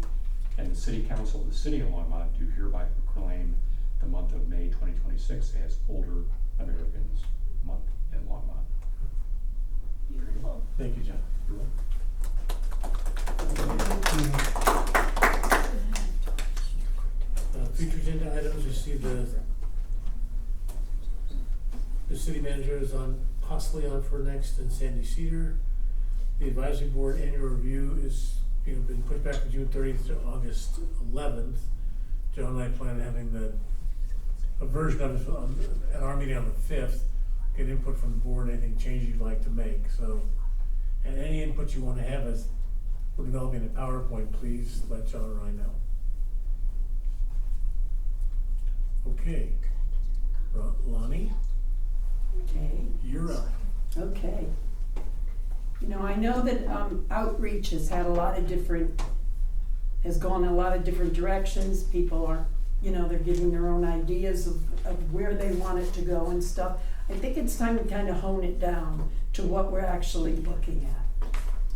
and the City Council of the City of Longmont, do hereby proclaim the month of May 2026 as Older Americans Month in Longmont. Beautiful. Thank you, John. Future agenda items, you see the city manager is possibly on for next in Sandy Cedar. The advisory board annual review is, been pushed back from June 30th to August 11th. John and I plan on having a version of it at our meeting on the 5th. Get input from the board, anything changes you'd like to make. So, and any input you want to have as we're developing a PowerPoint, please let John or I know. Okay, Lonnie, Okay. you're up. Okay. I know that outreach has had has gone in a lot of different directions. People are, they're giving their own ideas of where they want it to go and stuff. I think it's time to kind of hone it down to what we're actually looking at.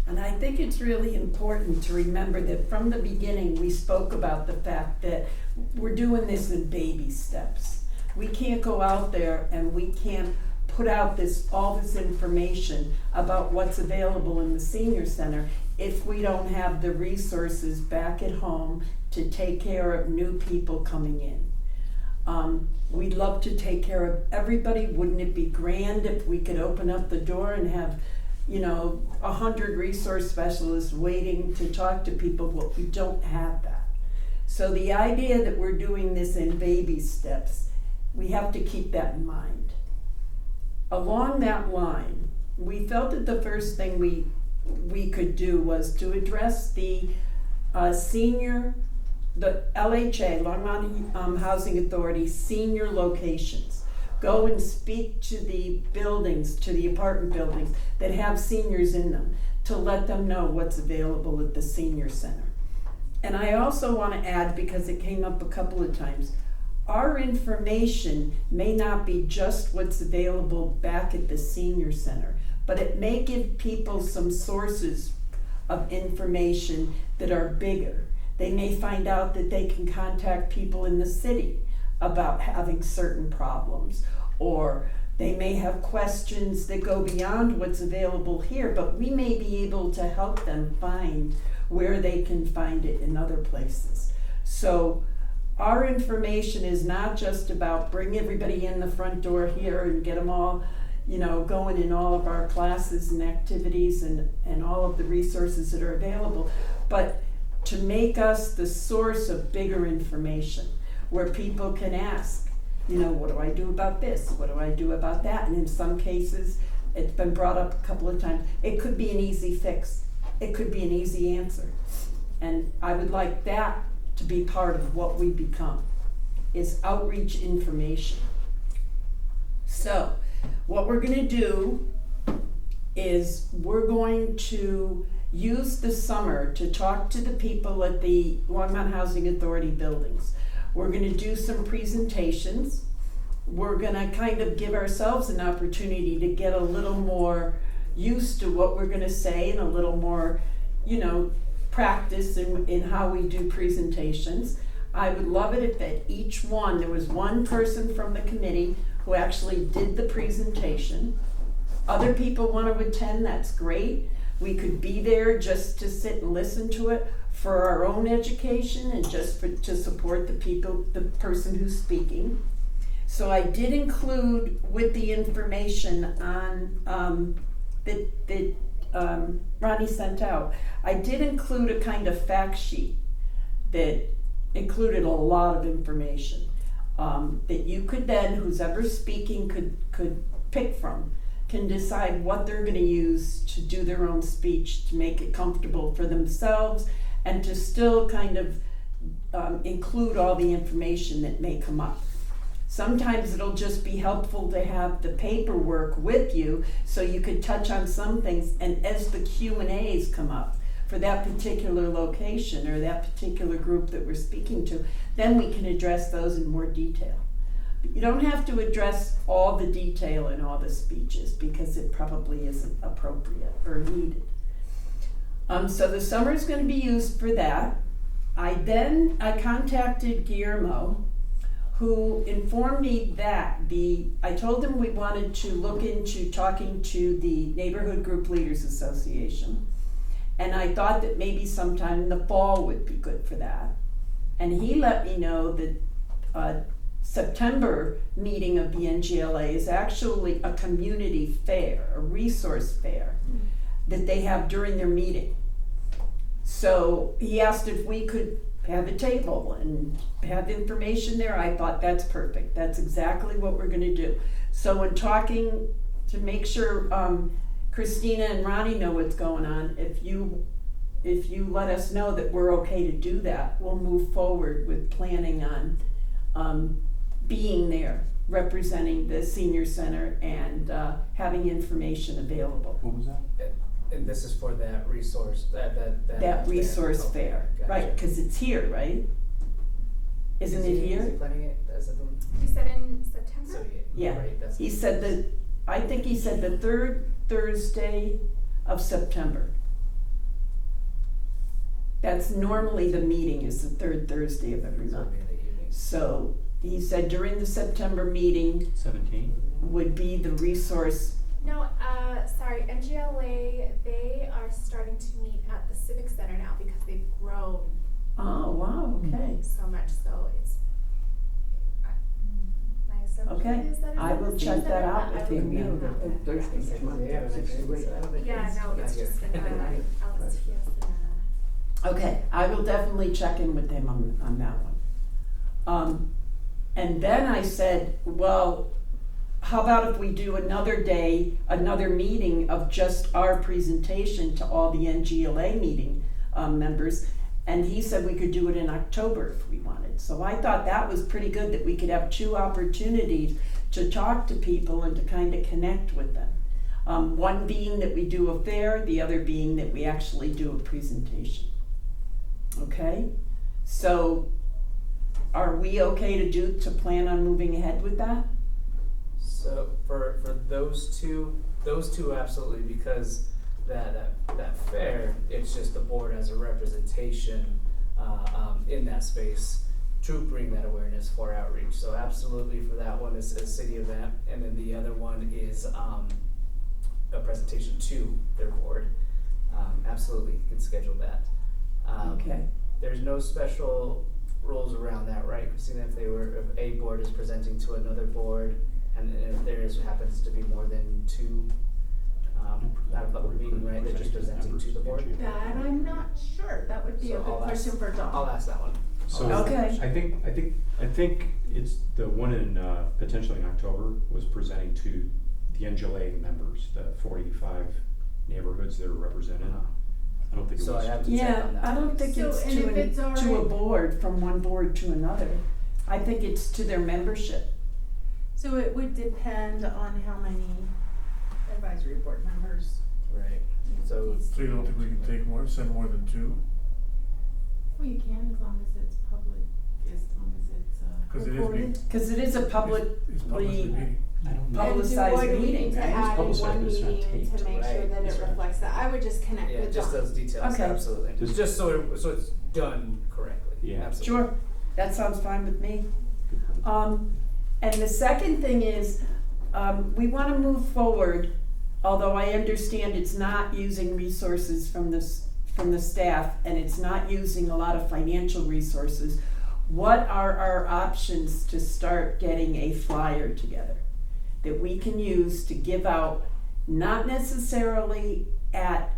And I think it's really important to remember that from the beginning, we spoke about the fact that we're doing this in baby steps. We can't go out there and we can't put out all this information about what's available in the senior center if we don't have the resources back at home to take care of new people coming in. We'd love to take care of everybody. Wouldn't it be grand if we could open up the door and have 100 resource specialists waiting to talk to people? Well, we don't have that. So the idea that we're doing this in baby steps, we have to keep that in mind. Along that line, we felt that the first thing we could do was to address the LHA, Longmont Housing Authority, senior locations. Go and speak to the buildings, to the apartment buildings that have seniors in them, to let them know what's available at the senior center. And I also want to add, because it came up a couple of times, our information may not be just what's available back at the senior center, but it may give people some sources of information that are bigger. They may find out that they can contact people in the city about having certain problems, or They may have questions that go beyond what's available here, but we may be able to help them find where they can find it in other places. So our information is not just about bring everybody in the front door here and get them all, going in all of our classes and activities and all of the resources that are available, but to make us the source of bigger information where people can ask, what do I do about this? What do I do about that? And in some cases, it's been brought up a couple of times, it could be an easy fix. It could be an easy answer. And I would like that to be part of what we become, is outreach information. So, what we're gonna do is we're going to use the summer to talk to the people at the Longmont Housing Authority buildings. We're gonna do some presentations. We're gonna kind of give ourselves an opportunity to get a little more used to what we're gonna say and a little more, practice in how we do presentations. I would love it if at each one, there was one person from the committee who actually did the presentation. Other people want to attend, that's great. We could be there just to sit and listen to it for our own education and just to support the person who's speaking. So I did include with the information on that Ronnie sent out, I did include a kind of fact sheet that included a lot of information that you could then, who's ever speaking could pick from, can decide what they're going to use to do their own speech to make it comfortable for themselves and to still kind of include all the information that may come up. Sometimes it'll just be helpful to have the paperwork with you so you could touch on some things, and as the Q&As come up for that particular location or that particular group that we're speaking to, then we can address those in more detail. But you don't have to address all the detail in all the speeches because it probably isn't appropriate or needed. So the summer is going to be used for that. I contacted Guillermo, who informed me that I told him we wanted to look into talking to the Neighborhood Group Leaders Association. And I thought that maybe sometime in the fall would be good for that. And he let me know that September meeting of the NGLA is actually a community fair, a resource fair that they have during their meeting. So he asked if we could have a table and have information there. I thought that's perfect. That's exactly what we're gonna do. So in talking to make sure Christina and Ronnie know what's going on, if you let us know that we're okay to do that, we'll move forward with planning on being there, representing the senior center and having information available. What was that? And this is for that resource, That resource okay, fair, gotcha. right, cause it's here, right? Isn't it Is here? he planning it as a thing? You said in September? So Yeah, right, that's. he said I think he said the third Thursday of September. That's normally the meeting is the third Thursday of every So month. it'll be in the evenings. So he said during the September meeting 17? would be the resource. No, sorry, NGLA, they are starting to meet at the Civic Center now because they've grown Oh, wow, okay. so much, so it's, my assumption Okay, is that it's I at the will Civic check that Center, out but with I him would now. not know that. Thursday, Yeah, tomorrow, yeah, but this is great. I don't think Yeah, it's- no, it's not just yet. in Alex Fiesta. Okay, I will definitely check in with him on that one. And then I said, well, how about if we do another day, another meeting of just our presentation to all the NGLA meeting members? And he said we could do it in October if we wanted. So I thought that was pretty good that we could have two opportunities to talk to people and to kind of connect with them. One being that we do a fair, the other being that we actually do a presentation. Okay, so are we okay to plan on moving ahead with that? So for those two absolutely, because that fair, it's just the board as a representation in that space to bring that awareness for outreach. So absolutely for that one is a city event, and then the other one is a presentation to their board. Absolutely, you can schedule that. Okay. There's no special rules around that, right, Christina? If a board is presenting to another board, and if there happens to be more than two at a public meeting, right, they're just presenting to the board. That I'm not sure, that would be a So good I'll question ask- for Dawn. I'll ask that one. So Okay. I think it's the one in potentially in October was presenting to the NGLA members, the 45 neighborhoods that are represented. I don't think it So was. I have to check Yeah, on that. I don't think So, it's and if it's to a already- board, from one board to another. I think it's to their membership. So it would depend on how many advisory board members. Right. So So you don't think we can send more than two? Well, you can, as long as it's public, as long as it's, Cause it is being, Cause it is a it's publicly publicly meeting. I don't know. publicized And do we meeting, need to right? add in Publicized, one but it's not meeting to taped. make sure Right, that that's it right. reflects that? I would just connect yeah, with just Dawn. those details, Okay. absolutely. Just- Just so it's done correctly. Yeah. Absolutely. Sure, that sounds fine with me. And the second thing is, we wanna move forward, although I understand it's not using resources from the staff, and it's not using a lot of financial resources. What are our options to start getting a flyer together that we can use to give out, not necessarily at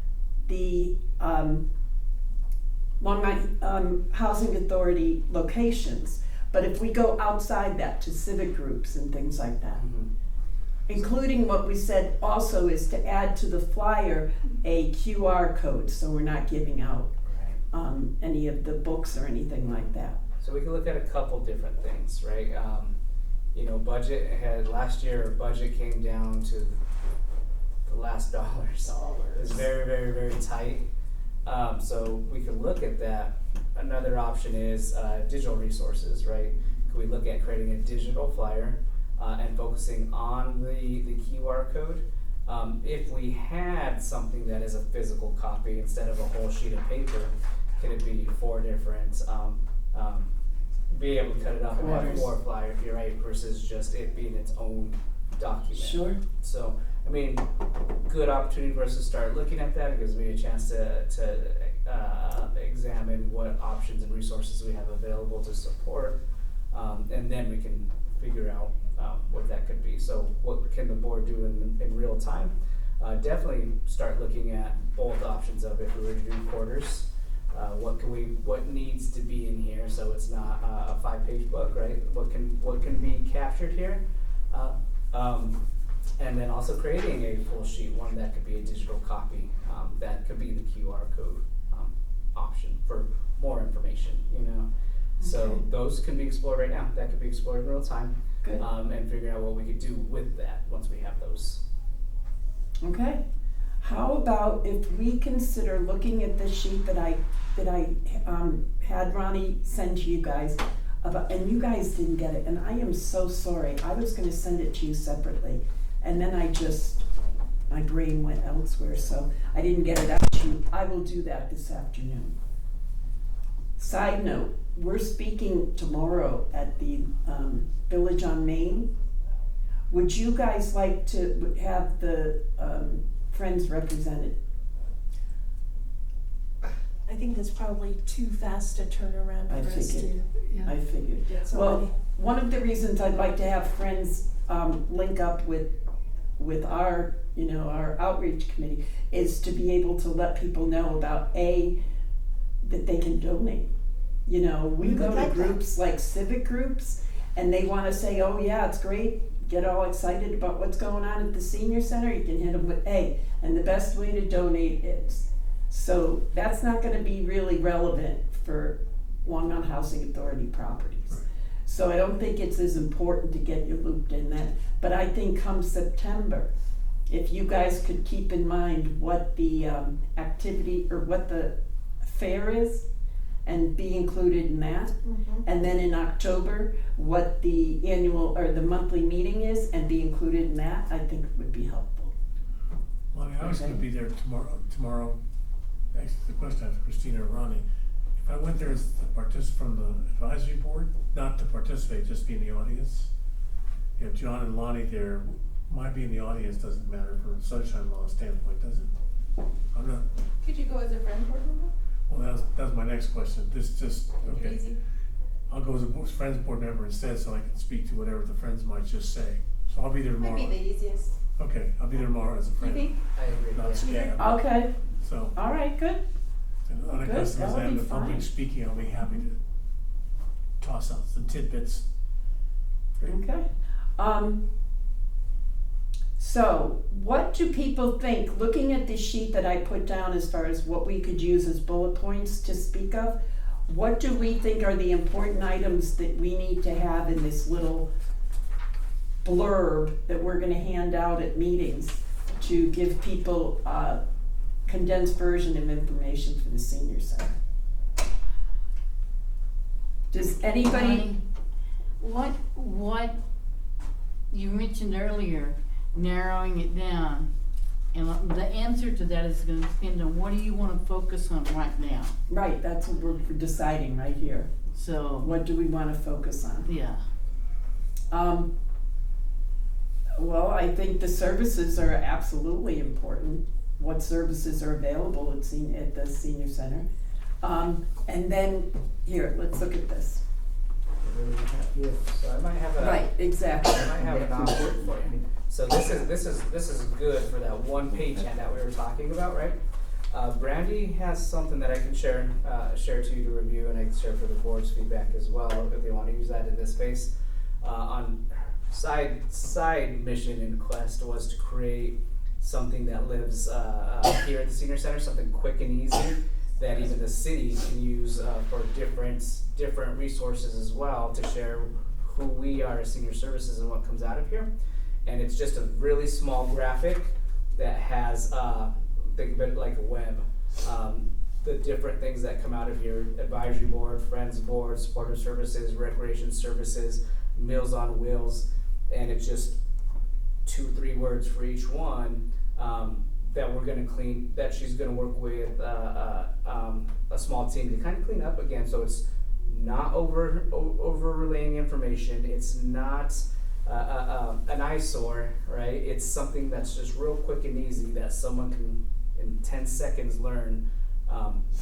the, Longmont, Housing Authority locations, but if we go outside that to civic groups and things like that. Mhm. Including what we said also is to add to the flyer a QR code, so we're not giving out Right. any of the books or anything like that. So we can look at a couple different things, right? Last year, budget came down to the last dollars. It was very, very, very tight. So we could look at that. Another option is digital resources, right? Could we look at creating a digital flyer and focusing on the QR code? If we had something that is a physical copy instead of a whole sheet of paper, could it be 4 different, be able to cut it up and have Quarters. 4 flyers, you're right, versus just it being its own document. Sure. So, I mean, good opportunity for us to start looking at that. It gives me a chance to examine what options and resources we have available to support, and then we can figure out what that could be. So, what can the board do in real time? Definitely start looking at both options of if we were to do quarters. What needs to be in here so it's not a 5-page book, right? What can be captured here? And then also creating a full sheet, one that could be a digital copy, that could be the QR code option for more information, So Okay. those can be explored right now. That could be explored in real time, Good. and figuring out what we could do with that once we have those. Okay. How about if we consider looking at the sheet that I had Ronnie send to you guys about, and you guys didn't get it, and I am so sorry. I was gonna send it to you separately, and then my brain went elsewhere, so I didn't get it out to you. I will do that this afternoon. Side note, we're speaking tomorrow at the Village on Main. Would you guys like to have the Friends represented? I think that's probably too fast a turnaround I for us to figured. Yeah. I figured. get Well, somebody. one of the reasons I'd like to have Friends link up with our, our outreach committee is to be able to let people know about that they can donate. We We go would to like that. groups like civic groups, and they wanna say, oh yeah, it's great, get all excited about what's going on at the senior center, you can hit them with and the best way to donate is. So that's not gonna be really relevant for Longmont Housing Authority properties. So I don't think it's as important to get you looped in then, but I think come September, if you guys could keep in mind what the activity or what the fair is and be included in that. Mhm. And then in October, what the annual or the monthly meeting is and be included in that, I think would be helpful. Lonnie, I was Okay. gonna be there tomorrow. Actually, the question I have for Christina or Ronnie, if I went there as the from the advisory board, not to participate, just be in the audience. If John and Lonnie there, my being in the audience doesn't matter from a sunshine law standpoint, does it? I'm not, Could you go as a friend board member? well, that was my next question, just, Make it okay. easy. I'll go as a friends board member instead, so I can speak to whatever the friends might just say. So I'll be there Might tomorrow. be the easiest. Okay, I'll be there tomorrow as a You friend, think? I agree. not scab. Okay, So, all right, good. and Good, unaccustomed as that'll I am be to public fine. speaking, I'll be happy to toss out some tidbits. Okay. So what do people think, looking at the sheet that I put down as far as what we could use as bullet points to speak of, what do we think are the important items that we need to have in this little blurb that we're gonna hand out at meetings to give people a condensed version of information for the senior center? Does anybody? What you mentioned earlier, narrowing it down, and the answer to that is gonna depend on what do you wanna focus on right now. Right, that's what we're deciding right here. So, What do we wanna focus on? yeah, Well, I think the services are absolutely important. What services are available at the senior center? And then, here, let's look at this. So I might have a. Right, exactly. I might have an option for you. So this is good for that one page handout we were talking about, right? Brandy has something that I can share to you to review, and I can share for the board's feedback as well, if they want to use that in this space. On side mission and quest was to create something that lives here at the senior center, something quick and easy that even the city can use for different resources as well, to share who we are as senior services and what comes out of here. And it's just a really small graphic that has, think of it like a web. The different things that come out of here: advisory board, friends board, supportive services, recreation services, Meals on Wheels, and it's just 2-3 words for each one. That we're gonna clean, that she's gonna work with a small team to kind of clean up again, so it's not over relaying information. It's not an eyesore, right? It's something that's just real quick and easy that someone can in 10 seconds learn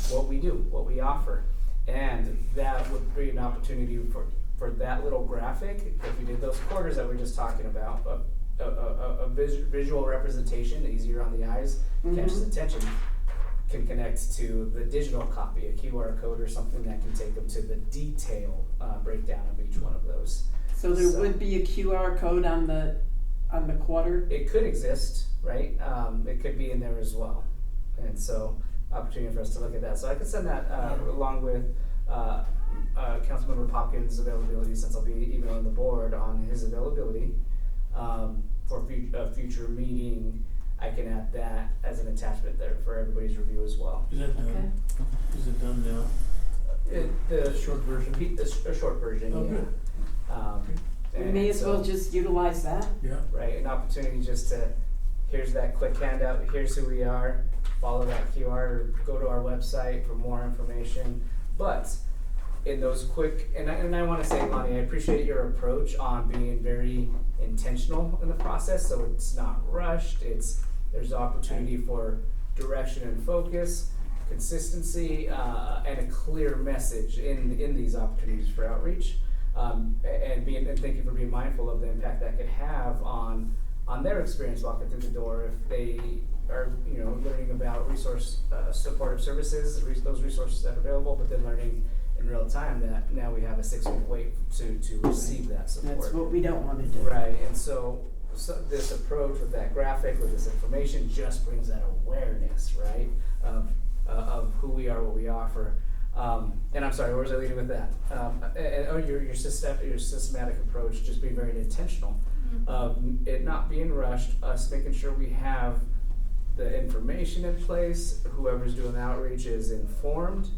what we do, what we offer, and that would create an opportunity for that little graphic. If we did those quarters that we were just talking about, a visual representation, easier on the eyes, catches attention, can connect to the digital copy, a QR code or something that can take them to the detail breakdown of each one of those. So there would be a QR code on the quarter? It could exist, right? It could be in there as well. And so, opportunity for us to look at that. So I could send that along with Councilmember Popkins' availability, since I'll be emailing the board on his availability for a future meeting. I can add that as an attachment there for everybody's review as well. Is that done? Is it done now? The Short version? a short version, Oh, yeah. good. We And may as so- well just utilize that. Yeah. Right, an opportunity just to, here's that quick handout, here's who we are, follow that QR, or go to our website for more information. But in those quick, and I wanna say, Lonnie, I appreciate your approach on being very intentional in the process, so it's not rushed, there's opportunity for direction and focus, consistency, and a clear message in these opportunities for outreach. And thank you for being mindful of the impact that could have on their experience walking through the door if they are, learning about supportive services, those resources that are available, but then learning in real time that now we have a 6-week wait to receive that support. That's what we don't wanna do. Right, and so this approach with that graphic, with this information, just brings that awareness, right, of who we are, what we offer. And I'm sorry, where was I leading with that? Your systematic approach, just being very intentional, of it not being rushed, us making sure we have the information in place, whoever's doing the outreach is informed,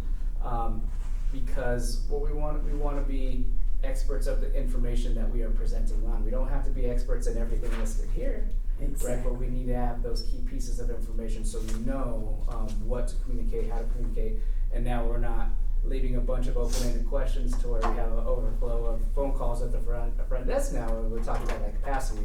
because what we want to be experts of the information that we are presenting on. We don't have to be experts in everything listed here, right? But we need to have those key pieces of information so we know what to communicate, how to communicate, and now we're not leaving a bunch of open-ended questions to where we have an overflow of phone calls at the front desk now, and we're talking about like capacity,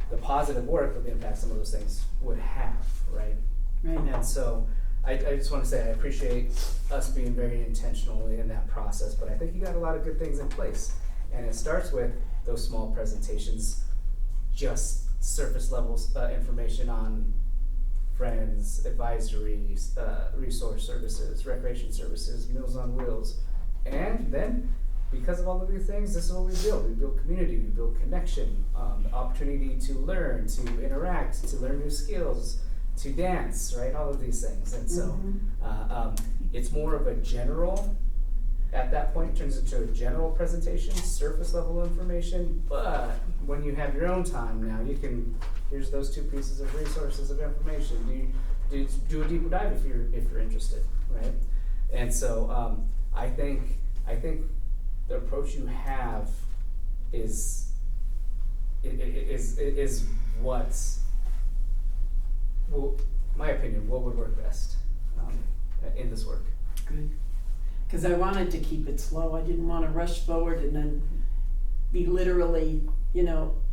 the positive work of the impact some of those things would have, right? Right. And so I just want to say I appreciate us being very intentional in that process, but I think you got a lot of good things in place. And it starts with those small presentations, just surface level information on Friends, advisory, resource services, recreation services, Meals on Wheels. And then, because of all of these things, this is what we build. We build community, we build connection, the opportunity to learn, to interact, to learn new skills, to dance, right? All of these things. And so it's more of a general, at that point, turns into a general presentation, surface level information, but when you have your own time now, you can, here's those 2 pieces of resources of information. Do a deeper dive if you're interested, right? And so I think the approach you have is what, well, my opinion, what would work best in this work. Good. Because I wanted to keep it slow. I didn't want to rush forward and then be literally,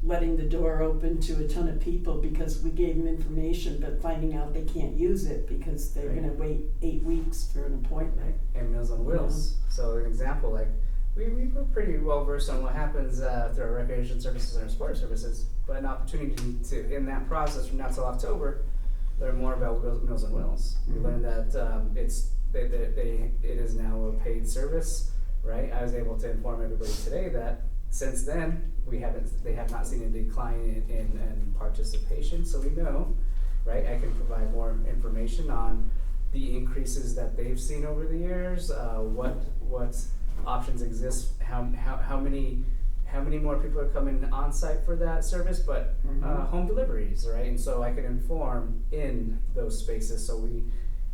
letting the door open to a ton of people because we gave them information, but finding out they can't use it because they're Right. going to wait 8 weeks for an appointment. And Meals on Wheels. So an example, like we were pretty well versed on what happens through our recreation services and our sport services, but an opportunity to, in that process from now till October, learn more about Meals on Wheels. We learned that it is now a paid service, right? I was able to inform everybody today that since then they have not seen a decline in participation, so we know, right? I can provide more information on the increases that they've seen over the years, what options exist, how many more people are coming on site for that service, but home deliveries, right? And so I can inform in those spaces, so we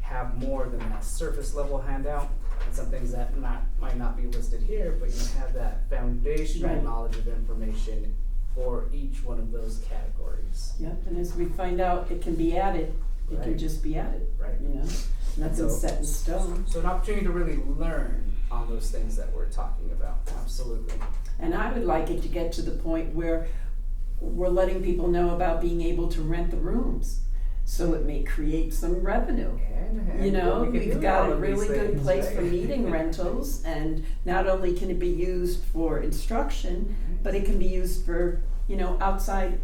have more than that surface level handout and some things that might not be listed here, but you have that foundational Right. knowledge of information for each one of those categories. Yep, and as we find out it can be added, it can Right. just be added, Right. Nothing's So- set in stone. So an opportunity to really learn on those things that we're talking about, absolutely. And I would like it to get to the point where we're letting people know about being able to rent the rooms. So it may create some revenue. And We can we've do got all a of these really good things, place right? for meeting rentals, and not only can it be used for instruction, but it can be used for, outside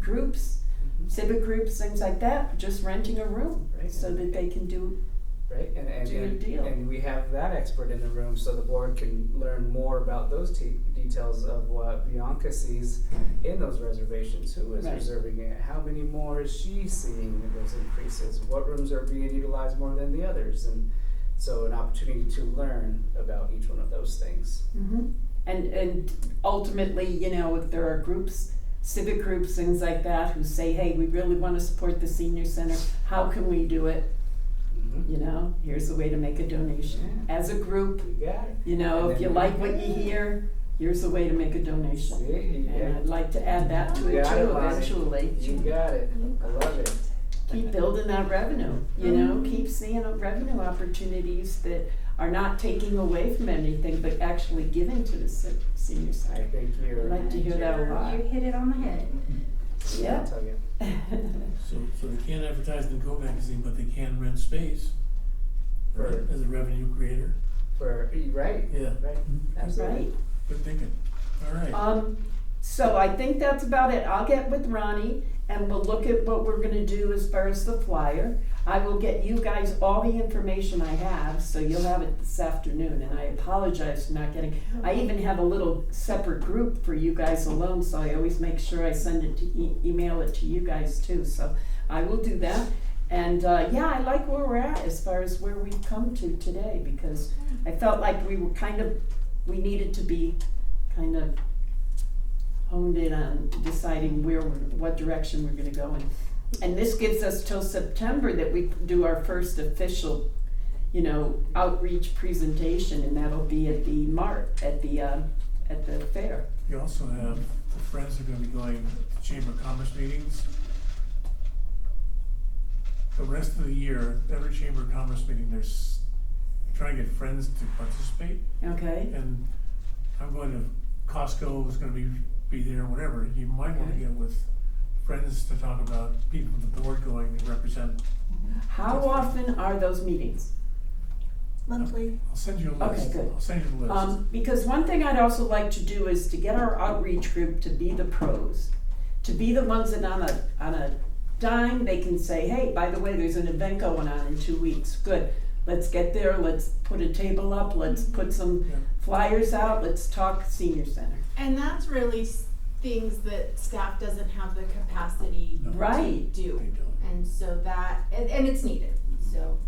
groups, civic groups, things like that, just renting a room, Right. so that they can do. Right, and Do your deal. and we have that expert in the room, so the board can learn more about those details of what Bianca sees in those reservations. Who is Right. reserving it? How many more is she seeing in those increases? What rooms are being utilized more than the others? And so an opportunity to learn about each one of those things. And ultimately, if there are groups, civic groups, things like that, who say, hey, we really want to support the senior center, how can we do it? Here's a way to make a donation. Yeah. As a group, You got it. if And you then- like what you hear, here's a way to make a donation. See, And I'd like to add that to You it got too, it, Lonnie. eventually. You got it. I love it. Keep building that revenue, keep seeing revenue opportunities that are not taking away from anything, but actually giving to the senior I center. think you're. I'd like to hear that a lot. You hit it on the head. Yeah. I'll tell you. So they can't advertise in the Go magazine, but they can rent space, right, For- as a revenue creator. Right. Yeah. Right. Absolutely. Right. Good thinking. All right. So I think that's about it. I'll get with Ronnie and we'll look at what we're gonna do as far as the flyer. I will get you guys all the information I have, so you'll have it this afternoon, and I apologize for not getting, I even have a little separate group for you guys alone, so I always make sure I send it to, email it to you guys too, so I will do that. And, I like where we're at as far as where we've come to today, because I felt like we were we needed to be kind of honed in on deciding what direction we're gonna go in. And this gives us till September that we do our first official, outreach presentation, and that'll be at the at the fair. You also have, the Friends are gonna be going to Chamber of Commerce meetings. The rest of the year, every Chamber of Commerce meeting, there's trying to get friends to participate. Okay, And I'm going to, Costco is gonna be there, whatever, you might wanna Okay. get with friends to talk about people from the board going to represent. how often are those meetings? Monthly. I'll send you a Okay, list, good. I'll send you the list. Because one thing I'd also like to do is to get our outreach group to be the pros, to be the ones that on a dime, they can say, hey, by the way, there's an event going on in 2 weeks, good. Let's get there, let's put a table up, let's put some Yeah. flyers out, let's talk senior center. And that's really things that staff doesn't have the capacity No. Right. to do. They don't. And so that, and it's needed, so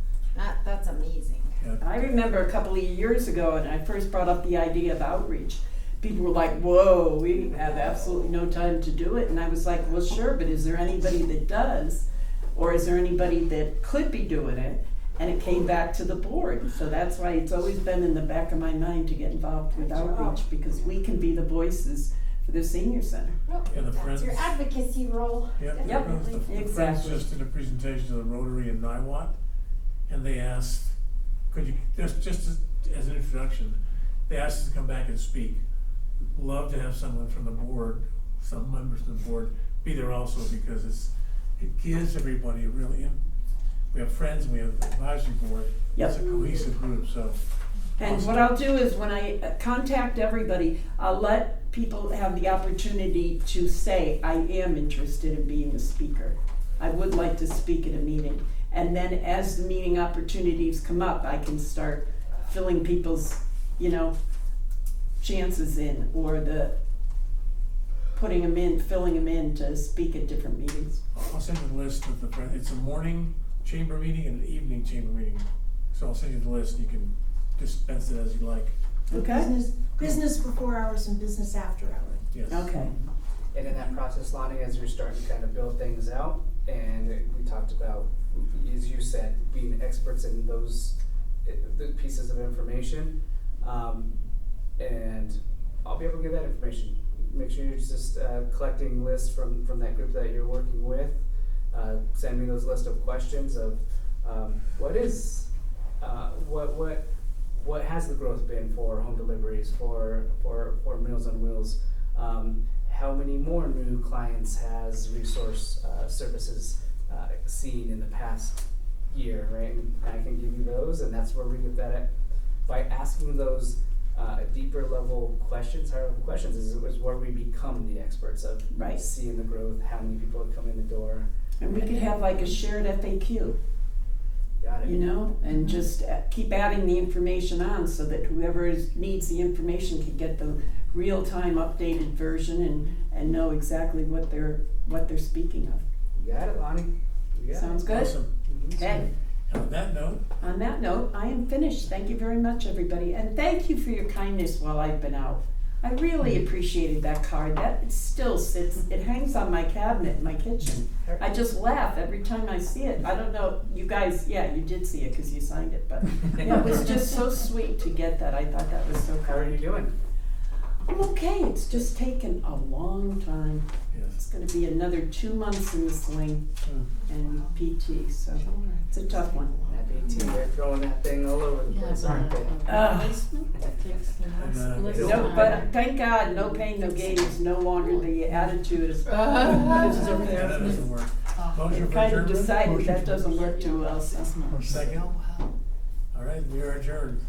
that's amazing. Yeah. I remember a couple of years ago, and I first brought up the idea of outreach. People were like, whoa, we have absolutely no time to do it. And I was like, well, sure, but is there anybody that does? Or is there anybody that could be doing it? And it came back to the board. So that's why it's always been in the back of my mind to get involved with outreach, because we can be the voices for the senior center. Yeah, the friends. That's your advocacy role. Yep, Yep. the friends Exactly. just did a presentation to the Rotary in Niwot, and they asked, could you, just as an introduction, they asked us to come back and speak. Love to have someone from the board, some members of the board, be there also, because it gives everybody a really, we have friends, we have the advisory board, Yep. it's a cohesive group, so. And awesome. what I'll do is when I contact everybody, I'll let people have the opportunity to say, I am interested in being a speaker. I would like to speak at a meeting. And then as the meeting opportunities come up, I can start filling people's, chances in, or filling them in to speak at different meetings. I'll send you the list of the friends, it's a morning chamber meeting and an evening chamber meeting, so I'll send you the list, you can dispense it as you like, Okay? Business before hours and business after hours. yes. Okay. And in that process, Lonnie, as you're starting to kind of build things out, and we talked about, as you said, being experts in those the pieces of information, and I'll be able to give that information. Make sure you're just collecting lists from that group that you're working with. Send me those list of questions of what has the growth been for home deliveries, for Meals on Wheels. How many more new clients has Resource Services seen in the past year, right? And I can give you those, and that's where we get that at. By asking those deeper level questions, higher level questions, is where we become the experts of Right. seeing the growth, how many people have come in the door. And we could have like a shared FAQ. Got it. And just keep adding the information on so that whoever needs the information can get the real-time updated version and know exactly what they're speaking of. You got it, Lonnie. You got Sounds it. good? Awesome. Okay. And on that note, On that note, I am finished. Thank you very much, everybody. And thank you for your kindness while I've been out. I really appreciated that card. That still sits, it hangs on my cabinet in my kitchen. I just laugh every time I see it. I don't know, you guys, yeah, you did see it because you signed it, but it was just so sweet to get that. I thought that was so How are you kind. doing? I'm okay. It's just taken a long time. It's yes. gonna be another 2 months in the sling and PT, so it's a tough one. That BT, they're throwing that thing all over the place, aren't they? No, but thank God, no pain, no gain is no longer the attitude. Yeah, that doesn't work. Motion for Kind of adjournment? decided that doesn't work too well, so. Second? All right, we are adjourned.